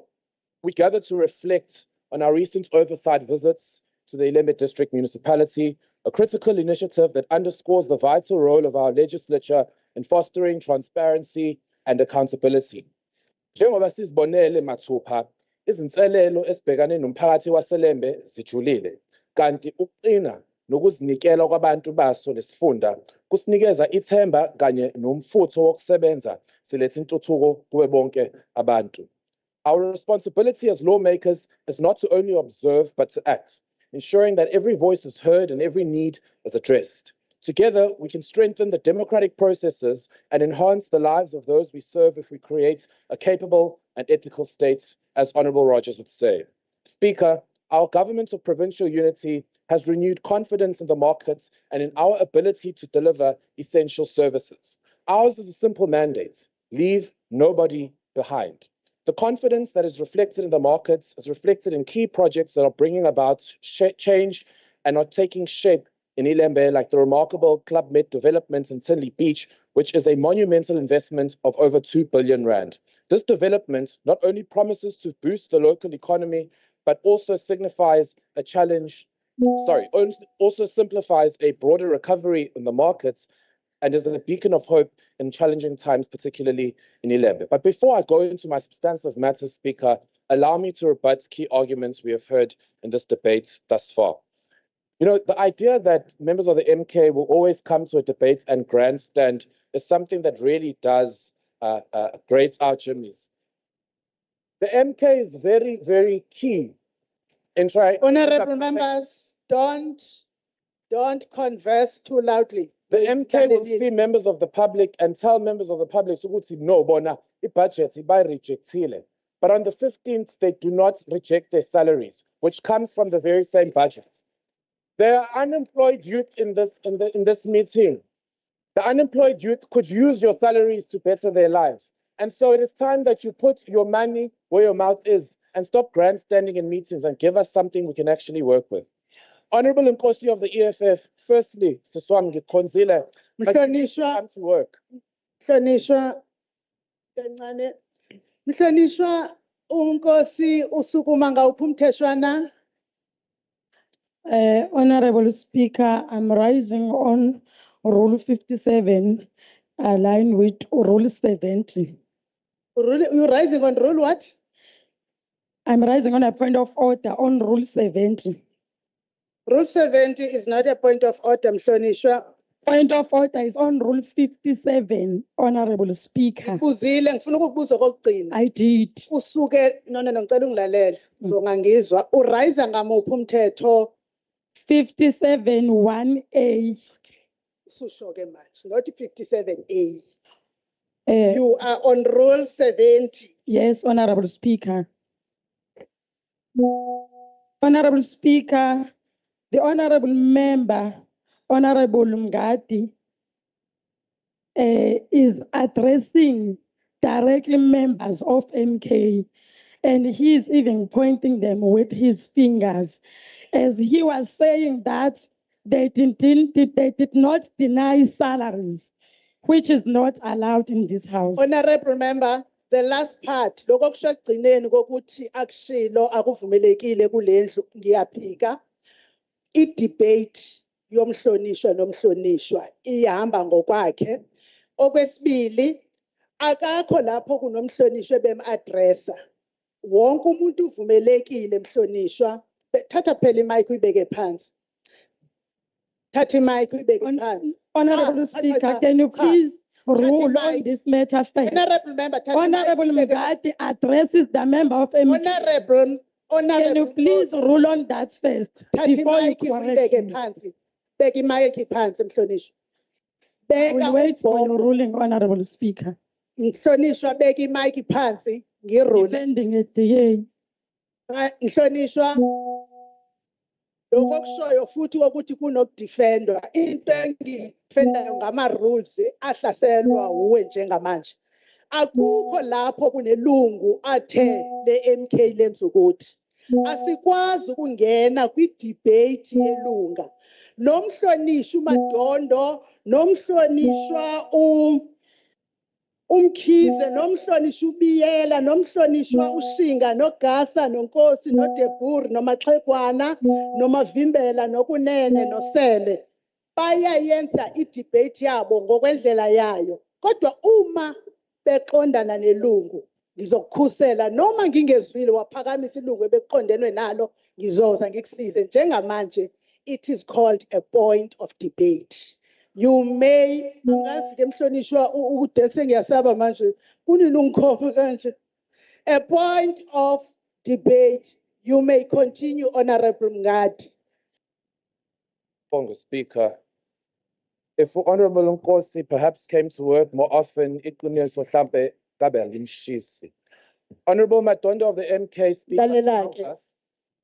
we gather to reflect on our recent oversight visits to the iLembe District Municipality, a critical initiative that underscores the vital role of our legislature in fostering transparency and accountability. Njengoba sizibonele mathupha, izinselelo esibhekane nomphakathi waseLembe zijulile, kanti ukuqina nokuzinikela kwabantu baso lesifunda kusinikeza ithemba kanye nomfutho wokusebenza silethe intuthuko kuwe bonke abantu. Our responsibility as lawmakers is not to only observe but to act, ensuring that every voice is heard and every need is addressed. Together, we can strengthen the democratic processes and enhance the lives of those we serve if we create a capable and ethical state, as Honorable Rogers would say. Speaker, our government of provincial unity has renewed confidence in the markets and in our ability to deliver essential services. Ours is a simple mandate: leave nobody behind. The confidence that is reflected in the markets is reflected in key projects that are bringing about change and are taking shape in iLembe, like the remarkable Club Med development in Tinley Beach, which is a monumental investment of over 2 billion rand. This development not only promises to boost the local economy, but also signifies also simplifies a broader recovery in the markets and is a beacon of hope in challenging times, particularly in iLembe. But before I go into my substantive matters, Speaker, allow me to rebut key arguments we have heard in this debate thus far. You know, the idea that members of the MK will always come to a debate and grandstand is something that really does grate our jimmies. The MK is very, very key in trying. Honorable members, don't converse too loudly. The MK will see members of the public and tell members of the public, no, bona, the budget, by rejectile. But on the 15th, they do not reject their salaries, which comes from the very same budgets. There are unemployed youth in this meeting. The unemployed youth could use your salaries to better their lives. And so it is time that you put your money where your mouth is and stop grandstanding in meetings and give us something we can actually work with. Honorable Nkosi of the EFF, firstly, Siswam Ngikhonzile, come to work. Mhlonishwa kancane. Mhlonishwa uNkosi usukuma ngawuphi umtheshwana? Honorable Speaker, I'm rising on Rule 57, aligned with Rule 70. You're rising on Rule what? I'm rising on a point of order on Rule 70. Rule 70 is not a point of order, Mhlonishwa. Point of order is on Rule 57, Honorable Speaker. Uzile ngifuna ukubuza okugcina. I did. Usuke ngicela ungilalele. So ngangizwa urayisa ngamuphi umthetho? 57(1)A. Ususho ke manje, not 57A. You are on Rule 70. Yes, Honorable Speaker. Honorable Speaker, the Honorable Member, Honorable Mngadi, is addressing directly members of MK, and he is even pointing them with his fingers, as he was saying that they did not deny salaries, which is not allowed in this house. Honorable Member, the last part, lokho kusho ekugcineni kokuthi akushilo akuvumelekile kulendlu ngiyaphika. I-debate yomhlonishwa nomhlonishwa ihamba ngokwakhe. Okwesibili, akakho lapho kunomhlonishwa bem-addressa. Wonke umuntu uvumelekile mhlonishwa. Thatha phela i-mic uyibeke phansi. Thatha i-mic uyibeke phansi. Honorable Speaker, can you please rule on this matter first? Honorable Member, Honorable Mngadi addresses the member of MK. Honorable, can you please rule on that first before you correct me? Beg i-mic phansi mhlonishwa. We'll wait for your ruling, Honorable Speaker. Mhlonishwa beg i-mic phansi ngirule. Defending it, yeah. Mhlonishwa lokho kushoyo futhi ukuthi kunokudefendwa. Into engidefendayo ngama-rules ahlaselwa uwe njengamanje. Akukho lapho kunelungu athe le-MK lenza ukuthi asikwazi ukungena kwi-debate yelunga. Nomhlonishwa uMadondo, nomhlonishwa uMkhize, nomhlonishwa uBiyela, nomhlonishwa uShinga, noGasa, noNkosi, noDeburi, noMaxhegwana, noMavimbela, noKunene, noSele. Bayayenza i-debate yabo ngokwendlela yayo. Kodwa uma beqondana nelungu, ngizokukhusela noma ngingezwile waphakamisa ilungu ebeqondenwe nalo, ngizoza ngikusize. Njengamanje it is called a point of debate. You may, angazi ke mhlonishwa uDex ngiyasaba manje kunini ungikhopha kanje. A point of debate. You may continue, Honorable Mngadi. Bongo Speaker. If Honorable Nkosi perhaps came to work more often, iqiniso mhlambe ngabe angimshisi. Honorable Matondo of the MK Speaker tells us.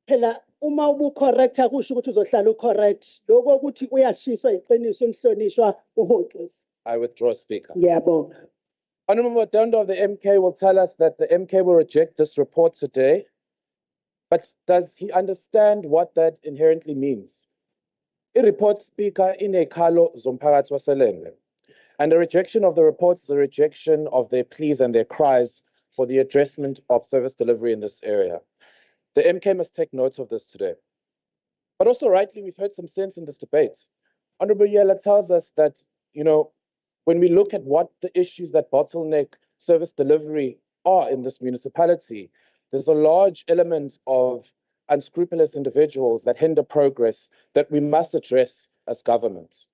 Phela uma ubu-correct akusho ukuthi uzohlala ucorrect. Lokho ukuthi uyashiswa iqiniso emhlonishwa uHoxis. I withdraw, Speaker. Ngiyabonga. Honorable Matondo of the MK will tell us that the MK will reject this report today. But does he understand what that inherently means? I-report, Speaker, inekhalo zomphakathi waseLembe. And the rejection of the report is a rejection of their pleas and their cries for the addressment of service delivery in this area. The MK must take note of this today. But also rightly, we've heard some sense in this debate. Honorable Yela tells us that, when we look at what the issues that bottleneck service delivery are in this municipality, there's a large element of unscrupulous individuals that hinder progress that we must address as government.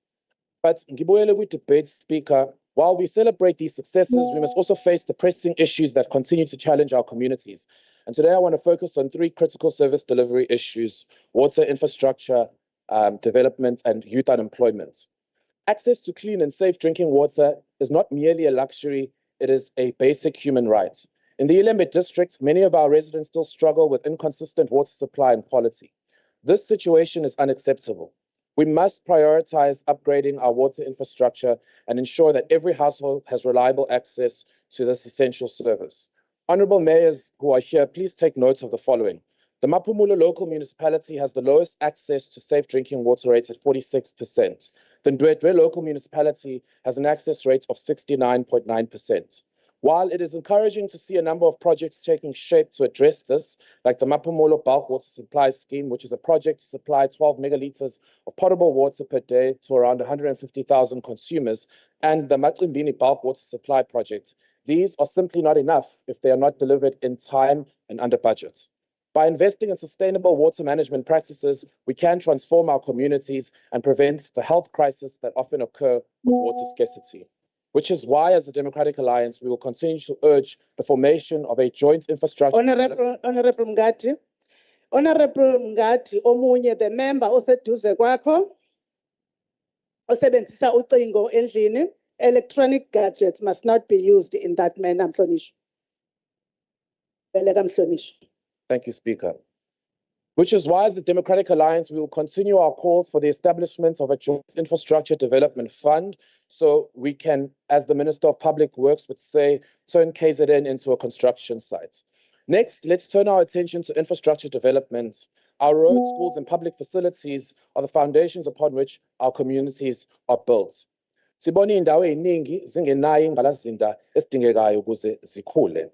But ngibuyele kwi-debate, Speaker, while we celebrate these successes, we must also face the pressing issues that continue to challenge our communities. And today I want to focus on 3 critical service delivery issues: water infrastructure, development, and youth unemployment. Access to clean and safe drinking water is not merely a luxury, it is a basic human right. In the iLembe district, many of our residents still struggle with inconsistent water supply and quality. This situation is unacceptable. We must prioritize upgrading our water infrastructure and ensure that every household has reliable access to this essential service. Honorable mayors who are here, please take note of the following. The Mapumulo local municipality has the lowest access to safe drinking water rate at 46%. The Ndwedwe local municipality has an access rate of 69.9%. While it is encouraging to see a number of projects taking shape to address this, like the Mapumulo Bulk Water Supply Scheme, which is a project to supply 12 megalitres of potable water per day to around 150,000 consumers, and the Matsimbini Bulk Water Supply Project, these are simply not enough if they are not delivered in time and under budget. By investing in sustainable water management practices, we can transform our communities and prevent the health crisis that often occur with water scarcity. Which is why, as the Democratic Alliance, we will continue to urge the formation of a joint infrastructure. Honorable Mngadi. Honorable Mngadi, omunye the member oseduze kwakho osebenzisa ucingo endlini. Electronic gadgets must not be used in that manner, Mhlonishwa. Beleka Mhlonishwa. Thank you, Speaker. Which is why, as the Democratic Alliance, we will continue our calls for the establishment of a joint infrastructure development fund so we can, as the Minister of Public Works would say, turn KZN into a construction site. Next, let's turn our attention to infrastructure development. Our roads, schools, and public facilities are the foundations upon which our communities are built. Sibona indawo eziningi zingenayo ingqalazinda esidingekayo ukuze zikhule.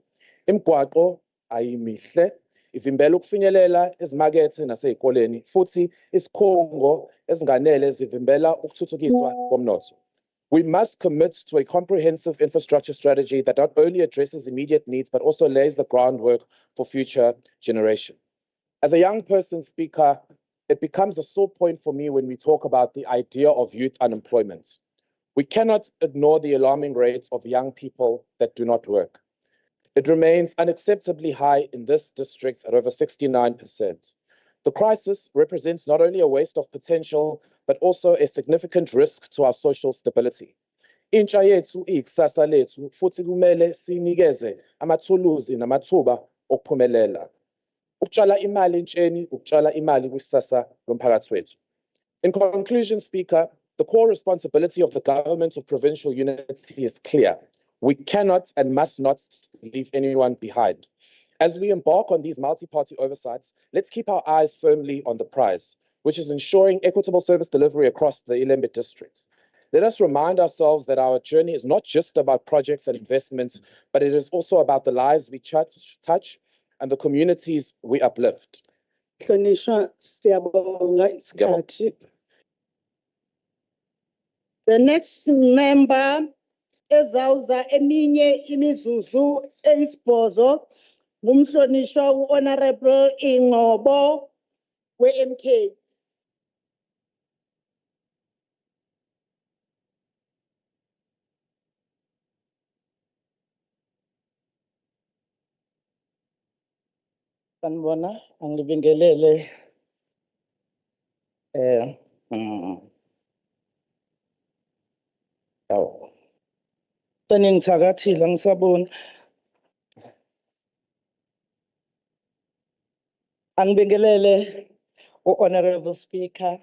Imigwaqo ayimihle, ivimbela ukufinyelela ezimakethe nasey'koleni, futhi isikhungo ezinganele zivimbela ukuthuthukiswa komnotho. We must commit to a comprehensive infrastructure strategy that not only addresses immediate needs, but also lays the groundwork for future generations. As a young person, Speaker, it becomes a sore point for me when we talk about the idea of youth unemployment. We cannot ignore the alarming rates of young people that do not work. It remains unacceptably high in this district at over 69%. The crisis represents not only a waste of potential, but also a significant risk to our social stability. Intsha yethu iyikusasa lethu futhi kumele sinikeze amathuluzi namathuba okuphumelela. Ukutshala imali entsheni, ukutshala imali kwisasa lomphakathi wethu. In conclusion, Speaker, the core responsibility of the government of provincial unity is clear. We cannot and must not leave anyone behind. As we embark on these multi-party oversights, let's keep our eyes firmly on the prize, which is ensuring equitable service delivery across the iLembe district. Let us remind ourselves that our journey is not just about projects and investments, but it is also about the lives we touch and the communities we uplift. Hlonishwa, siyabonga isikhathi. The next member ezawuza eminye imizuzu eyisibhozo ngumhlonishwa u-Honorable Ingcobo we-MK. Sanibona, angibingelele awu. Seningithakathile angisaboni. Angibingelele u-Honorable Speaker,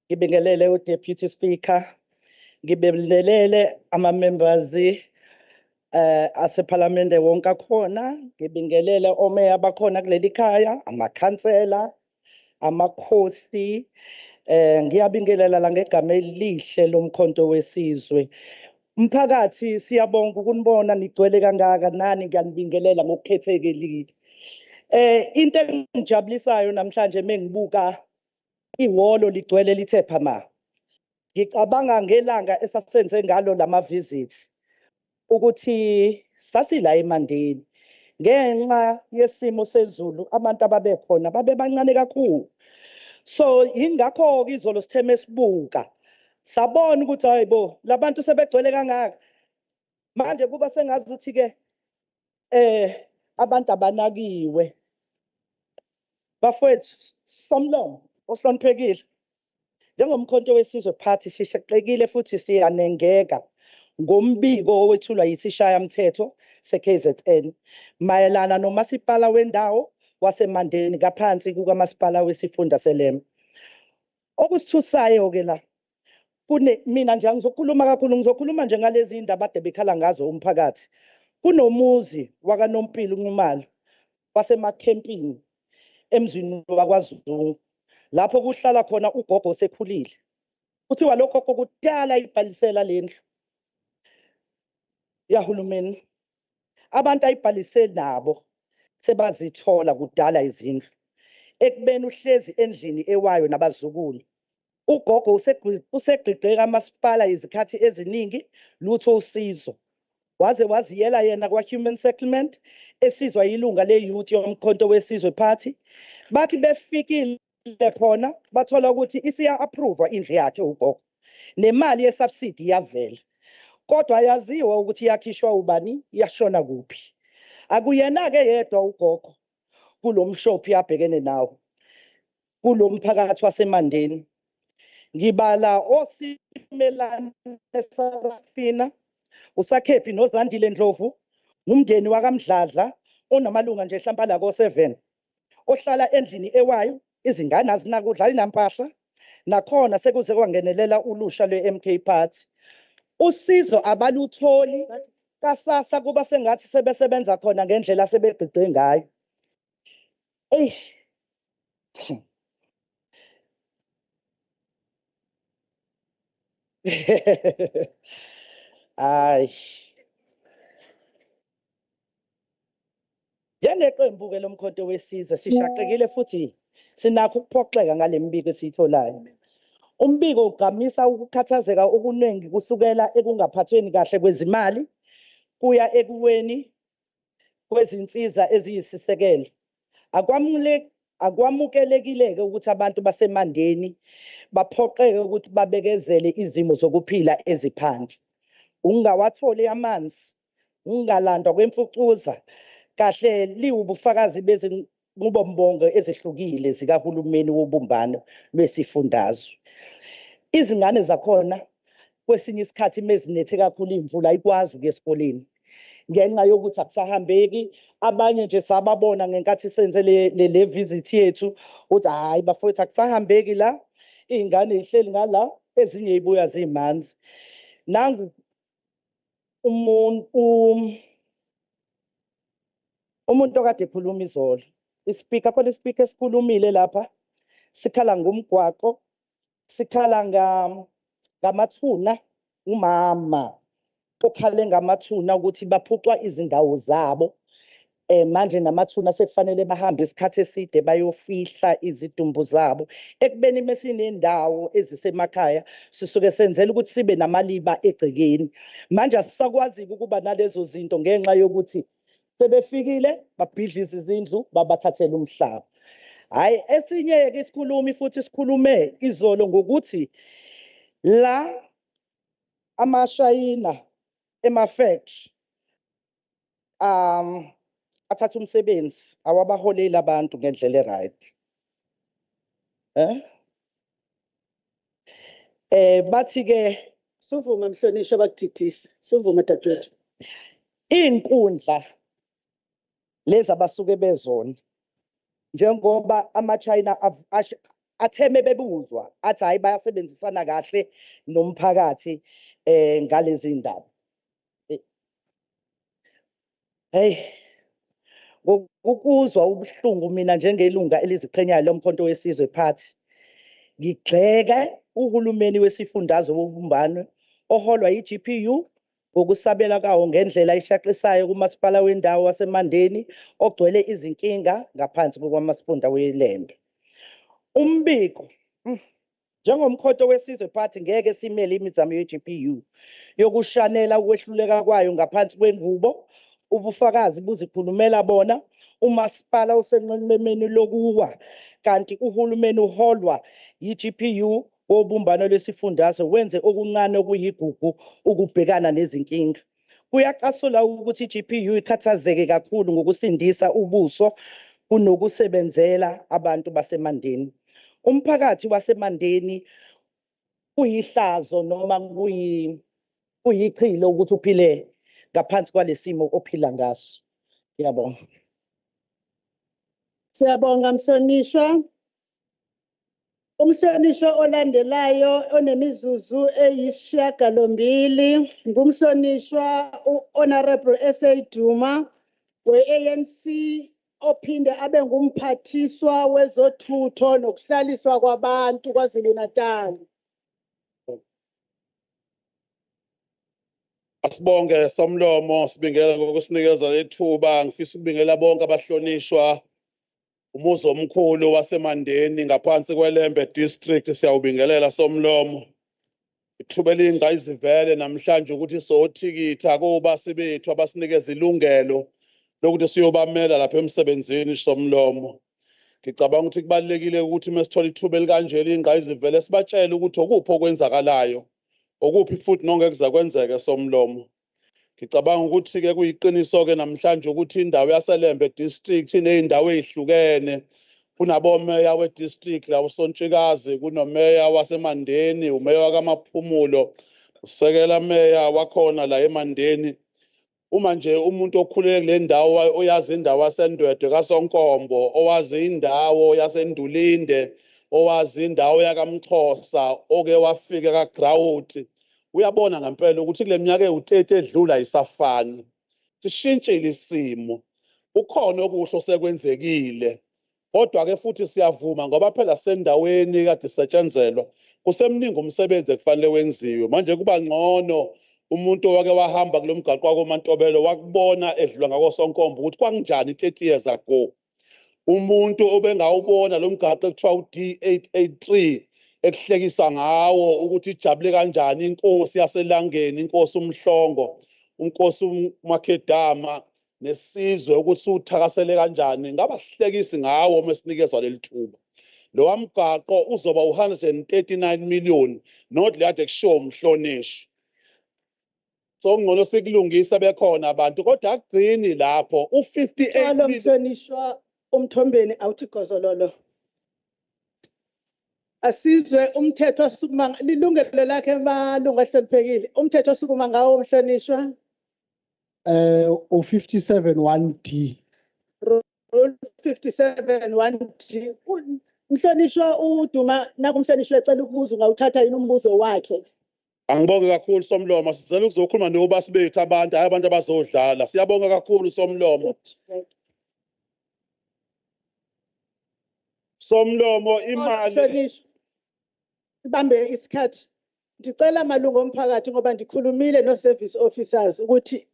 ngibingelele u-Deputy Speaker, ngibingelele ama-members asephalamende wonke akhona, ngibingelele omeya bakhona kuleli khaya, amakhansela, amakhosi, ngiyabingelela la ngegama elihle lomkhonto wesizwe. Mphakathi siyabonga ukunibona nigcwele kangaka, nani ngiyanibingelela ngokukhethekile. Into engijabulisayo namhlanje mengibuka ihholo ligcwele lithe phama. Ngicabanga ngelanga esasenze ngalo lama visits ukuthi sasila eMandeni ngenxa yesimo sezulu abantu ababekhona babe bancane kakhulu. So ingakho ke izolo sitheme sibuka sabona ukuthi hayibo labantu sebegcwele kangaka. Manje kuba sengazi ukuthi ke abantu abanakiwe. Bafowethu Somlomo ohloniphekile. Njengomkhonto wesizwe party sishaqekile futhi siyanengeka ngombiko owethulwa yisishayamthetho se-KZN mayelana nomasipala wendawo waseMandeni ngaphansi kukamasipala wesifunda seLembe. Okusithusayo ke la mina nje ngizokhuluma kakhulu, ngizokhuluma nje ngalezi indaba ade bekhala ngazo umphakathi. Kunomuzi wakaNompilo uNxumalo wasemakhempini emzini wakwaZulu lapho kuhlala khona ugogo osekhulile. Kuthiwa lokho kokudala ibhalisela lendlu yahulumeni. Abantu ayibhalise nabo sebazithola kudala izindlu. Ekubeni uhlezi endlini ewayo nabazukulu. Ugogo usegqigqe kamasipala izikhathi eziningi lutho usizo. Waze waziyela yena kwa-Human Settlement esizwa yilunga le-youth yomkhonto wesizwe party. Bathi befikile khona bathola ukuthi isiya-approve indlu yakhe ugogo. Nemali ye-subsidy iyavela. Kodwa ayaziwa ukuthi yakhishwa ubani, yashona kuphi. Akuyena-ke yedwa ugogo kulo mshophi abhekene nawo. Kulo mphakathi waseMandeni. Ngibala oSimelane Sarafina, uSakhephi noZandile Ndlovu, umndeni wakaMdladla onamalunga nje hlamba la ko7 ohlala endlini ewayo, izingane azinakudla inampahla, nakhona sekuze kwangenelela ulusha lwe-MK Party. Usizo abalutholi kasasa kuba sengathi sebesebenza khona ngendlela sebegqigqe ngayo. Hayi. Njengeqembu-ke lomkhonto wesizwe sishaqekile futhi sinakho ukuphoxeka ngale mbiko esiyitholayo. Umbiko ugqamisa ukukhathazeka okuningi kusukela ekungaphathweni kahle kwezimali kuya ekuweni kwezinsiza eziyisisekelo. Akwamukelekile-ke ukuthi abantu baseMandeni baphoqeke ukuthi babekezele izimo zokuphila eziphansi. Ungawatholi amanzi, ungalandwa kwemfucuza, kahle liwubufakazi bezinqubombongo ezihlukile zikahulumeni wobumbano lwesifundazwe. Izingane zakhona kwesinye isikhathi mezinethe kakhulu imvula ayikwazi ukuya esikoleni ngenxa yokuthi akusahambeki. Abanye nje sababona ngenkathi senze le visit yethu uthi hayi bafowethu akusahambeki la, iy'ngane zihleli ngala, ezinye zibuya zimanzi. Nangu umuntu okade ekhuluma izolo, ispeaker khona ispeaker esikhulumile lapha, sikhala ngomgwaqo, sikhala ngamathuna, umama okhale ngamathuna ukuthi baphucwa izindawo zabo. Manje namathuna sekufanele bahambe isikhathi eside bayofihla izidumbu zabo. Ekubeni mesinendawo ezisemakhaya sisuke senzela ukuthi sibe namaliba egcekeni. Manje asisakwazi ukuba nalezo zinto ngenxa yokuthi sebefikile babhidlize izindlu babathathele umhlaba. Hayi esinye-ke isikhulumi futhi sikhulume izolo ngokuthi la amashayina ema-factory athatha umsebenzi awabaholeli abantu ngendlela right. Bathi ke Suvuma mhlonishwa bakudidisa. Suvuma dadewethu. inkundla lezi abasuke bezona njengoba ama-China atheme bebuzwa athi hayi bayasebenzisana kahle nomphakathi ngalezi ndaba. Hey, ukuzwa ubuhlungu mina njengelunga eliziqhenyayo lomkhonto wesizwe phathi ngigxeka uhulumeni wesifundazwe wobumbano oholwa yi-GPU ngokusabela kawo ngendlela eshaqisayo kumasipala wendawo waseMandeni ogcwele izinkinga ngaphansi kwamasifunda weLembe. Umbiko njengomkhonto wesizwe phathi ngeke simele imizamo ye-GPU yokushanela ukwehluleka kwayo ngaphansi kwengubo. Ubufakazi buzikhulumela bona umasipala usenqenqemeni lokuwa kanti uhulumeni uholwa yi-GPU wobumbano lwesifundazwe wenze okuncane okuyigugu ukubhekana nezinkinga. Kuyacasula ukuthi i-GPU ikhathazeke kakhulu ngokusindisa ubuso kunokusebenzela abantu baseMandeni. Umphakathi waseMandeni kuyihlazo noma kuyichilo ukuthi uphile ngaphansi kwalesimo ophila ngaso. Ngiyabonga. Siyabonga mhlonishwa. Umhlonishwa olandelayo onemizuzu eyisishiyagalombili ngumhlonishwa u-Honorable S.A. Duma we-ANC ophinde abe ngumphathiswa wezothutho nokuhlaliswa kwabantu KwaZulu-Natal. Asibonge somlomo sibingela ngokusinikeza lethuba ngifisa ukubingela bonke abahlonishwa umuzi omkhulu waseMandeni ngaphansi kweLembe district siyawubingelela somlomo ithuba elingayizivele namhlanje ukuthi sothikitha kubasi bethu abasinikeza ilungelo lokuthi siyobamela lapha emsebenzini somlomo ngicabanga ukuthi kubalekile ukuthi mesithola ithuba elikanje lingayizivele sibatshele ukuthi okuphi okwenzakalayo okuphi futhi nongekuza kwenzeke somlomo ngicabanga ukuthi ke kuyiqiniso ke namhlanje ukuthi indawo yaseLembe district ineyindawo ezihlukene kunabomeya we district la uSontshikazi kunomeya waseMandeni umeya kaMaphumulo usekela meya wakhona la eMandeni uma nje umuntu okhulele kule ndawo oyazi indawo yaseNdwedwe kaSonkombo owazi indawo yaseNdulinde owazi indawo yakaMxhosa oke wafika kaGrawuti uyabona ngempela ukuthi kule minyaka ewu30 edlula isafani sishintshile isimo ukhona okuhle osekwenzekile kodwa ke futhi siyavuma ngoba phela sendaweni kade setshenzelwa kusemningi umsebenzi ekufanele wenziwe manje kuba ngcono umuntu owake wahamba kulomgaqo wakoMantobelo wakubona edlula ngakoSonkombo ukuthi kwanginjani 30 years ago umuntu obengawubona lo mgaqo ekuthiwa uD883 ekuhlekisa ngawo ukuthi ijabule kanjani inkosi yaselangeni inkosi uMhlongo unkosi uMakhedama nesizwe ukuthi uthakasele kanjani ngaba sihlekisi ngawo mesinikezwa lelithuba lo wamgaqo uzoba 139 million not lade kushiwo umhlonishwa so ngcono sikulungisa bekhona abantu kodwa akugcini lapho u58 mhlonishwa umthombeni awuthi gozololo asizwe umthetho osukuma lilungelo lakhe malungu ahloniphekile umthetho osukuma ngawo umhlonishwa u57 1D rule 57 1D umhlonishwa uDuma nakumhlonishwa ecela ukubuza ungawuthatha yini umbuzo wakhe Angibonge kakhulu somlomo sizele ukuzokhuluma nobasi bethu abantu hayi abantu abazodlala siyabonga kakhulu somlomo somlomo imali ibambe isikhathi ndicela malungu omphakathi ngoba ndikhulumile no service officers ukuthi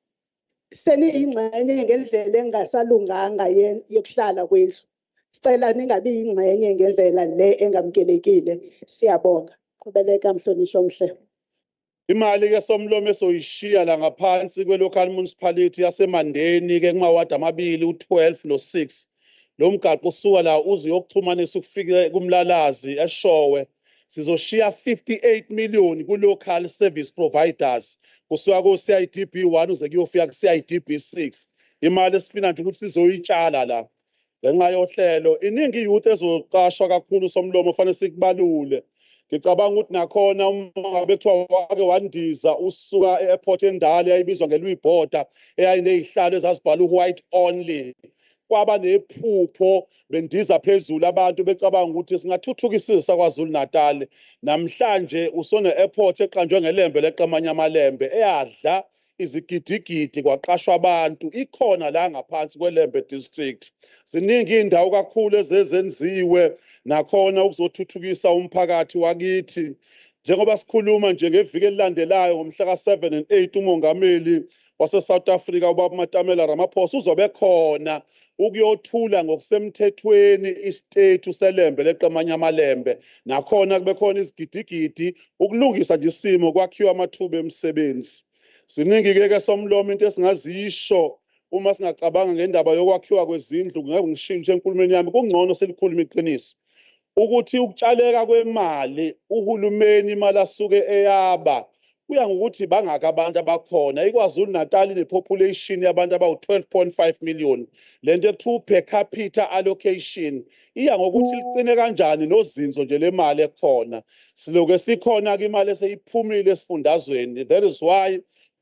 seniyingxenye ngendlela engasalunganga yokuhlala kwethu sicela ningabi yingxenye ngendlela le engamkelekile siyabonga qhubeleka mhlonishwa omhle imali ke somlomo esoyishiya la ngaphansi kwelocal municipality yaseMandeni ke kumawadi amabili u12 no6 lo mgaqo usuka la uze yokuxhumanisa ukufika kumlalazi eShowe sizoshiya 58 million ku local service providers kusuka ku CIDB 1 uze kuyofika ku CIDB 6 imali esifina nje ukuthi sizoyitshala la ngenxa yohlelo iningi youth ezoqashwa kakhulu somlomo fanele sikubalule. Ngicabanga ukuthi nakhona uma ngabe kuthiwa wake wandiza usuka e-airport endala eyayibizwa ngeluyibhoda eyayinezihlalo ezazibhala white only, kwaba nephupho bendiza phezulu abantu becabanga ukuthi singathuthukisisa KwaZulu-Natal. Namhlanje usone airport eqanjwe ngelembe leqamanya amalembe eyadla izigidigidi kwaqashwa abantu ikhona la ngaphansi kweLembe district. Ziningi indawo kakhulu ezenziwe nakhona ukuzothuthukisa umphakathi wakithi. Njengoba sikhuluma nje ngeviki elilandelayo ngomhla ka7 and 8 umongameli wase South Africa ubaba Matamela Ramaphosa uzobe khona ukuyothula ngokusemthethweni istate seLembe leqamanya amalembe. Nakhona kube khona izigidigidi ukulungisa nje isimo kwakhiwa amathuba emisebenzi. Siningi ke somlomo into esingazisho uma singacabanga ngendaba yokwakhiwa kwezindlu. Ngeke ngishintshe enkulumeni yami kungcono selikhuluma iqiniso ukuthi ukutshaleka kwemali uhulumeni imali asuke eyaba kuya ngokuthi bangaka abantu abakhona. iKwaZulu-Natal inepopulation yabantu abawu-12.5 million. Lento ekuthiwa per capita allocation iya ngokuthi liqine kanjani nozinzo nje lemali ekhona. Siloke sikhona ke imali eseyiphumile esifundazweni. That is why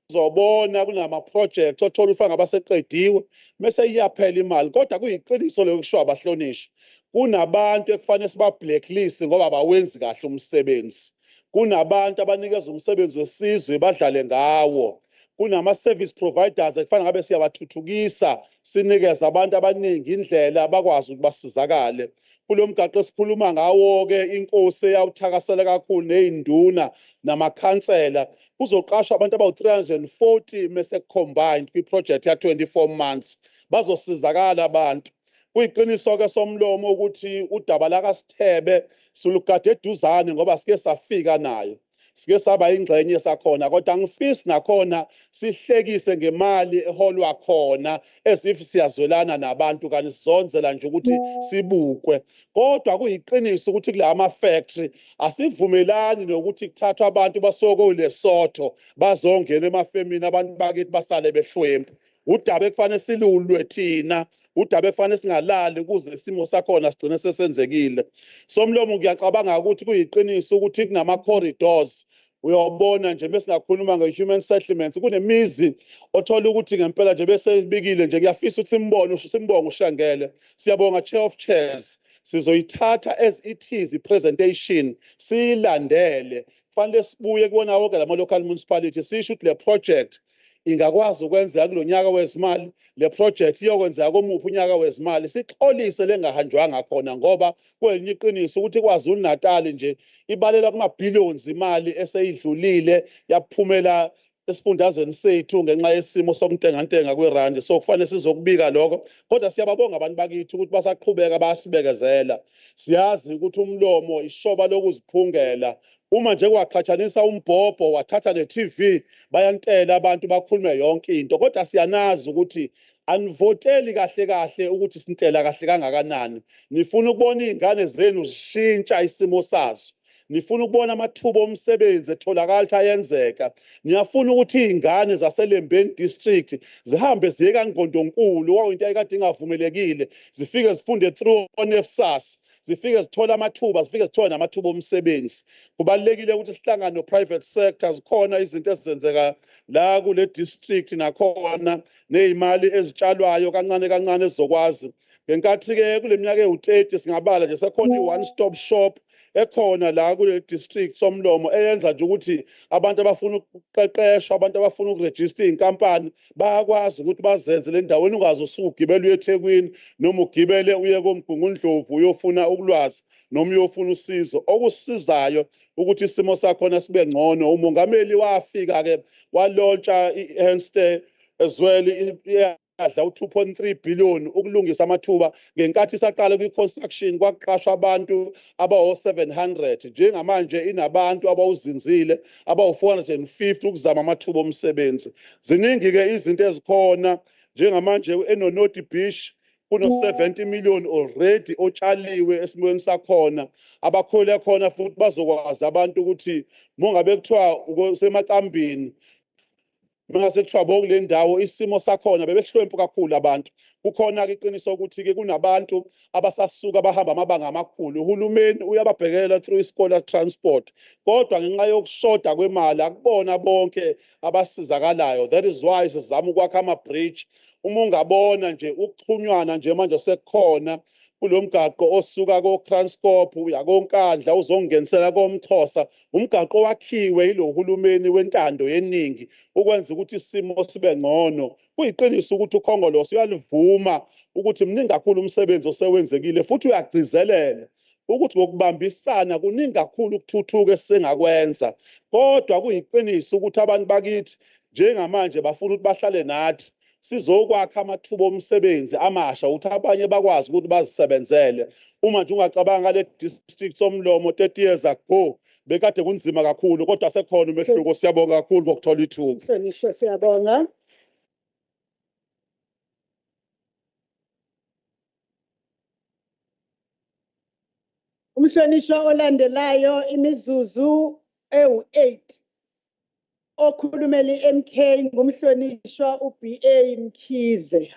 uzobona kunama project othola ufanga abaseqediwe bese iyaphela imali. Kodwa kuyiqiniso lokusho abahlonishwa kunabantu ekufanele siba blacklist ngoba abawenzi kahle umsebenzi. Kunabantu abanikeza umsebenzi wesizwe badlale ngawo. Kunama service providers ekufanele ngabe siyabathuthukisa sinikeza abantu abaningi indlela bakwazi ukuthi basizakale. Kulo mgaqo esikhuluma ngawo ke inkosi eyawuthakasela kakhulu nezinduna namakhansela kuzoqashwa abantu abawu340 mase combined kwiproject ya 24 months bazosizakala abantu. Kuyiqiniso ke somlomo ukuthi udaba la kaSithebe sulugade eduzane ngoba sike safika nayo. Sike saba ingxenye sakhona kodwa angifisi nakhona sihlekise ngemali eholwa khona as if siyazwelana nabantu kanti sizonzela nje ukuthi sibukwe. Kodwa kuyiqiniso ukuthi kula factory asivumelani nokuthi kuthathwa abantu basoko kuLesotho bazongena emafemini abantu bakithi basale behlwempu. Udaba ekufanele silulwe thina, udaba ekufanele singalali ukuze isimo sakhona sigcine sesenzekile. Somlomo ngiyacabanga ukuthi kuyiqiniso ukuthi kunama corridors. Uyobona nje bese ngakhuluma nge-human settlements kunemizi othola ukuthi ngempela nje bese ibikile nje kuyafisa ukuthi simbonge uShangele. Siyabonga Chair of Chairs. Sizoyithatha as it is presentation silandele. Kufanele sibuye kubona wonke lama local municipality sisho ukuthi le project ingakwazi ukwenzeka kulonyaka wezimali. Le project iyokwenzeka komuphi unyaka wezimali sixolise lengahanjwanga khona ngoba kwelinye iqiniso ukuthi KwaZulu-Natal nje ibalela kuma billions imali eseyidlulile yaphumela esifundazweni sethu ngenxa yesimo sokuntengantenga kwerandi. So kufanele sizokubika lokho kodwa siyababonga abantu bakithi ukuthi basaqhubeka bayasibekezela. Siyazi ukuthi umlomo ishoba lokuziphungela. Uma nje kwaqhathanisa umbhobho wathatha ne-TV bayantela abantu bakhulume yonke into kodwa siyanazi ukuthi anivoteli kahle kahle ukuthi sintela kahle kangakanani. Nifuna ukubona izingane zenu zishintsha isimo sazo. Nifuna ukubona amathuba omsebenzi etholakala ayenzeka. Niyafuna ukuthi izingane zaseLembeni district zihambe ziye kaNgqondonkulu into ayikade ingavumelekile zifike zifunde through on-FSAS. Zifike zithola amathuba zifike zithola namathuba omsebenzi. Kubalekile ukuthi sihlangane no private sector zikhona izinto ezenzeka la kule district nakhona nezimali ezitshalwayo kancane kancane ezokwazi. Ngenkathi ke kuleminyaka ewu30 singabala nje sekhona i-one stop shop ekhona la kule district somlomo eyenza nje ukuthi abantu abafuna ukuqeqeshwa abantu abafuna ukuregister inkampani bayakwazi ukuthi bazenze le ndaweni ungazi usuku ugibela uye eThekwini noma ugibele uye koMgungundlovu uyofuna ukulwazi noma uyofuna usizo okusizayo ukuthi isimo sakhona sibe ngcono. Umongameli wafika ke walontsha iHenste as well yadla u2.3 billion ukulungisa amathuba ngenkathi saqala kwi-construction kwaqashwa abantu abawu700 njengamanje inabantu abawuzinzile abawu450 ukuzama amathuba omsebenzi. Ziningi ke izinto ezikhona njengamanje eNonoti Beach kuno70 million already otshaliwe esimweni sakhona abakhole khona futhi bazokwazi abantu ukuthi mongabe kuthiwa usemacambini mase kuthiwa bokule ndawo isimo sakhona bebehlwempu kakhulu abantu. Kukhona ke iqiniso ukuthi ke kunabantu abasasuka bahamba amabanga amakhulu. Uhulumeni uyababhekelela through isikole transport. Kodwa ngenxa yokushoda kwemali akubona bonke abasizakalayo. That is why sizama ukwakha ama-bridge. Uma ungabona nje ukuxhunywana nje manje sekukhona kulomgaqo osuka ko-Transkop uya koNkandla uzongenisela koMxhosa. Umgaqo wakhiwe yilo hulumeni wentando yeningi ukwenza ukuthi isimo sibe ngcono. Kuyiqiniso ukuthi uKhongolose uyalivuma ukuthi mningi kakhulu umsebenzi osewenzekile futhi uyagcizelela ukuthi ngokubambisana kuningi kakhulu ukuthuthuka esengakwenza. Kodwa kuyiqiniso ukuthi abantu bakithi njengamanje bafuna ukuthi bahlale nathi sizokwakha amathuba omsebenzi amasha ukuthi abanye bakwazi ukuthi bazisebenzele. Uma nje ungacabanga ngale district somlomo 30 years ago bekade kunzima kakhulu kodwa sekhona umehluko. Siyabonga kakhulu ngokuthola ithuba. Mhlonishwa, siyabonga. Umhlonishwa olandelayo imizuzu ewu-8 okhulumela i-MK ngumhlonishwa uBA Mkhize.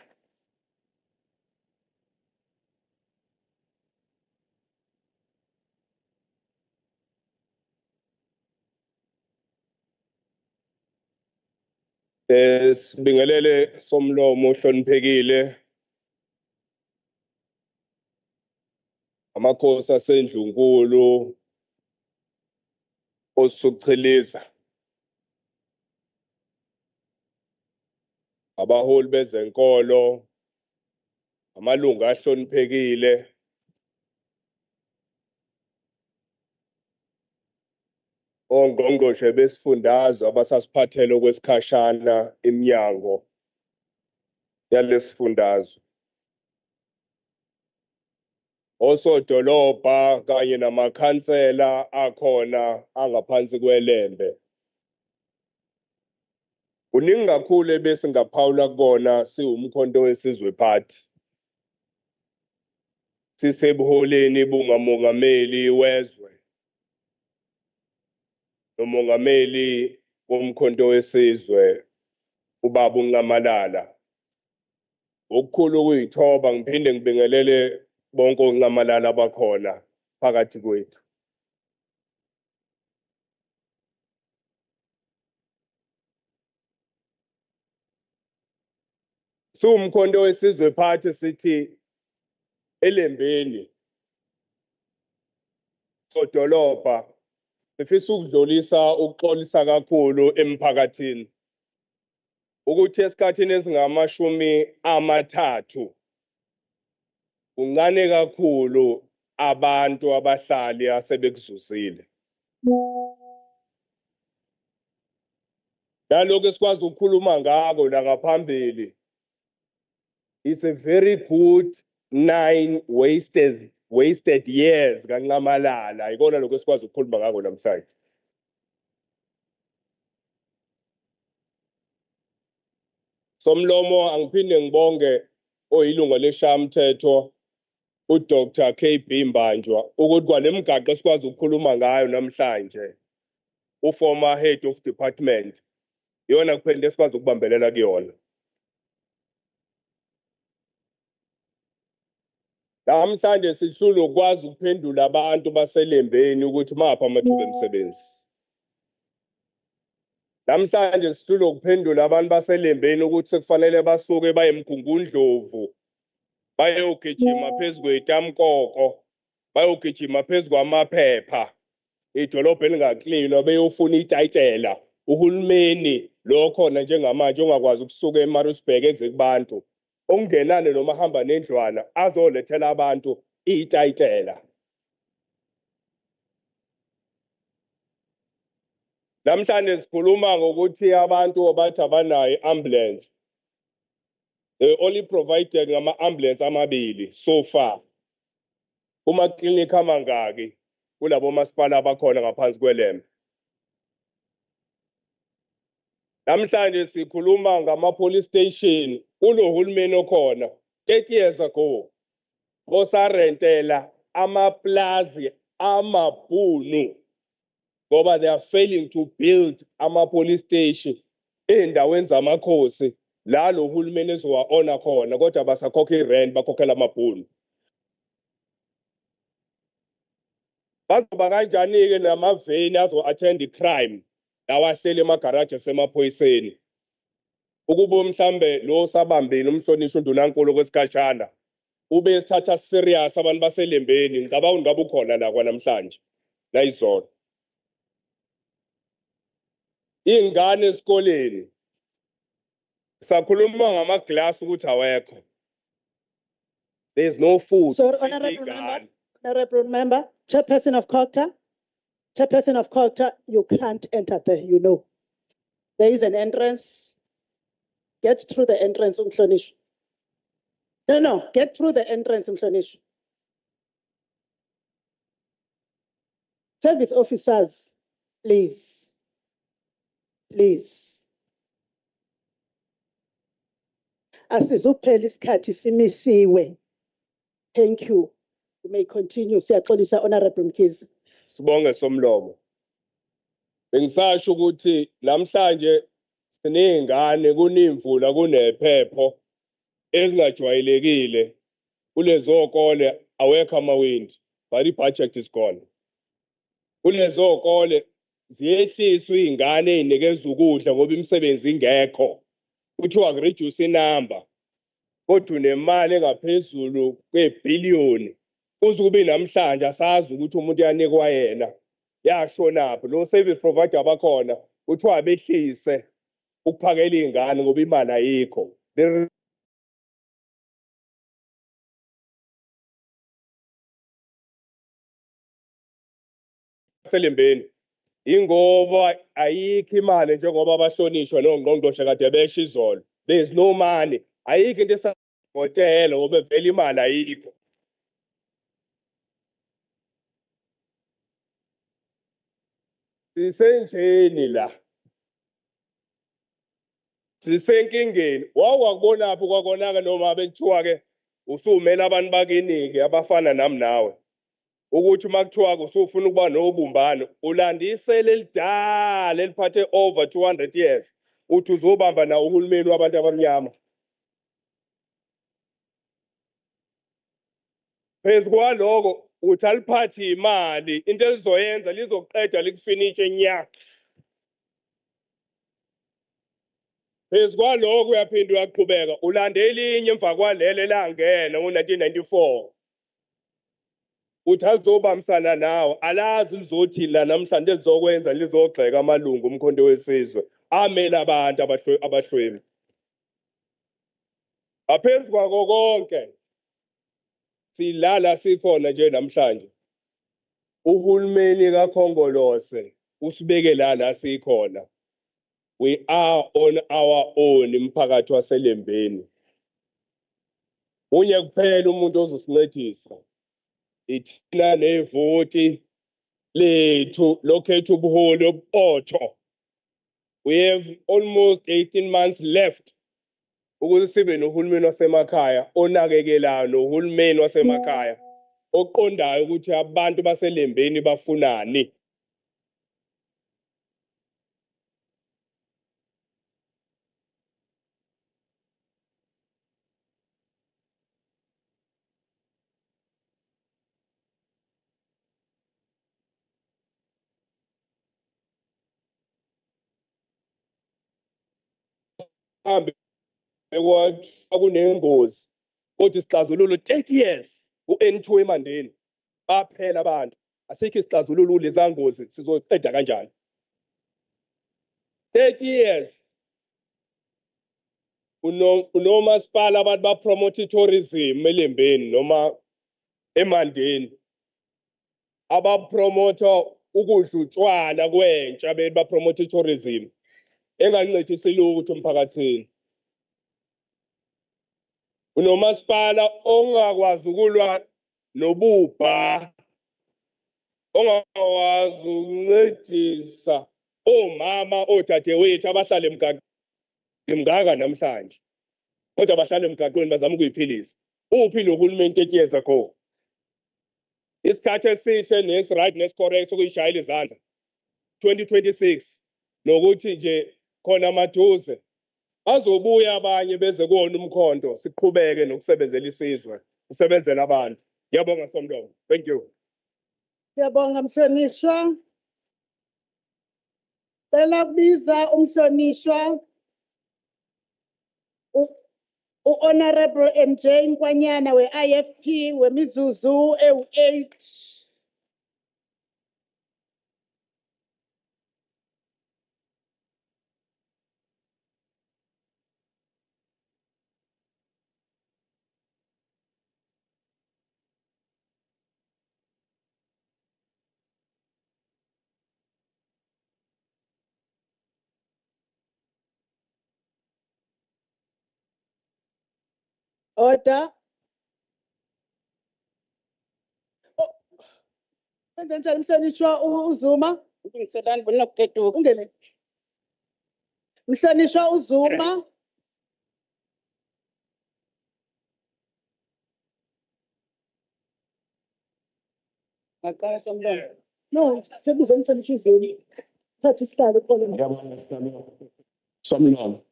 Sibingelele somlomo ohloniphekile. Amakhosi asendlunkulu osukuchiliza. Abaholi bezenkolo, amalunga ahloniphekile. Ongqongqoshe besifundazwe abasasiphathele okwesikhashana iminyango yalesifundazwe. Osodolobha kanye namakhansela akhona angaphansi kweLembe. Kuningi kakhulu ebesingaphawula kubona siwumkhonto wesizwe phathi. Sisebuholeni bungamongameli wezwe. Nomongameli womkhonto wesizwe ubaba uNcamalala. Okukhulu kuyithoba ngiphinde ngibingelele bonke oNcamalala bakhona phakathi kwethu. Siwumkhonto wesizwe phathi sithi eLembeni sodolobha sifisa ukudlulisa ukuxolisa kakhulu emphakathini ukuthi esikhathini esingamashumi 30 uncane kakhulu abantu abahlali asebekuzuzile. Nalokho esikwazi ukukhuluma ngako la ngaphambili, it's a very good 9 wasted years kaNcamalala. Ikona lokho esikwazi ukukhuluma ngako namhlanje. Somlomo angiphinde ngibonge oyilunga leshamthetho uDr KB Mbanjwa ukuthi kwalemigaqo esikwazi ukukhuluma ngayo namhlanje uformer head of department yona kuphela esikwazi ukubambelela kuyona. Namhlanje sihlule ukwazi ukuphendula abantu baselembeni ukuthi maphi amathuba emisebenzi. Namhlanje sihlule ukuphendula abantu baselembeni ukuthi sekufanele basuke baye eMgungundlovu bayogijima phezulu kwetamkoko, bayogijima phezulu kwamaphepha, idolobha elingaklinwa beyofuna itayitela. Uhulumeni lo khona njengamanje ongakwazi ukusuka eMaritzburg eze kubantu ongenane noma hamba nendlwana azolethela abantu itayitela. Namhlanje sikhuluma ngokuthi abantu abathi abanayo i-ambulance. They only provided ngama-ambulance amabili so far. Kumaklinikhi amangaki kulabo masipala abakhona ngaphansi kweLembe. Namhlanje sikhuluma ngama-police station kulo hulumeni okhona 30 years ago. Bosarentela amaplazi amabhunu ngoba they are failing to build ama-police station ey'ndaweni zamakhosi la lo hulumeni ezowa-ona khona kodwa basakhokha i-rent bakhokhela amabhunu. Bazoba kanjani-ke namaveni azo-attend i-crime lawa ahleli emagaraji asemaphoyiseni ukuba mhlambe lo sabambile umhlonishwa undunankulu kwesikhashana ube sithatha serious abantu baselembeni ngicabanga ngabe ukhona la kwanamhlanje la izolo. Iy'ngane esikoleni sakhuluma ngamaglasi ukuthi awekho. There is no food. Sorry, Honorable Member, Chairperson of COGTA, you can't enter there, you know. There is an entrance. Get through the entrance, Umhlonishwa. No, get through the entrance, Umhlonishwa. Service officers, please. Please. Asizuphela isikhathi simisiwe. Thank you. You may continue. Siyaxolisa, Honorable Mkhize. Sibonge somlomo. Bengisasho ukuthi namhlanje siney'ngane kunemvula kunephepho ezingajwayelekile kulezo kole awekho amawindi but i-budget is gone. Kulezo kole ziyehliswa iy'ngane ey'nikeza ukudla ngoba imisebenzi ingekho kuthiwa ku-reduce inamba kodwa unemali engaphezulu kwebhiliyoni kuze kube namhlanje asazi ukuthi umuntu yanikwa yena yashonaphi lo service provider abakhona kuthiwa behlise ukuphakela iy'ngane ngoba imali ayikho. Selembeni ingoba ayikho imali njengoba abahlonishwa nongqongqoshe kade besho izolo. There is no money. Ayikho into esahotela ngoba vele imali ayikho. Sisenjeni la. Sisenkingeni. Wakubonaphi kwakonaka noma bekuthiwa-ke usumela abantu bakini-ke abafana nami nawe. Ukuthi makuthiwa usufuna ukuba nobumbano ulandisele elidala eliphathe over 200 years uthi uzobamba na uhulumeni wabantu abamnyama. Phezu kwaloko uthi aliphathi imali into elizoyenza lizoqeda likufinishe nya. Phezu kwaloko uyaphinda uyaqhubeka ulande elinye emva kwalelo elangena ngo-1994. Uthi alizobambisana nawe alazi lizothi la namhlanje lizokwenza lizogxeka amalungu omkhonto wesizwe amele abantu abahlwempu. Ngaphezu kwako konke silala sikhona nje namhlanje uhulumeni kaKhongolose usibeke la sikhona. We are on our own imphakathi waselembeni. Unye kuphela umuntu ozosincedisa ithina nevoti lethu lokhetha ubuholi obotho. We have almost 18 months left ukuze sibe nohulumeni wasemakhaya onakekelayo nohulumeni wasemakhaya oqondayo ukuthi abantu baselembeni bafunani. Hambe kunengozi kodwa isixazululo 30 years u-N2 emandeni baphela abantu asikho isixazululo leza ngozi sizoqeda kanjani. 30 years unomasipala abantu bapromote tourism elembeni noma emandeni abapromota ukudla utshwala kwentsha bapromote tourism engancedisi lutho emphakathini. Unomasipala ongakwazi ukulwa nobubha ongakwazi ukuncedisa omama odadewethu abahlala emgaka namhlanje kodwa abahlala emgaqweni bazama ukuyiphilisa. Uphi lo hulumeni 30 years ago? Isikhathi esihle nesi-right nesi-correct sokuyishayela izandla 2026 nokuthi nje khona maduze. Bazobuya abanye beze kuwona umkhonto siqhubeke nokusebenzela isizwe, usebenzela abantu. Ngiyabonga Somlomo. Thank you. Siyabonga mhlonishwa. Cela kubiza umhlonishwa u-Honorable MJ Nkwanyana we-IFP wemizuzu ewu-8. Order. Kwenze njani mhlonishwa uZuma? Ungene. Mhlonishwa uZuma. Ngaqala Somlomo. No, sebize umhlonishwa uZuma. Thatha isihlalo khona. Somlomo.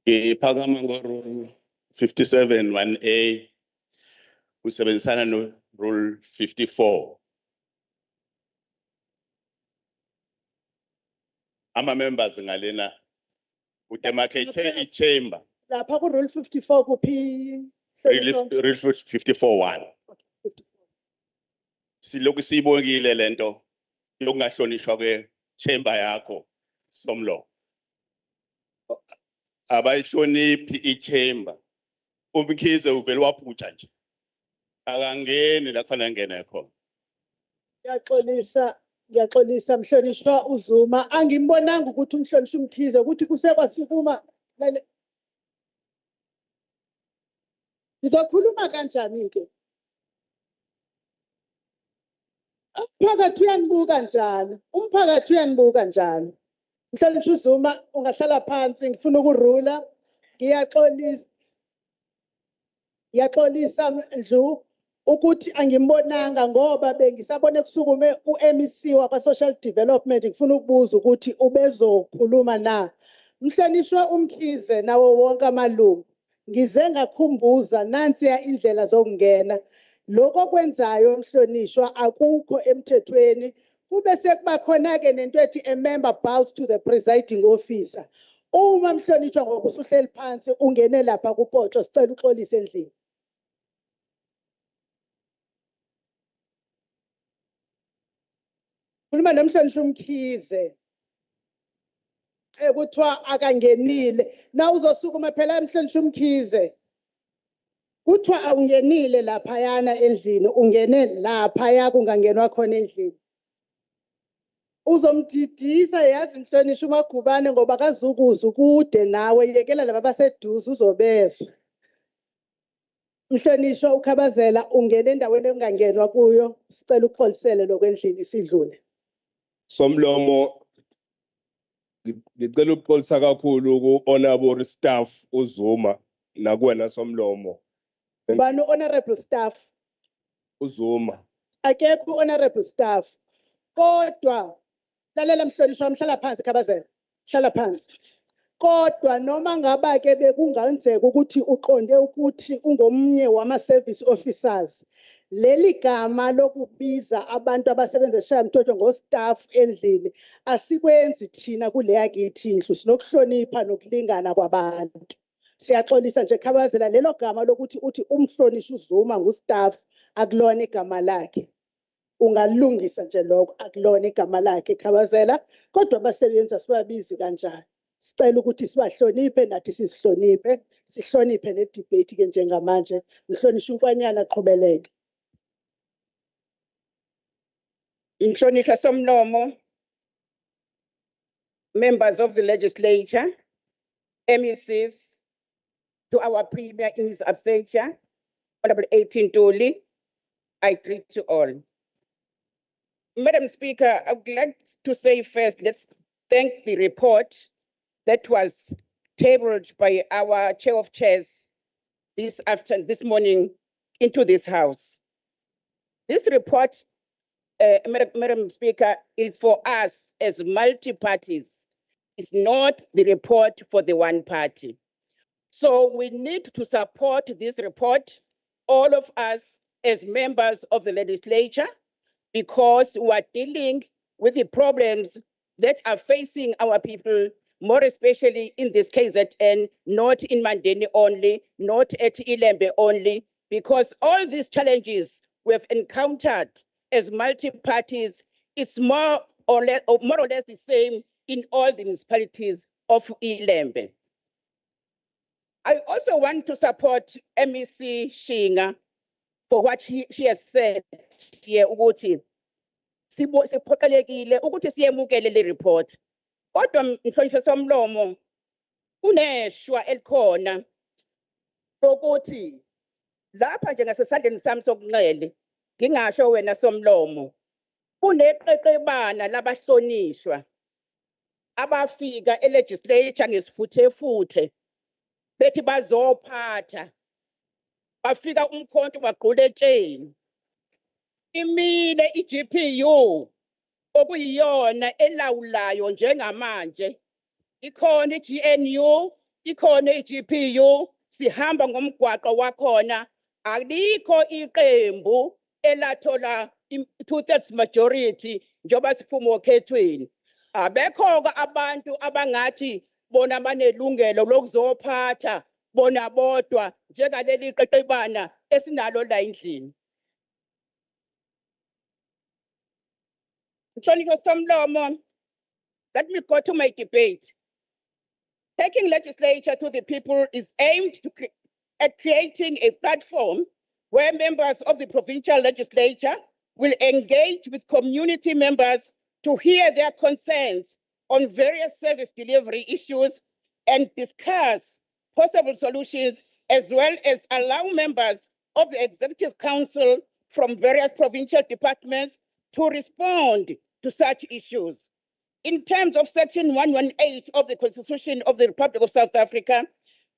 Iphakama ngo-rule 57 1A usebenzisana no rule 54. Ama-members ngalena udemarcate i-chamber. Lapha ku-rule 54 kuphi? Rule 54-1. Siloku siyibongile lento yokungahlonishwa kwe-chamber yakho Somlomo. Abayihloniphi i-chamber. Umkhize uvele waphutsha nje. Akangeni la kufanele ngene khona. Ngiyaxolisa mhlonishwa uZuma. Angimbonanga ukuthi umhlonishwa umkhize ukuthi kusekwasukuma. Ngizokhuluma kanjani ke? Umphakathi uyanibuka njani? Umphakathi uyanibuka njani? Mhlonishwa uZuma ungahlala phansi ngifuna ukurula. Ngiyaxolisa Ndlu ukuthi angimbonanga ngoba bengisabone kusukume u-MEC wakwa Social Development ngifuna ukubuza ukuthi ubezokhuluma na. Mhlonishwa umkhize nawo wonke amalungu. Ngize ngakhumbuza nansiya indlela zokungena. Lokho kwenzayo mhlonishwa akukho emthethweni. Kube sekuba khona ke nento ethi a member bows to the presiding officer. Uma mhlonishwa ngoba usuhleli phansi ungene lapha kupoto sicela uxolise endlini. Khuluma nomhlonishwa umkhize. Kuthiwa akangenile. Na uzosukuma phela emhlonishwa umkhize. Kuthiwa awungenile lapha yana endlini, ungene lapha yakungangenwa khona endlini. Uzomdidisa yazi mhlonishwa uMagubane ngoba akazukuza ukude nawe yekela laba baseduze uzobezwa. Mhlonishwa uKhabazela ungene endaweni engangenwa kuyo sicela uxolisele lokwendlini sidlule. Somlomo ngicela ukuxolisa kakhulu ku-honorable staff uZuma nakuwena Somlomo. Bani honorable staff? uZuma. Akekho honorable staff. Kodwa lalela mhlonishwa mhlala phansi Khabazela. Hlala phansi. Kodwa noma ngaba ke bekungenzeka ukuthi uqonde ukuthi ungomnye wama-service officers. Leli gama lokubiza abantu abasebenza esishayamthetho ngo-staff endlini asikwenzi thina kule yakithi Ndlu sinokuhlonipha nokulingana kwabantu. Siyaxolisa nje Khabazela lelo gama lokuthi uthi umhlonishwa uZuma ngustaff akulona igama lakhe. Ungalungisa nje lokho akulona igama lakhe Khabazela kodwa abasebenza sibabizi kanjani. Sicela ukuthi sibahloniphe nathi sizihloniphe, sihloniphe ne-debate ke njengamanje. Mhlonishwa uNkwanyana qhubeleke. Mhlonishwa Somlomo, members of the legislature, MECs, to our premier in his absentia, Honorable 18 Ntuli, I greet you all. Madam Speaker, I would like to say first, let's thank the report that was tabled by our chair of chairs this morning into this house. This report, Madam Speaker, is for us as multi-parties. is not the report for the one party. So we need to support this report, all of us as members of the legislature, because we are dealing with the problems that are facing our people, more especially in this KZN, not in Mandeni only, not at iLembe only, because all these challenges we have encountered as multi-parties, it's more or less the same in all the municipalities of iLembe. I also want to support MEC Shinga for what she has said here, ukuthi siphoqelekile ukuthi siyemukele le report. Kodwa mhlonishwa somlomo kuneshwa elikhona ukuthi lapha nje ngasesandleni sami sokunxele ngingasho wena somlomo kuneqeqebana labahlonishwa abafika elegislature ngesifuthe bethi bazophatha bafika umkhonto bagqule etsheni imile iGPU okuyiyona elawulayo njengamanje ikhona iGNU ikhona iGPU sihamba ngomgwaqo wakhona alikho iqembu elathola 2/3 majority njoba siphuma okhethweni abekho abantu abangathi bona banelungelo lokuzophatha bona bodwa njengaleli qeqebana esinalo la endlini. Let me go to my debate. Taking legislature to the people is aimed at creating a platform where members of the provincial legislature will engage with community members to hear their concerns on various service delivery issues and discuss possible solutions, as well as allow members of the Executive Council from various provincial departments to respond to such issues. In terms of Section 118 of the Constitution of the Republic of South Africa,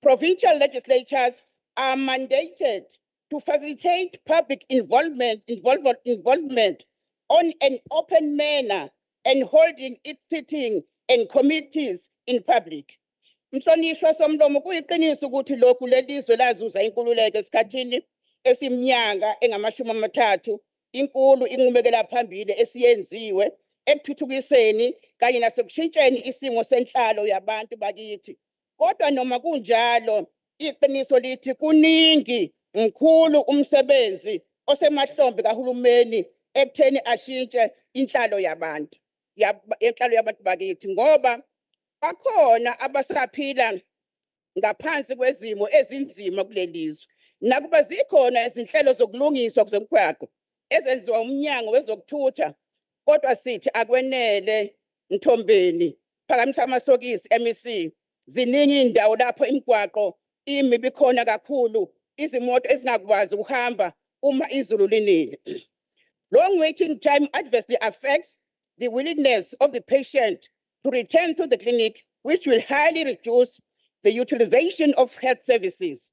provincial legislatures are mandated to facilitate public involvement on an open manner and holding its sitting and committees in public. Mhlonishwa somlomo kuyiqiniso ukuthi lokhu lelizwe lazuza inkululeko esikhathini esimnyaka engama-30 inkulu inqubekela phambili esiyenziwe ekuthuthukiseni kanye nasekushintsheni isimo senhlalo yabantu bakithi. Kodwa noma kunjalo iqiniso lithi kuningi mkhulu umsebenzi osemahlombe kahulumeni ekutheni ashintshe inhlalo yabantu bakithi ngoba bakhona abasaphila ngaphansi kwezimo ezinzima kulelizwe. Nakuba zikhona izinhlelo zokulungiswa kwezemigwaqo ezenziwa umnyango wezokuthutha kodwa sithi akwenele Mthombeni phakamisa amasokisi MEC ziningi indawo lapho imigwaqo imibi khona kakhulu izimoto ezingakwazi ukuhamba uma izulu linile. Long waiting time adversely affects the willingness of the patient to return to the clinic, which will highly reduce the utilization of health services.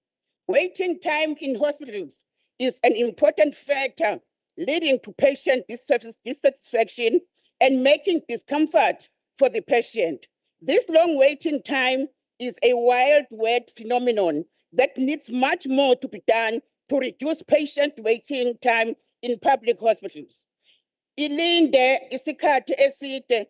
Waiting time in hospitals is an important factor leading to patient dissatisfaction and making discomfort for the patient. This long waiting time is a wild phenomenon that needs much more to be done to reduce patient waiting time in public hospitals. Ilinde isikhathi eside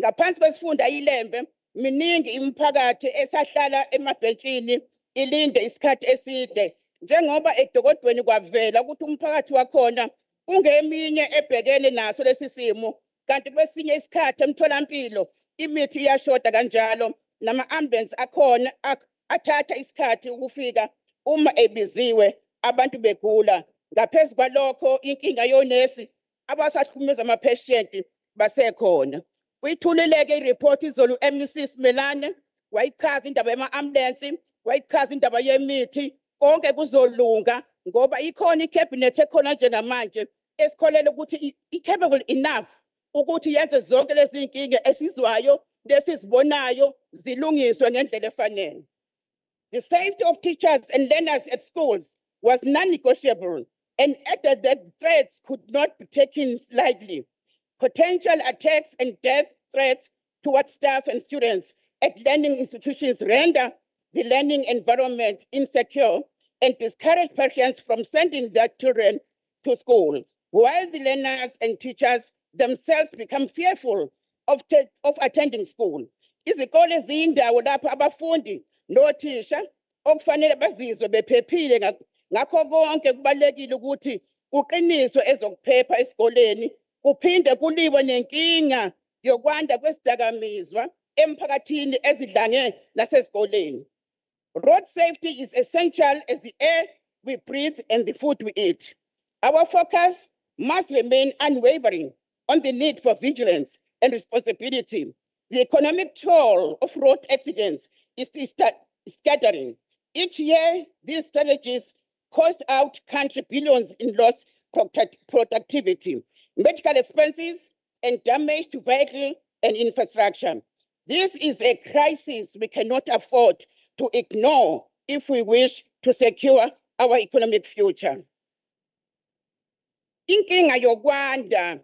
ngaphansi kwesifunda iLembe miningi imiphakathi esahlala emabhentshini ilinde isikhathi eside njengoba edokodweni kwavela ukuthi umphakathi wakhona ungeminye ebhekene naso lesi simo kanti kwesinye isikhathi emtholampilo imithi iyashoda kanjalo nama-ambulance akhona athatha isikhathi ukufika uma ebiziwe abantu begula. Ngaphezu kwalokho inkinga yonesi abasahlukumeza ama-patient basekhona. Uyithulileke ireport izolo MEC Simelane wayichaza indaba yama-ambulance wayichaza indaba yemithi konke kuzolunga ngoba ikhona icabinet ekhona njengamanje esikholela ukuthi i-capable enough ukuthi yenze zonke lezi inkinga esizwayo lesizibonayo zilungiswe ngendlela efanele. The safety of teachers and learners at schools was non-negotiable and added that threats could not be taken lightly. Potential attacks and death threats towards staff and students at learning institutions render the learning environment insecure and discourage parents from sending their children to school, while the learners and teachers themselves become fearful of attending school. Izikole ziyindawo lapho abafundi nothisha okufanele bazizwe bephephile ngakho konke kubalekile ukuthi kuqiniswe ezokuphepha esikoleni kuphinde kuliwe nenkinga yokwanda kwesidakamizwa emphakathini ezidlange nasesikoleni. Road safety is essential as the air we breathe and the food we eat. Our focus must remain unwavering on the need for vigilance and responsibility. The economic toll of road accidents is staggering. Each year, these strategies cost out country billions in lost productivity, medical expenses, and damage to vehicle and infrastructure. This is a crisis we cannot afford to ignore if we wish to secure our economic future. Inkinga yokwanda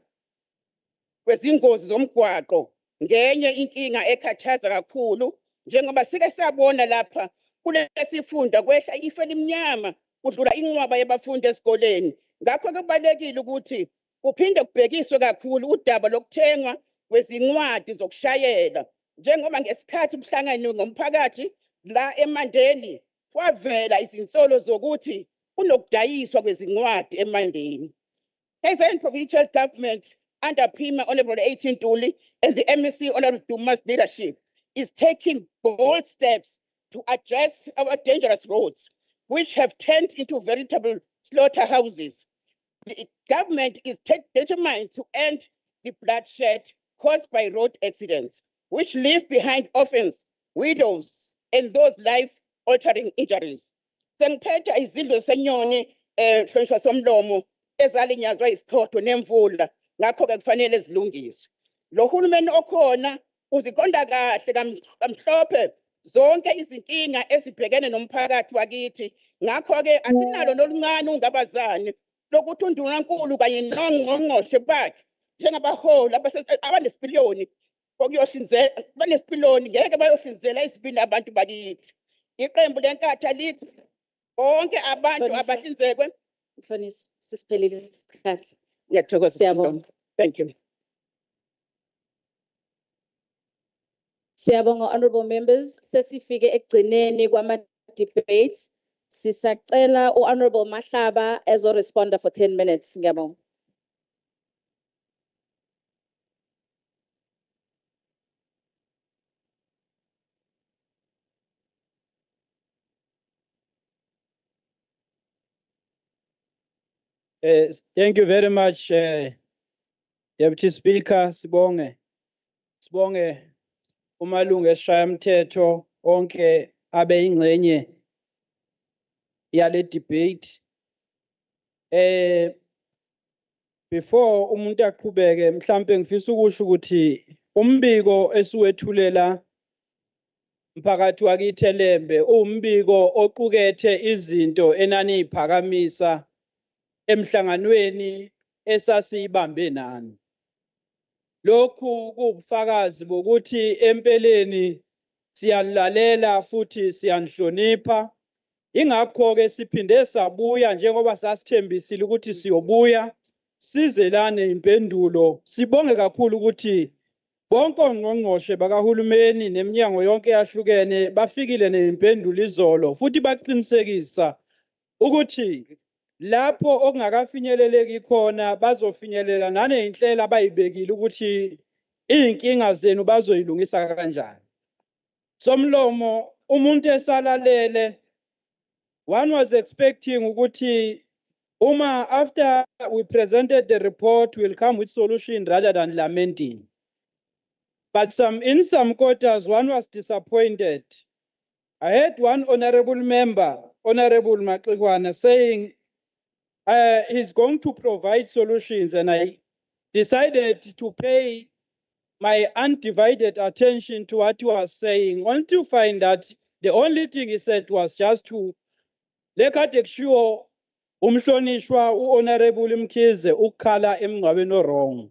kwezingozi zomgwaqo ngenye inkinga ekhathaza kakhulu njengoba sike sabona lapha kulesifunda kwehla ife elimnyama kudlula inqwaba yabafundi esikoleni. Ngakho kubalekile ukuthi kuphinde kubhekiswe kakhulu udaba lokuthengwa kwezincwadi zokushayela njengoba ngesikhathi kuhlangene ngomphakathi la eMandeni kwavela izinsolo zokuthi kunokudayiswa kwezincwadi eMandeni. KZN provincial government under Premier Honorable 18 Ntuli and the MEC Honorable Duma's leadership is taking bold steps to address our dangerous roads, which have turned into veritable slaughterhouses. The government is determined to end the bloodshed caused by road accidents, which leave behind orphans, widows, and those life-altering injuries. Sengiphetha izindlu senyoni hlonishwa somlomo ezalinyazwa isichotho nemvula ngakho-ke kufanele zilungiswe. Lo hulumeni okhona uziqonda kahle kamhlophe zonke izinkinga ezibhekene nomphakathi wakithi. Ngakho-ke asinalo noluncane ungabazane lokuthi undunankulu kanye nongqongqoshe bakhe njengabaholi abanesipiliyoni okuyohlinzeka banesipiliyoni ngeke bayohlinzela isibili abantu bakithi. Iqembu lenkatha lithi bonke abantu abahlinzekwe. Mfundisi sisiphelile isikhathi. Ngiyathokoza. Siyabonga. Thank you. Siyabonga honorable members. Sesifike ekugcineni kwama debates. Sisacela honorable Mahlaba as a responder for 10 minutes. Ngiyabonga. Thank you very much, Deputy Speaker. Sibonge umalungu esishayamthetho onke abe ingxenye yale debate. Before umuntu aqhubeke mhlambe ngifisa ukusho ukuthi umbiko esiwethulela mphakathi wakithi eLembe umbiko oqukethe izinto enani iphakamisa emhlanganweni esasibambe nani. Lokhu kubufakazi bokuthi empeleni siyalalela futhi siyanhlonipha. Ingakho ke siphinde sabuya njengoba sasithembisile ukuthi siyobuya sizelane impendulo. Sibonge kakhulu ukuthi bonke ongqongqoshe bakahulumeni neminyango yonke yahlukene bafikile nempendulo izolo futhi baqinisekisa ukuthi lapho okungakafinyeleleki khona bazofinyelela naney'nhlelo abayibekile ukuthi iy'nkinga zenu bazoyilungisa kanjani. Somlomo umuntu esalalele, one was expecting ukuthi after we presented the report, we'll come with solution rather than lamenting. But in some quarters, one was disappointed. I heard one honorable member, Honorable Makligwana, saying he's going to provide solutions, and I decided to pay my undivided attention to what he was saying, only to find that the only thing he said was just to make sure umhlonishwa Honorable Mkhize ukhala emngcwabeni wrong.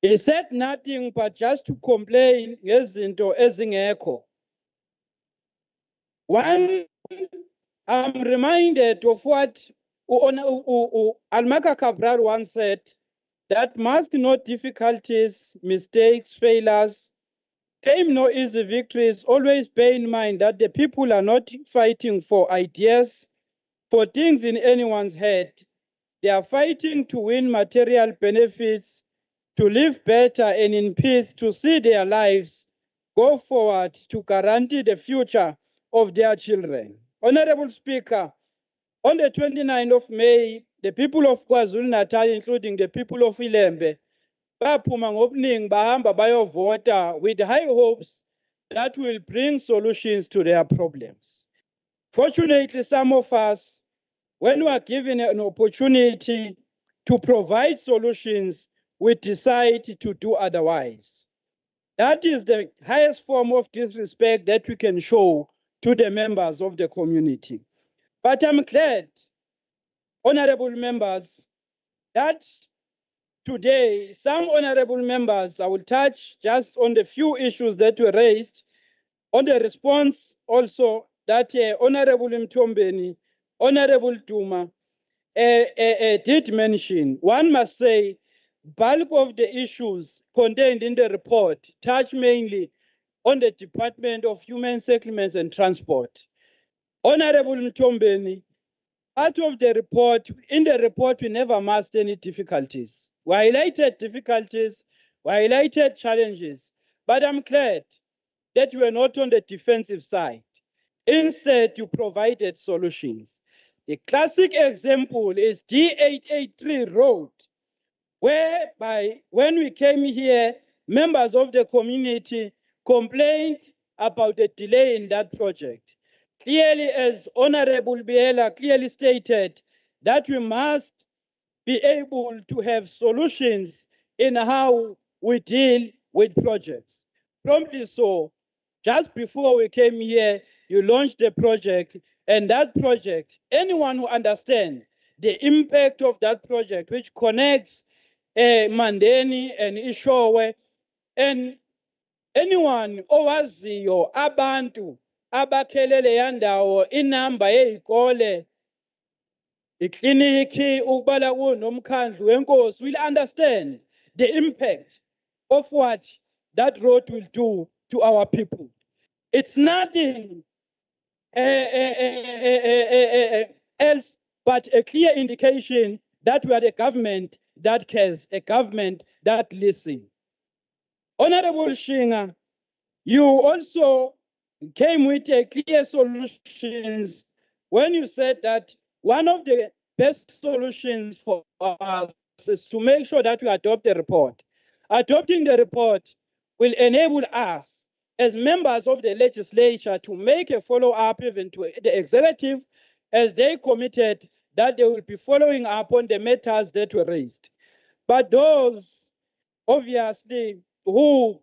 He said nothing but just to complain ngezinto ezingekho. One, I'm reminded of what Almaka Cabral once said, that mask no difficulties, mistakes, failures, claim no easy victories. Always bear in mind that the people are not fighting for ideas, for things in anyone's head. They are fighting to win material benefits, to live better and in peace, to see their lives go forward, to guarantee the future of their children. Honorable Speaker, on the 29th of May, the people of KwaZulu-Natal, including the people of iLembe, baphuma ngobuningi bahamba bayovota with high hopes that will bring solutions to their problems. Fortunately, some of us, when we are given an opportunity to provide solutions, we decide to do otherwise. That is the highest form of disrespect that we can show to the members of the community. But I'm glad, honorable members, that today some honorable members, I will touch just on the few issues that were raised, on the response also that Honorable Mtombeni, Honorable Duma did mention. One must say, bulk of the issues contained in the report touch mainly on the Department of Human Settlements and Transport. Honorable Mtombeni, part of the report, in the report we never masked any difficulties. We highlighted difficulties, we highlighted challenges, but I'm glad that you were not on the defensive side. Instead, you provided solutions. The classic example is D883 Road, whereby when we came here, members of the community complained about the delay in that project. Clearly, as Honorable Biela clearly stated, that we must be able to have solutions in how we deal with projects. Promptly so, just before we came here, you launched the project, and that project, anyone who understands the impact of that project, which connects Mandeni and Ishowe, and anyone owaziyo abantu abakhelele yandawo inamba yezikole ikliniki ukubala kunomkhandlu wenkosi will understand the impact of what that road will do to our people. It's nothing else but a clear indication that we are a government that cares, a government that listens. Honorable Shinga, you also came with a clear solutions when you said that one of the best solutions for us is to make sure that we adopt the report. Adopting the report will enable us as members of the legislature to make a follow-up even to the executive, as they committed that they will be following up on the matters that were raised. But those, obviously, who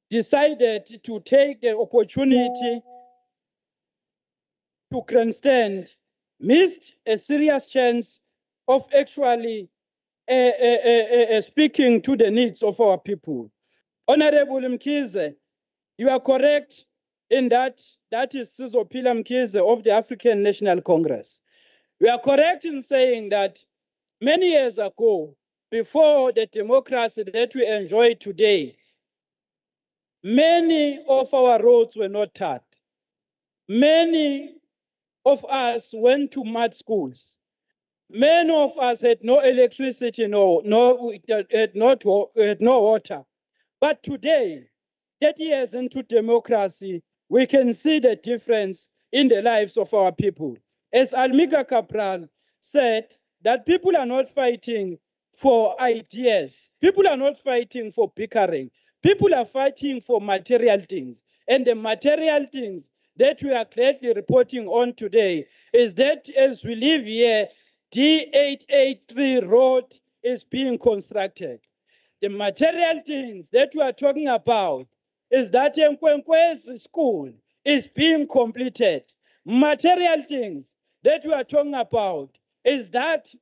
decided to take the opportunity to grandstand missed a serious chance of actually speaking to the needs of our people. Honorable Mkize, you are correct in that is Sizopila Mkize of the African National Congress. We are correct in saying that many years ago, before the democracy that we enjoy today, many of our roads were not tarred. Many of us went to mud schools. Many of us had no electricity, no water. But today, 30 years into democracy, we can see the difference in the lives of our people. As Almika Cabral said, that people are not fighting for ideas. People are not fighting for bickering. People are fighting for material things. And the material things that we are clearly reporting on today is that as we live here, D883 road is being constructed. The material things that we are talking about is that Nkwenkwezi school is being completed. Material things that we are talking about is that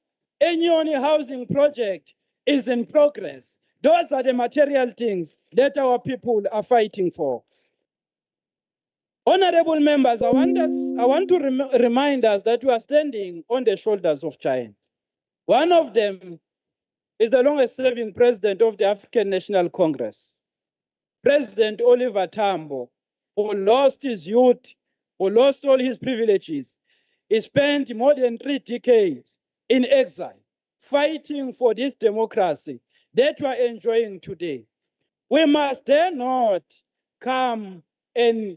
Enyoni housing project is in progress. Those are the material things that our people are fighting for. Honorable members, I want to remind us that we are standing on the shoulders of giants. One of them is the longest serving president of the African National Congress, President Oliver Tambo, who lost his youth, who lost all his privileges. He spent more than 3 decades in exile, fighting for this democracy that we are enjoying today. We must dare not come and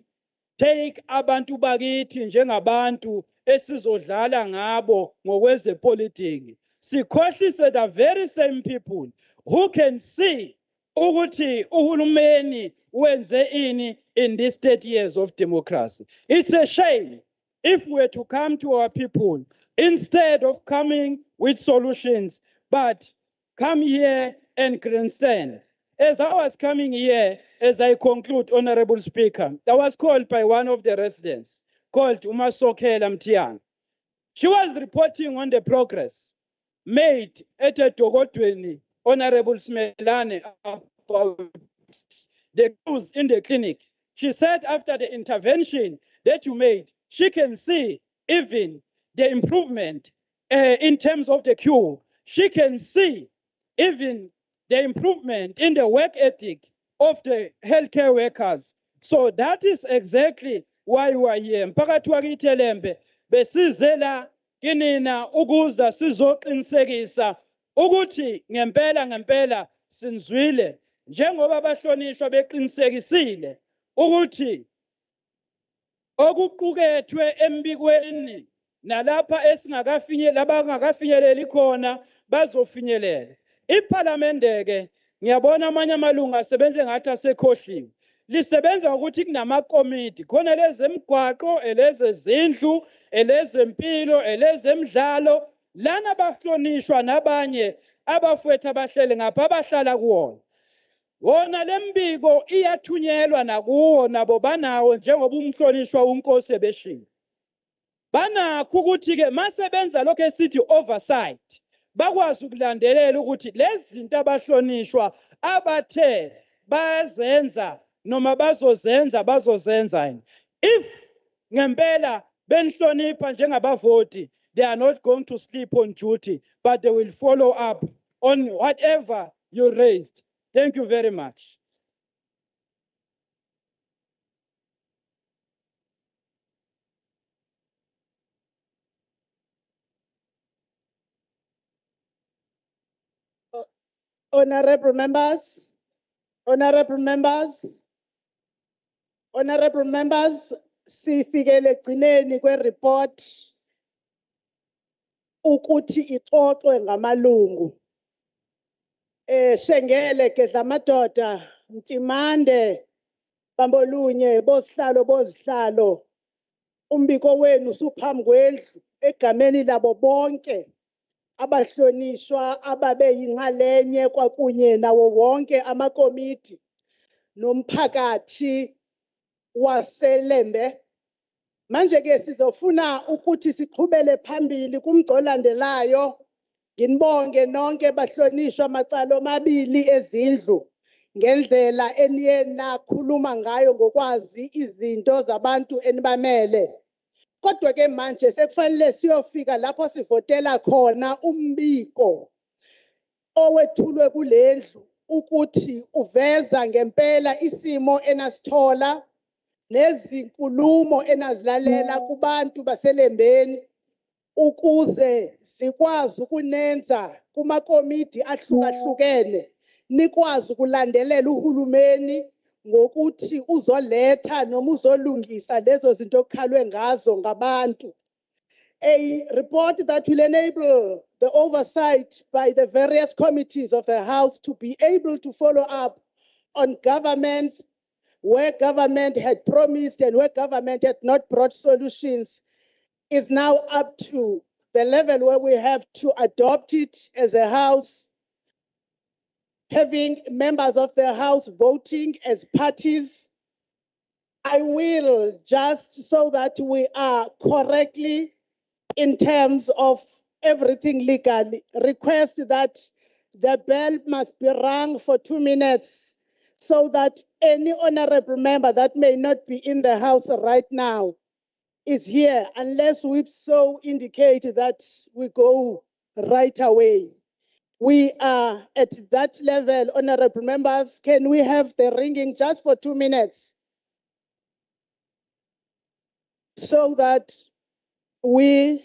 take abantu bakithi njengabantu esizodlala ngabo ngokwezepolitiki. Sikhohlise the very same people who can see ukuthi uhulumeni wenze ini in these 30 years of democracy. It's a shame if we were to come to our people instead of coming with solutions, but come here and grandstand. As I was coming here, as I conclude, Honorable Speaker, I was called by one of the residents, called Umasokela Mtiang. She was reporting on the progress made at a Togotweni, Honorable Smelane, about the queues in the clinic. She said after the intervention that you made, she can see even the improvement in terms of the queue. She can see even the improvement in the work ethic of the healthcare workers. So that is exactly why we are here. Mphakathi wakithi iLembe besizela kinina ukuza sizoqinisekisa ukuthi ngempela sinzwile njengoba abahlonishwa beqinisekisile ukuthi okuqukethwe embikweni nalapha abangakafinyeleli khona bazofinyelela. Iparlamente ke ngiyabona amanye amalungu asebenze ngathi asekhohliwe. Lisebenza ngokuthi kunamakomiti khona lezemigwaqo, elezezindlu, elezempilo, elezemidlalo, lana bahlonishwa nabanye abafowethu abahlele ngapha abahlala kuwona. Wona lembiko iyathunyelwa nakuwo nabo banawo njengoba umhlonishwa uNkosi ebeshilo. Banakho ukuthi ke masebenza lokho esithi oversight. Bakwazi ukulandelela ukuthi lezi zinto abahlonishwa abathe bazenza noma bazozenza yini. If ngempela benhlonipha njengabavoti, they are not going to sleep on duty, but they will follow up on whatever you raised. Thank you very much. Honorable members, sifikele egcineni kwe-report ukuthi ixoxwe ngamalungu. Shengele Gedla Madoda, Mtimande, Bambolunye, Bozihlalo, umbiko wenu usuphambi kwendlu egameni labo bonke abahlonishwa ababe yinxalenye kwakunye nawo wonke amakomiti nomphakathi waseLembe. Manje ke sizofuna ukuthi siqhubele phambili kumgcolandelayo. Nginibonge nonke bahlonishwa amacala omabili ezindlu ngendlela eniye nakhuluma ngayo ngokwazi izinto zabantu enibamele. Kodwa ke manje sekufanele siyofika lapho sivotela khona umbiko owethulwe kulendlu ukuthi uveza ngempela isimo enasithola nezinkulumo enazilalela kubantu baseLembeni ukuze sikwazi ukunenza kumakomiti ahlukahlukene nikwazi ukulandelela uhulumeni ngokuthi uzoletha noma uzolungisa lezo zinto okukhalwe ngazo ngabantu. A report that will enable the oversight by the various committees of the House to be able to follow up on governments where government had promised and where government had not brought solutions is now up to the level where we have to adopt it as a House, having members of the House voting as parties. I will, just so that we are correctly in terms of everything legally, request that the bell must be rung for 2 minutes so that any honorable member that may not be in the house right now is here, unless we so indicate that we go right away. We are at that level, honorable members. Can we have the ringing just for 2 minutes so that we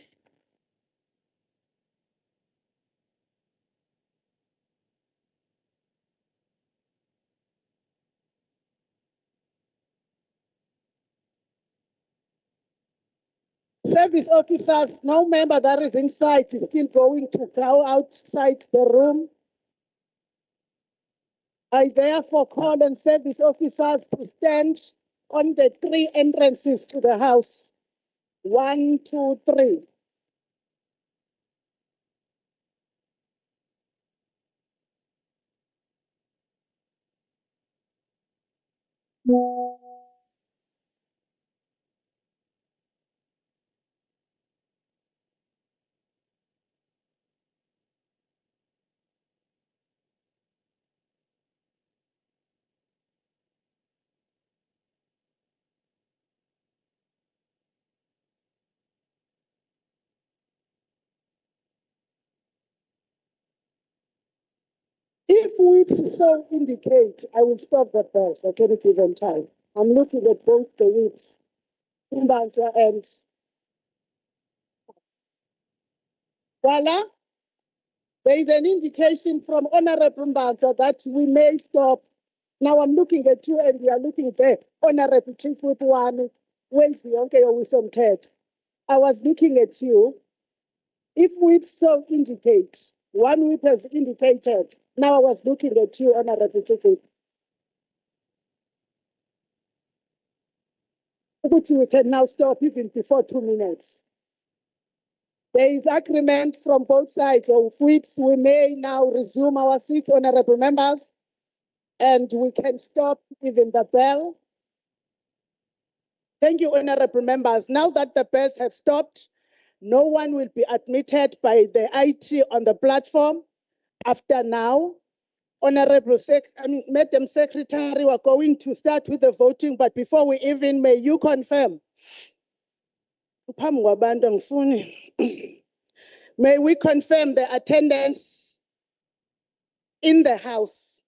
service officers, no member that is inside is still going to go outside the room. I therefore call on service officers to stand on the 3 entrances to the house. 1, 2, 3. If whips so indicate, I will stop the bell at any given time. I'm looking at both the whips, Umbanja and voila. There is an indication from Honorable Umbanja that we may stop. Now I'm looking at you and we are looking there. Honorable Chief Whip One, okay, wisomthetho. I was looking at you. If whips so indicate, one whip has indicated. Now I was looking at you, Honorable Chief Whip. Which we can now stop even before 2 minutes. There is agreement from both sides of whips. We may now resume our seats, honorable members, and we can stop even the bell. Thank you, honorable members. Now that the bells have stopped, no one will be admitted by the IT on the platform. After now, Madam Secretary, we're going to start with the voting, but before we even, may you confirm? May we confirm the attendance in the House?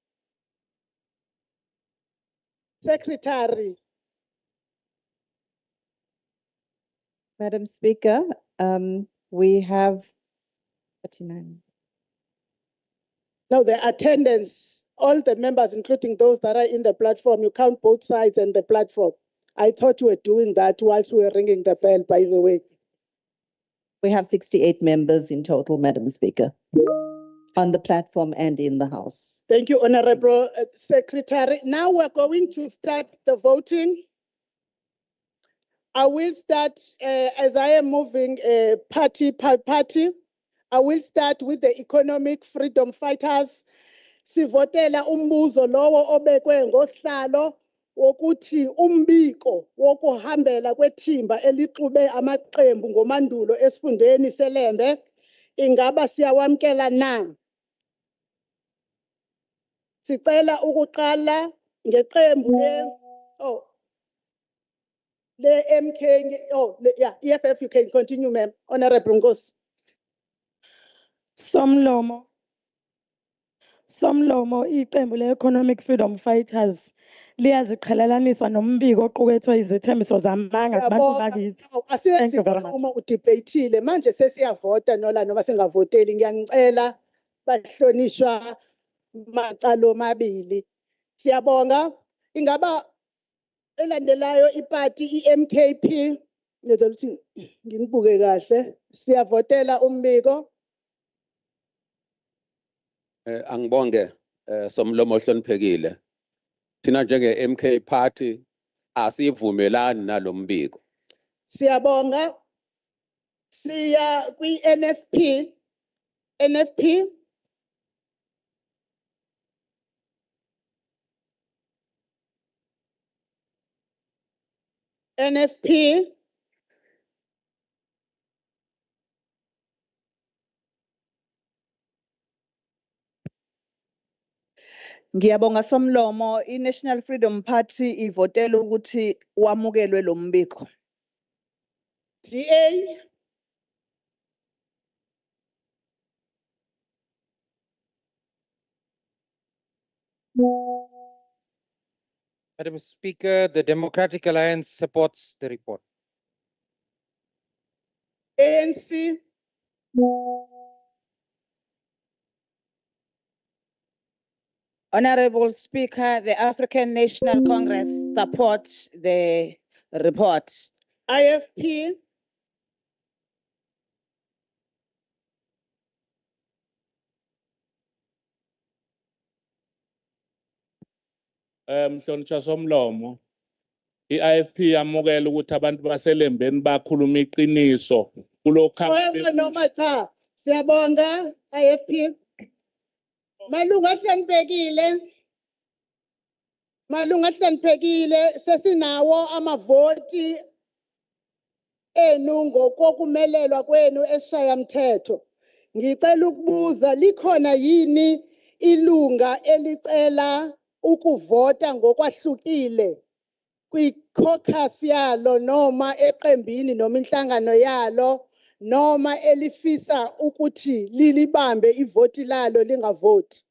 Secretary. Madam Speaker, we have 39. No, the attendance, all the members, including those that are in the platform, you count both sides and the platform. I thought you were doing that whilst we were ringing the bell, by the way. We have 68 members in total, Madam Speaker, on the platform and in the House. Thank you, Honorable Secretary. Now we're going to start the voting. I will start, as I am moving party by party, I will start with the economic freedom fighters. Sivotela umbuzo lowo obekwe ngosihlalo wokuthi umbiko wokuhambela kwethimba elixube amaqembu ngomandulo esifundeni seLembe ingaba siyawamkela na? Sicela ukuqala ngeqembu le MK EFF, you can continue, ma'am. Honorable Ngosi. Somlomo iqembu le-Economic Freedom Fighters liyaziqhelelanisa nombiko oqukethwe izethembiso zamanga kubantu bakithi. Asiyenzi uma udebate manje sesiyavota noma singavoteli. Ngiyanicela bahlonishwa macalo mabili. Siyabonga. Ingaba elandelayo iparty iMKP ngizela ukuthi nginibuke kahle. Siyavotela umbiko. Angibonge Somlomo ohloniphekile. Thina njenge MK party asivumelani nalombiko. Siyabonga. Siya kwi NFP. NFP. Ngiyabonga Somlomo, i-National Freedom Party ivotele ukuthi wamukelwe lo mbiko. DA. Madam Speaker, the Democratic Alliance supports the report. ANC. Honorable Speaker, the African National Congress supports the report. IFP. Mhlonishwa Somlomo, i-IFP yamukela ukuthi abantu baselembeni bakhuluma iqiniso kulokho Noma cha, siyabonga IFP. Malunga hloniphekile sesinawo amavoti enu ngokokumelelwa kwenu esishayamthetho. Ngicela ukubuza likhona yini ilunga elicela ukuvota ngokwahlukile kwi-caucus yalo noma eqembini noma inhlangano yalo noma elifisa ukuthi lilibambe ivoti lalo lingavoti?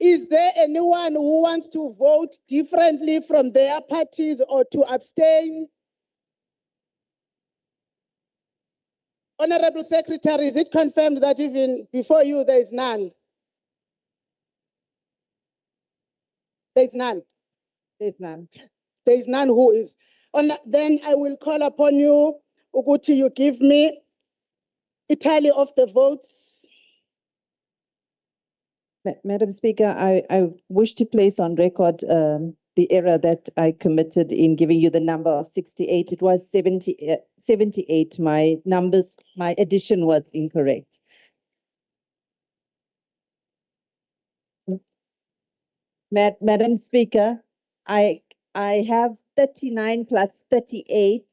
Is there anyone who wants to vote differently from their parties or to abstain? Honorable Secretary, is it confirmed that even before you there is none? There is none. There's none. There is none who is. Then I will call upon you, Uguti, you give me a tally of the votes. Madam Speaker, I wish to place on record the error that I committed in giving you the number of 68. It was 78. My addition was incorrect. Madam Speaker, I have 39 plus 38.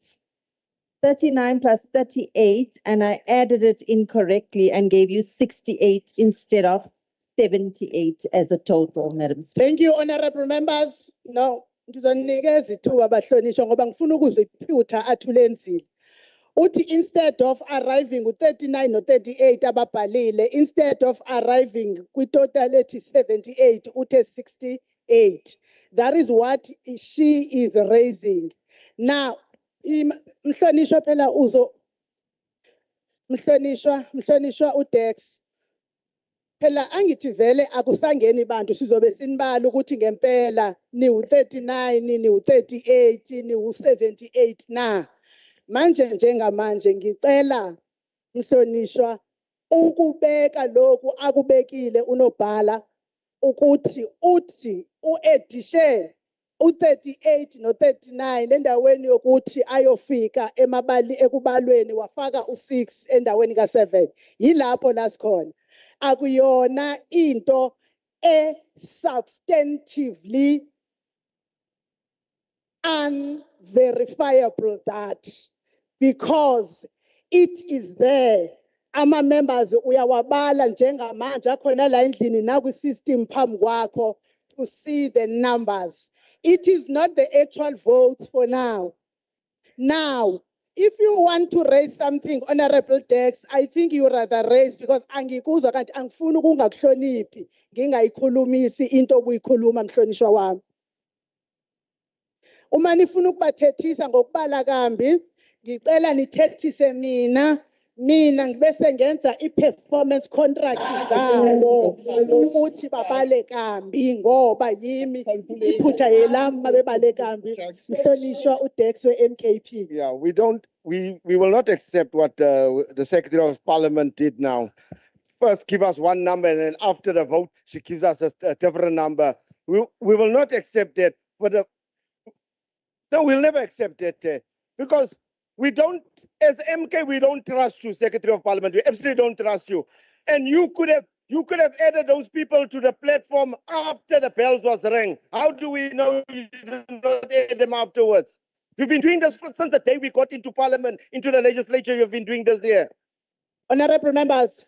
39 plus 38, and I added it incorrectly and gave you 68 instead of 78 as a total, Madam Speaker. Thank you, honorable members. No, ndizonikeza ithuba bahlonishwa ngoba ngifuna ukuzwa iphutha athulenzile. Uthi instead of arriving with 39 or 38 ababhalile, instead of arriving with total ethi 78 uthe 68. That is what she is raising. Now, mhlonishwa phela mhlonishwa uDex. Phela angithi vele akusangeni bantu sizobe sinibala ukuthi ngempela ni u39 ni u38 ni u78 na. Manje njengamanje ngicela mhlonishwa ukubeka lokhu akubekile unobhala ukuthi uthi uedishe u38 no39 endaweni yokuthi ayofika ekubalweni wafaka u6 endaweni ka7. Yilapho la sikhona. Akuyona into substantively unverifiable that, because it is there. Ama members uyawabala njengamanje akhona la endlini nakwi system phambi kwakho to see the numbers. It is not the actual votes for now. Now, if you want to raise something, Honorable Dex, I think you rather raise, because angikuzwa kanti angifuni ukungakuhloniphi ngingayikhulumisi into obuyikhuluma mhlonishwa wami. Uma nifuna ukubathethisa ngokubala kambi, ngicela nithethise mina ngibese ngenza i-performance contract zabo ukuthi babale kambi ngoba yimi iphutha yelami mabebale kambi. Mhlonishwa uDex we-MKP. Yeah, we will not accept what the Secretary of Parliament did now. First give us one number and then after the vote she gives us a different number. We will not accept that. No, we'll never accept it because we don't, as MK, we don't trust you, Secretary of Parliament. We absolutely don't trust you. And you could have added those people to the platform after the bells was rang. How do we know you did not add them afterwards? You've been doing this since the day we got into Parliament, into the legislature. You've been doing this there. Honorable members,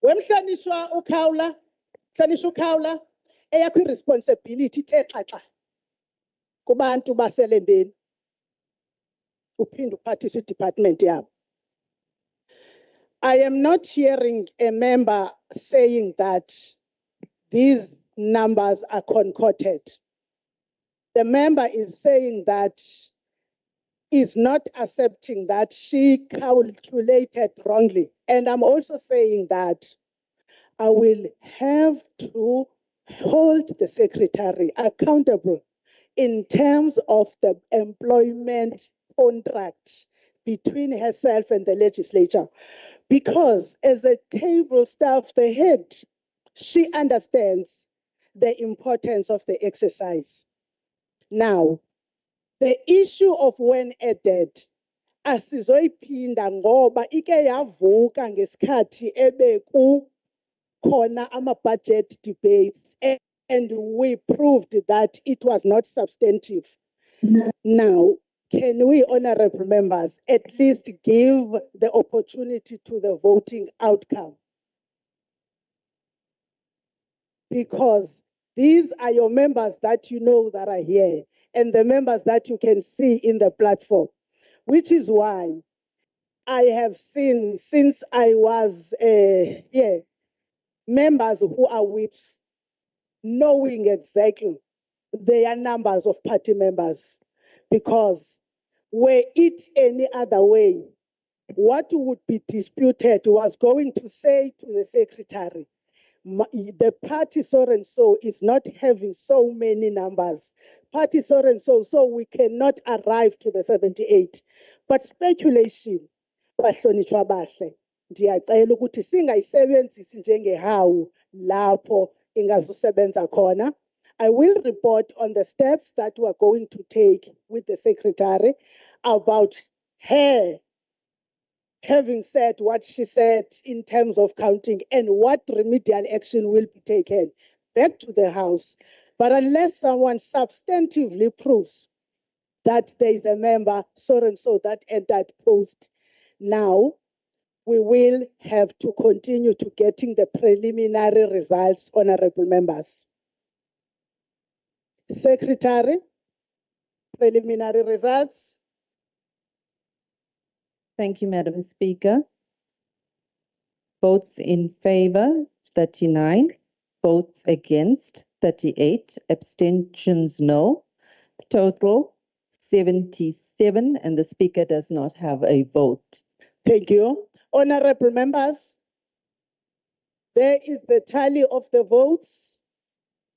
wemhlonishwa uKhawula Hlonishwa uKhawula, eyakho irresponsibility ithe xaxa kubantu baselembeni. Uphinde uphathise i-department yabo. I am not hearing a member saying that these numbers are concocted. The member is saying that is not accepting that she calculated wrongly. And I'm also saying that I will have to hold the secretary accountable in terms of the employment contract between herself and the legislature. Because as a table staff, the head, she understands the importance of the exercise. Now, the issue of when added, asizoyiphinda ngoba ike yavuka ngesikhathi ebeku khona ama-budget debates, and we proved that it was not substantive. Now, can we, honorable members, at least give the opportunity to the voting outcome? Because these are your members that you know that are here, and the members that you can see in the platform, which is why I have seen, since I was members who are whips, knowing exactly their numbers of party members, because were it any other way, what would be disputed was going to say to the secretary, the party so and so is not having so many numbers. Party so and so, so we cannot arrive to the 78. But speculation, bahlonishwa bahle, ndiyacela ukuthi singayisebenzisi njengehawu lapho ingazusebenza khona. I will report on the steps that we are going to take with the secretary about her having said what she said in terms of counting and what remedial action will be taken back to the House. But unless someone substantively proves that there is a member so and so that entered post, now we will have to continue to getting the preliminary results, honorable members. Secretary, preliminary results. Thank you, Madam Speaker. Votes in favor, 39. Votes against, 38. Abstentions, no. Total, 77, and the Speaker does not have a vote. Thank you. Honorable members, there is the tally of the votes.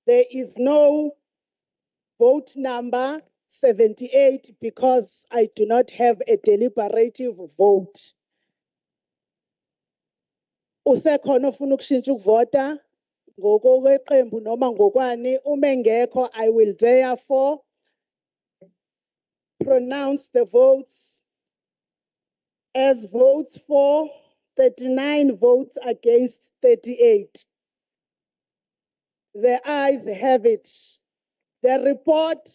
There is no vote number 78 because I do not have a deliberative vote. Usekhona ofuna ukushintsha ukuvota ngokweqembu noma ngokwani, uma engekho I will therefore pronounce the votes as votes for, 39 votes against 38. The ayes have it. The report,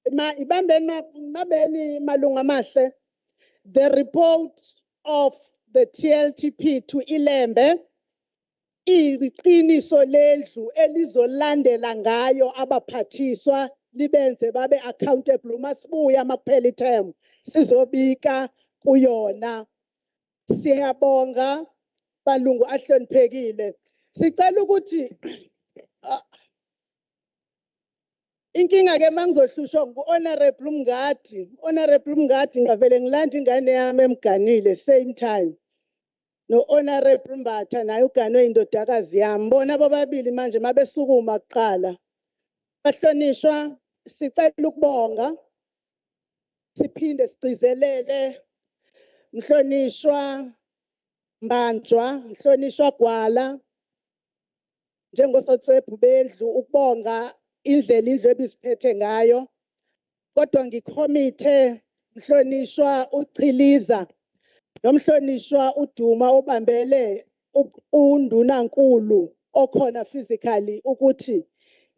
the report of the TLTP to iLembe, iqiniso lendlu elizolandela ngayo abaphathiswa libenze babe accountable uma sibuya makuphela iterm sizobika kuyona. Siyabonga balungu ahloniphekile. Sicela ukuthi inkinga ke mangizohlushwa ngu-honorable Mngadi. Honorable Mngadi ngavele ngilanda ingane yami emganile same time. No honorable Mbatha naye uganwe indodakazi yami. Bona bobabili manje mabesukuma kuqala. Bahlonishwa, sicela ukubonga. Siphinde sigcizelele Mhlonishwa Mbanjwa, Mhlonishwa Gwala, njengosotswebhu bendlu ukubonga indlela indlu ebisiphethe ngayo. Kodwa ngikhomithe Mhlonishwa uChiliza nomhlonishwa uDuma obambele undunankulu okhona physically ukuthi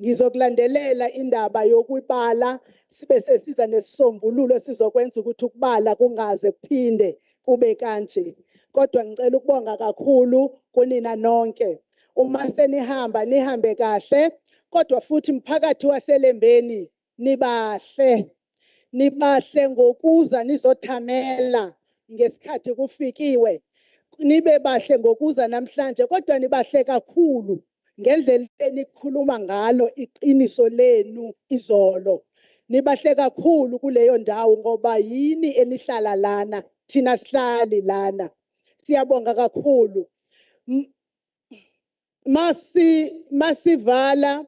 ngizokulandelela indaba yokubala sibe sesiza nesisombululo sizokwenza ukuthi ukubala kungaze kuphinde kube kanje. Kodwa ngicela ukubonga kakhulu kunina nonke. Uma senihamba nihambe kahle, kodwa futhi mphakathi waseLembeni nibahle. Nibahle ngokuza nizothamela ngesikhathi kufikiwe. Nibe bahle ngokuza namhlanje, kodwa nibahle kakhulu ngendlela enikhuluma ngalo iqiniso lenu izolo. Nibahle kakhulu kuleyo ndawo ngoba yini enihlala lana, thina sihlali lana. Siyabonga kakhulu. Masivala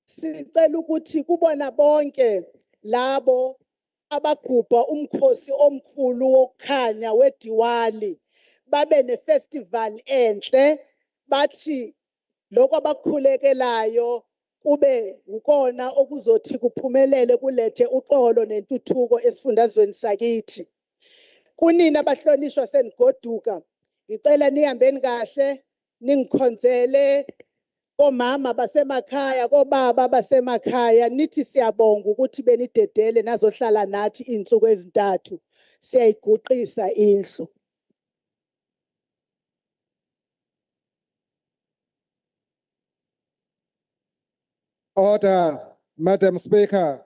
sicela ukuthi kubona bonke labo abagubha umkhosi omkhulu wokukhanya weDiwali babe nefestival enhle, bathi lokho abakukhulekelayo kube ukona okuzothi kuphumelele kulethe uxolo nentuthuko esifundazweni sakithi. Kunina abahlonishwa senigoduka, ngicela nihambeni kahle, ningikhonzele omama basemakhaya, kobaba basemakhaya, nithi siyabonga ukuthi benidedele nazohlala nathi insuku ezintathu. Siyayiguqisa indlu. Order, Madam Speaker.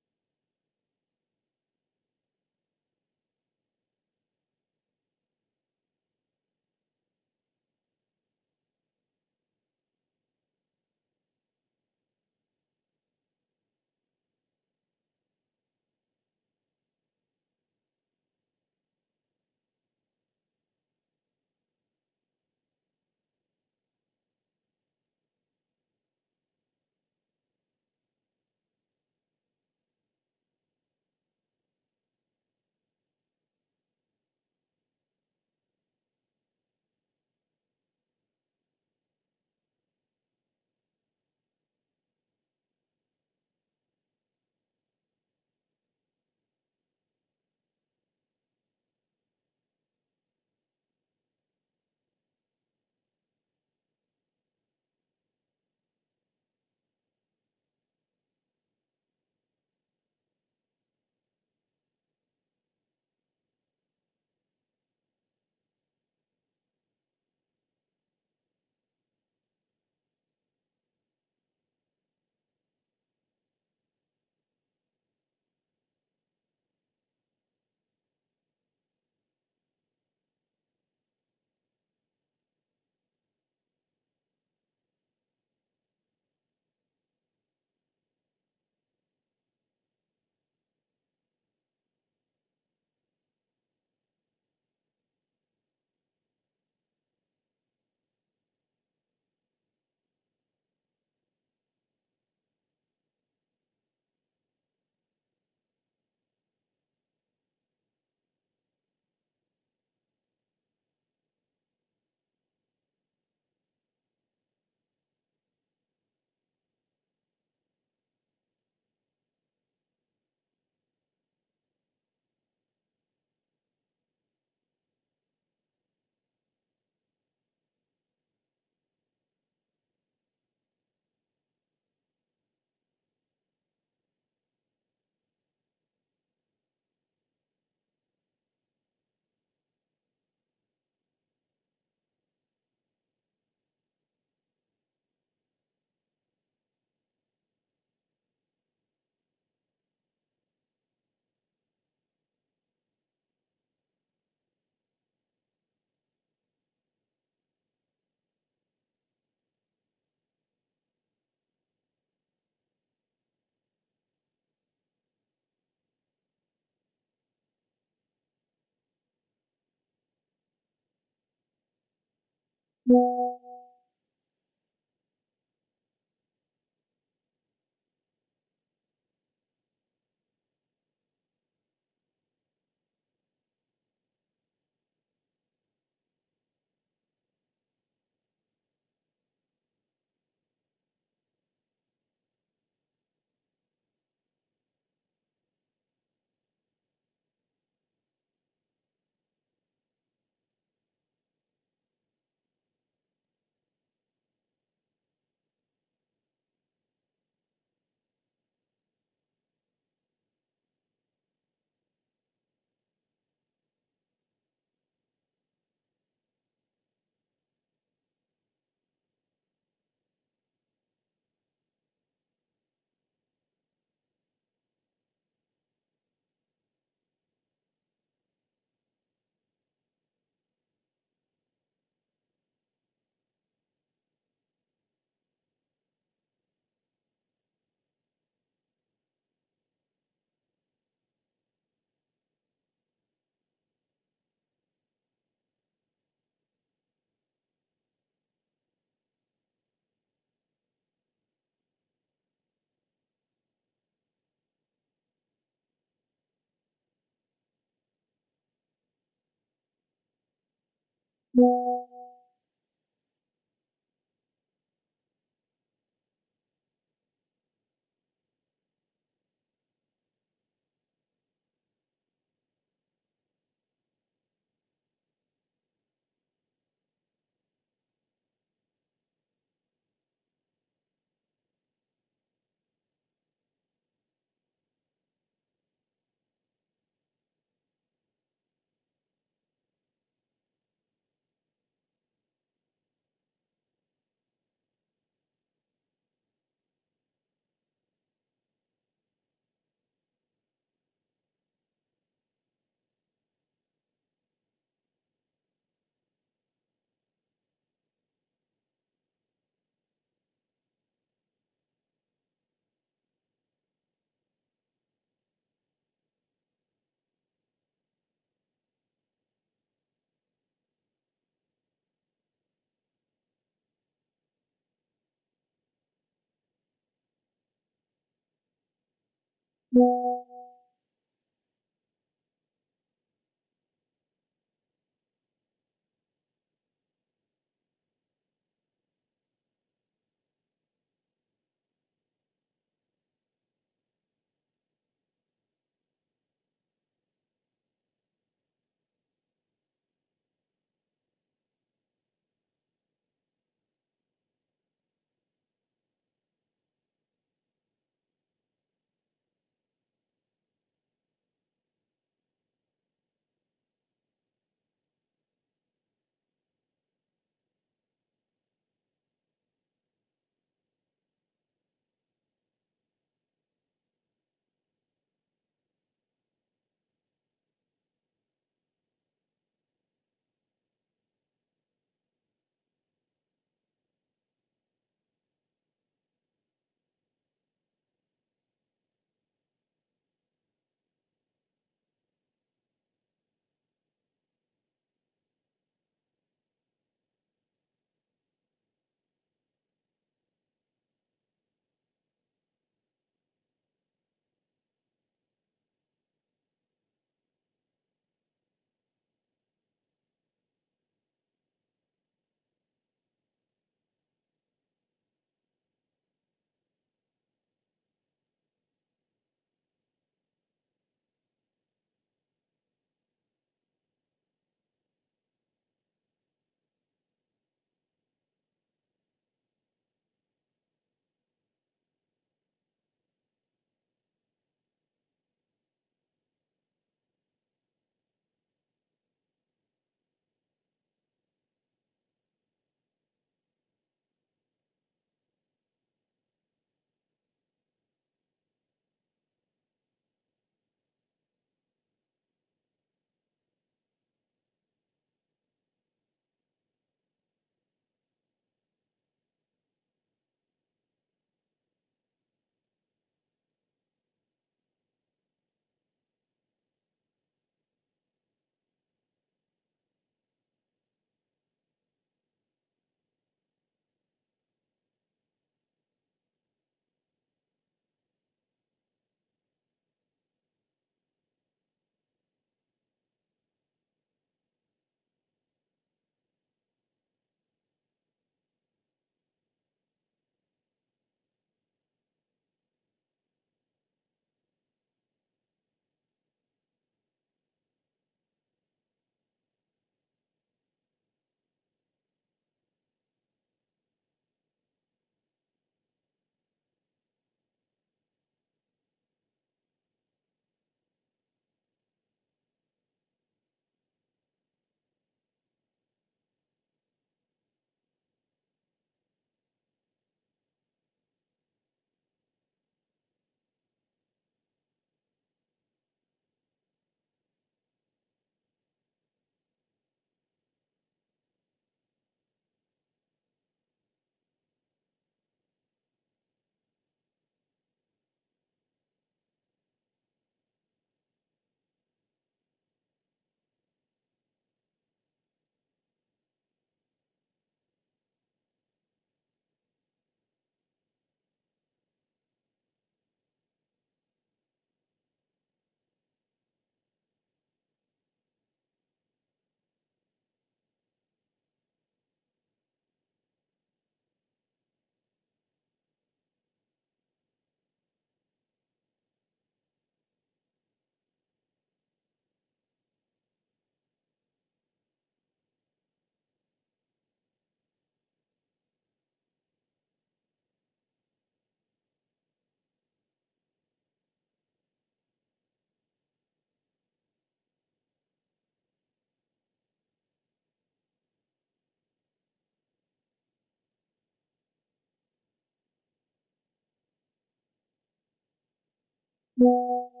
you.